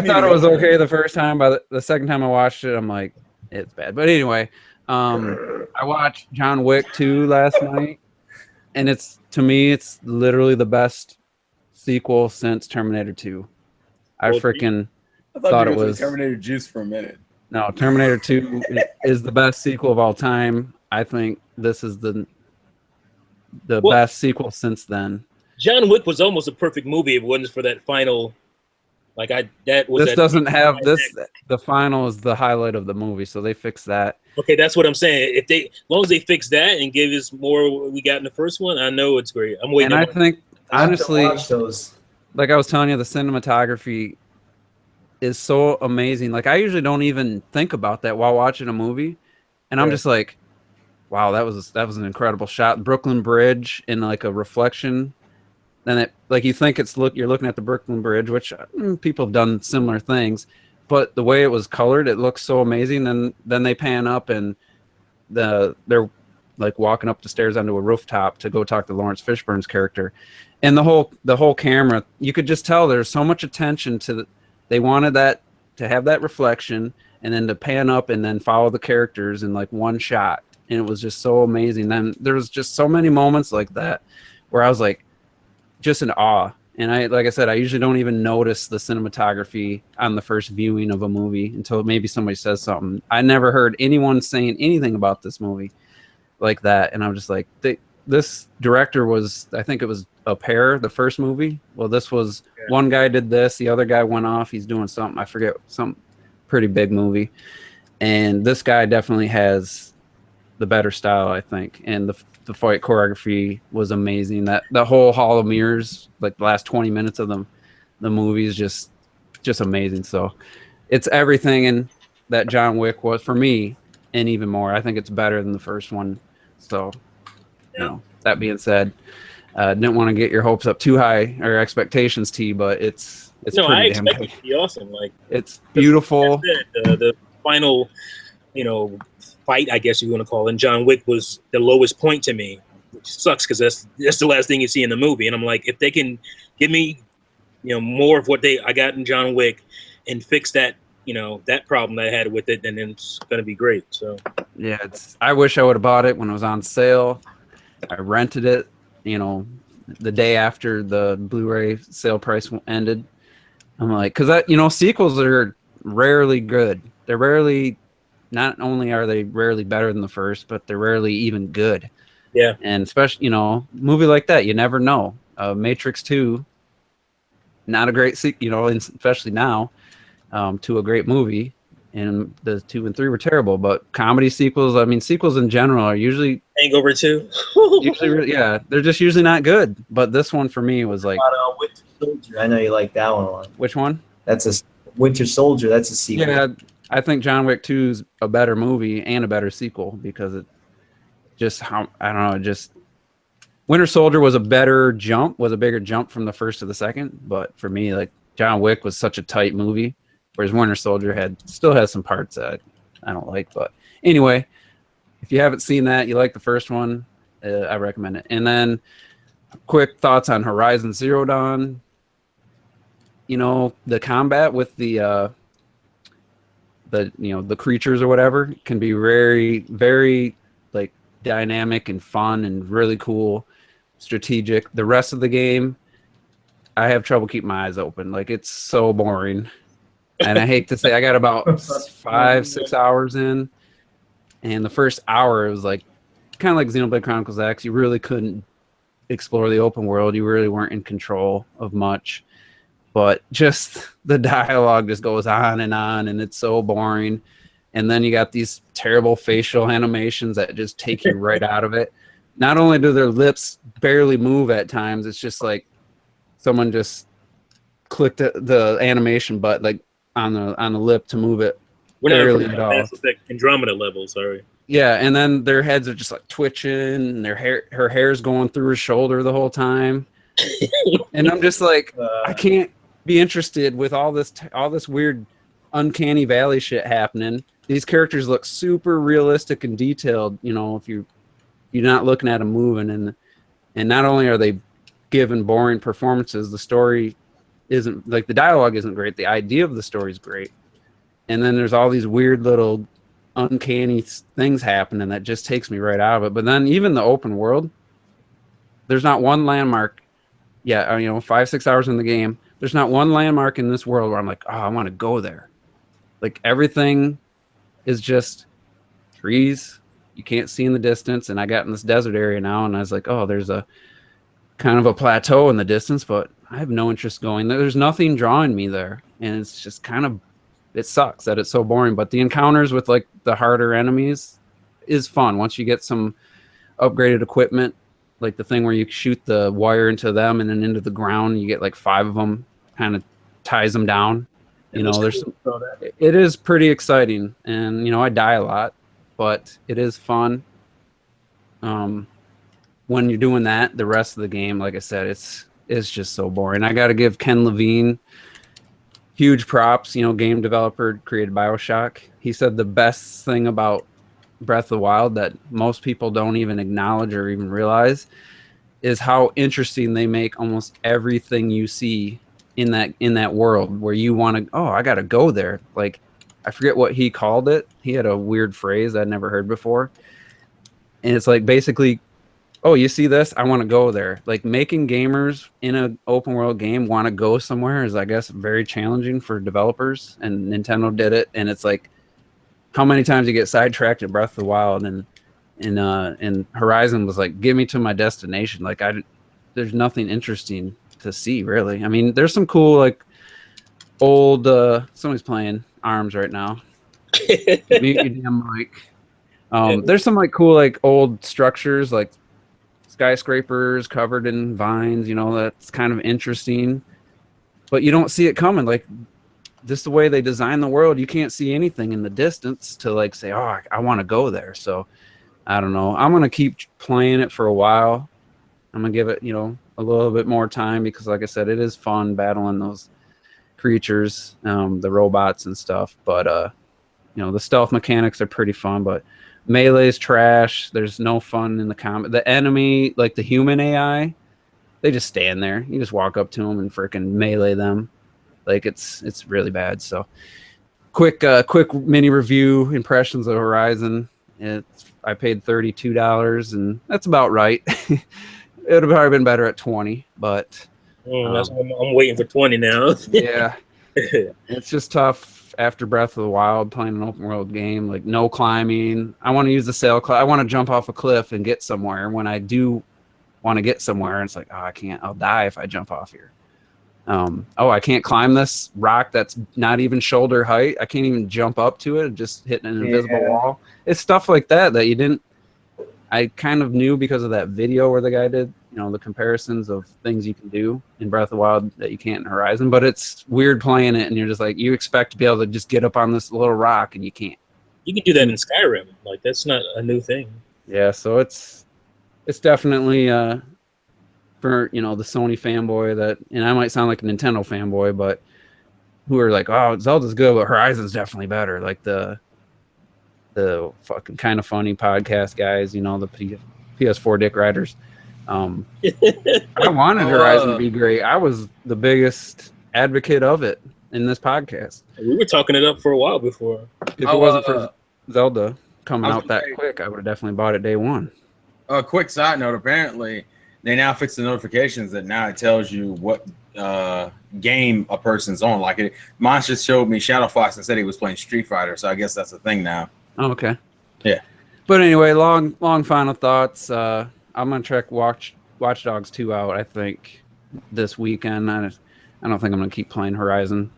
thought it was okay the first time. By the second time I watched it, I'm like, it's bad. But anyway, I watched John Wick 2 last night, and to me, it's literally the best sequel since Terminator 2. I freaking thought it was Terminator Juice for a minute. No, Terminator 2 is the best sequel of all time. I think this is the best sequel since then. John Wick was almost a perfect movie if it wasn't for that final Like that was This that. doesn't have this. The final is the highlight of the movie, so they fixed that. Okay, that's what I'm saying. If they, as long as they fix that and give us more what we got in the first one, I know it's great. I'm waiting. And I think I have to honestly, watch those. like I was telling you, the cinematography is so amazing. Like I usually don't even think about that while watching a movie, and I'm Right. just like, wow, that was an incredible shot. Brooklyn Bridge in like a reflection. Then it like you think you're looking at the Brooklyn Bridge, which people have done similar things, but the way it was colored, it looks so amazing. And then they pan up and they're like walking up the stairs onto a rooftop to go talk to Lawrence Fishburne's character, and the whole camera, you could just tell there's so much attention to they wanted that to have that reflection and then to pan up and then follow the characters in like one shot, and it was just so amazing. Then there was just so many moments like that where I was like just in awe. And like I said, I usually don't even notice the cinematography on the first viewing of a movie until maybe somebody says something. I never heard anyone saying anything about this movie like that, and I'm just like, this director was, I think it was a pair, the first movie. Well, this was one guy did this, the other guy went off, he's doing something, I forget, some pretty big movie, and this guy definitely has the better style, I think. And the fight choreography was amazing. That the whole Hall of Mirrors, like the last 20 minutes of the movie is just amazing. So it's everything in that John Wick was for me, and even more. I think it's better than the first one. So, you know, that being said, didn't want to get your hopes up too high or expectations, T, but it's no, I pretty damn expect good. it to be awesome. Like It's beautiful. The final, fight, I guess you want to call it, in John Wick was the lowest point to me, which sucks because that's the last thing you see in the movie. And I'm like, if they can give me, more of what I got in John Wick and fix that, that problem I had with it, then it's going to be great. So yeah, I wish I would have bought it when it was on sale. I rented it, the day after the Blu-ray sale price ended. I'm like, because sequels are rarely good. They're rarely, not only are they rarely better than the first, but they're rarely even good. Yeah. And especially, movie like that, you never know. Matrix 2, not a great sequel, especially now, to a great movie. And the 2 and 3 were terrible, but comedy sequels, sequels in general are usually Hangover 2. yeah, they're just usually not good. But this one for me was like, Winter Soldier. I know you like that one a lot. which one? That's a Winter Soldier. That's a sequel. Yeah, I think John Wick 2 is a better movie and a better sequel because it just Winter Soldier was a bigger jump from the first to the second. But for me, like John Wick was such a tight movie, whereas Winter Soldier still has some parts that I don't like. But anyway, if you haven't seen that, you like the first one, I recommend it. And then quick thoughts on Horizon Zero Dawn. The combat with the creatures or whatever can be very, very like dynamic and fun and really cool, strategic. The rest of the game, I have trouble keeping my eyes open. Like it's so boring. And I hate to say, I got about 5-6 hours in, and the first hour it was like kind of like Xenoblade Chronicles X. You really couldn't explore the open world. You really weren't in control of much. But just the dialogue just goes on, and it's so boring. And then you got these terrible facial animations that just take you right out of it. Not only do their lips barely move at times, it's just like someone just clicked the animation button like on the lip to move it. We're barely not at all. Mass Effect Andromeda level, sorry. Yeah, and then their heads are just like twitching, and her hair's going through her shoulder the whole time. And I'm just like, I can't be interested with all this weird uncanny valley shit happening. These characters look super realistic and detailed, if you're not looking at them moving, and not only are they given boring performances, the story isn't, like, the dialogue isn't great, the idea of the story is great, and then there's all these weird little uncanny things happening that just takes me right out of it. But then even the open world, there's not one landmark. 5-6 hours in the game, there's not one landmark in this world where I'm like, oh, I want to go there. Like everything is just trees you can't see in the distance. And I got in this desert area now, and I was like, oh, there's a kind of a plateau in the distance, but I have no interest going there. There's nothing drawing me there, and it's just kind of, it sucks that it's so boring. But the encounters with like the harder enemies is fun once you get some upgraded equipment, like the thing where you shoot the wire into them and then into the ground. You get like 5 of them, kind of ties them down. You know, there's some, it is pretty exciting, and you know I die a lot, but it is fun. When you're doing that, the rest of the game, like I said, it's just so boring. I got to give Ken Levine huge props. You know, game developer, created BioShock. He said the best thing about Breath of the Wild that most people don't even acknowledge or even realize is how interesting they make almost everything you see in that world, where you want to, oh, I got to go there. Like, I forget what he called it. He had a weird phrase I'd never heard before. And it's like basically, oh, you see this? I want to go there. Like, making gamers in an open world game want to go somewhere is, I guess, very challenging for developers, and Nintendo did it. And it's like, how many times you get sidetracked at Breath of the Wild, and Horizon was like, get me to my destination. Like, there's nothing interesting to see, really. I mean, there's some cool, like, old, somebody's playing ARMS right now. Mute your damn mic. There's some like cool, like, old structures, like skyscrapers covered in vines, you know, that's kind of interesting, but you don't see it coming. Like, just the way they design the world, you can't see anything in the distance to like say, oh, I want to go there. So I don't know. I'm going to keep playing it for a while. I'm going to give it, you know, a little bit more time, because like I said, it is fun battling those creatures, the robots and stuff. But, you know, the stealth mechanics are pretty fun, but melee's trash. There's no fun in the combat. The enemy, like the human AI, they just stand there. You just walk up to them and freaking melee them. Like, it's really bad. So quick mini review impressions of Horizon. I paid $32, and that's about right. It would have probably been better at 20, but I'm waiting for 20 now. Yeah, it's just tough after Breath of the Wild playing an open world game. Like, no climbing. I want to use the sail club. I want to jump off a cliff and get somewhere. When I do want to get somewhere, it's like, oh, I can't. I'll die if I jump off here. Oh, I can't climb this rock that's not even shoulder height. I can't even jump up to it, just hitting an invisible wall. It's stuff like that you didn't. I kind of knew because of that video where the guy did, you know, the comparisons of things you can do in Breath of the Wild that you can't in Horizon. But it's weird playing it, and you're just like, you expect to be able to just get up on this little rock, and you can't. You can do that in Skyrim. Like, that's not a new thing. Yeah, so it's definitely for, you know, the Sony fanboy that, and I might sound like a Nintendo fanboy, but who are like, oh, Zelda's good, but Horizon's definitely better. Like the fucking Kind of Funny podcast guys, you know, the PS4 dick riders. I wanted Horizon to be great. I was the biggest advocate of it in this podcast. We were talking it up for a while before. If it wasn't for Zelda coming out that quick, I would have definitely bought it day one. A quick side note, apparently they now fix the notifications that now it tells you what game a person's on. Like, mine just showed me Shadow Fox and said he was playing Street Fighter, so I guess that's a thing now. Oh, okay. Yeah. But anyway, long final thoughts. I'm gonna check Watch Dogs 2 out, I think, this weekend. I don't think I'm gonna keep playing Horizon.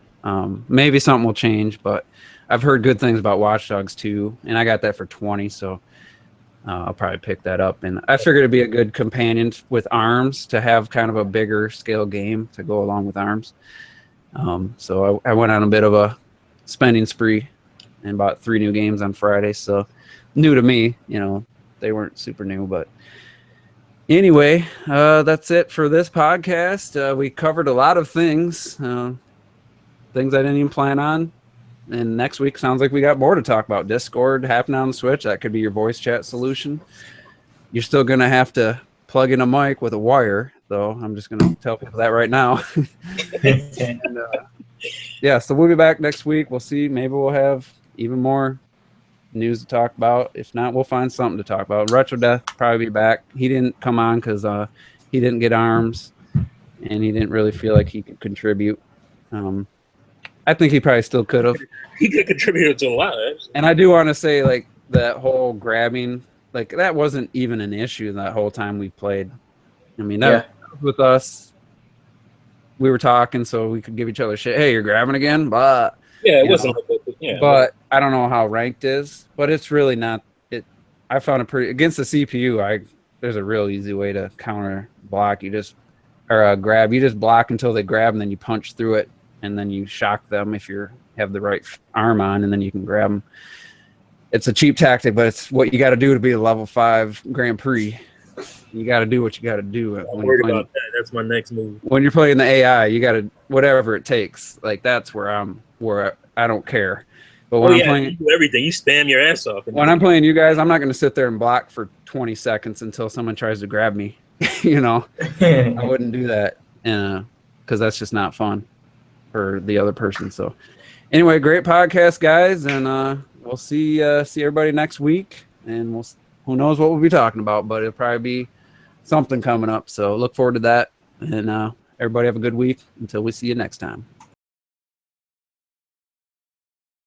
Maybe something will change, but I've heard good things about Watch Dogs 2, and I got that for 20, so I'll probably pick that up. And I figured it'd be a good companion with ARMS to have kind of a bigger scale game to go along with ARMS. So I went on a bit of a spending spree and bought 3 new games on Friday. So new to me, you know, they weren't super new, but anyway, that's it for this podcast. We covered a lot of things, things I didn't even plan on. And next week sounds like we got more to talk about. Discord happening on the Switch. That could be your voice chat solution. You're still going to have to plug in a mic with a wire, though. I'm just going to tell people that right now. And, yeah, so we'll be back next week. We'll see. Maybe we'll have even more news to talk about. If not, we'll find something to talk about. Retro Death will probably be back. He didn't come on because he didn't get ARMS, and he didn't really feel like he could contribute. I think he probably still could have. He could contribute to a lot. And I do want to say, like, that whole grabbing, like, that wasn't even an issue that whole time we played. I mean, that was with us we were talking so we could give each other shit. Hey, you're grabbing again, but Yeah, it you wasn't. know. Yeah, But I don't know how ranked is, but it's really not. It. I found it pretty against the CPU. There's a real easy way to counter block. You just grab. You just block until they grab, and then you punch through it, and then you shock them if you have the right arm on, and then you can grab them. It's a cheap tactic, but it's what you got to do to be a level 5 Grand Prix. You got to do what you got to do. I'm worried about that. That's my next move. When you're playing the AI, you got to whatever it takes. Like that's where I don't care. But when I'm playing, you do everything. You spam your ass off. When I'm playing you guys, I'm not going to sit there and block for 20 seconds until someone tries to grab me. You know, I wouldn't do that because that's just not fun for the other person. So anyway, great podcast, guys, and we'll see everybody next week, and who knows what we'll be talking about, but it'll probably be something coming up. So look forward to that, and everybody have a good week until we see you next time.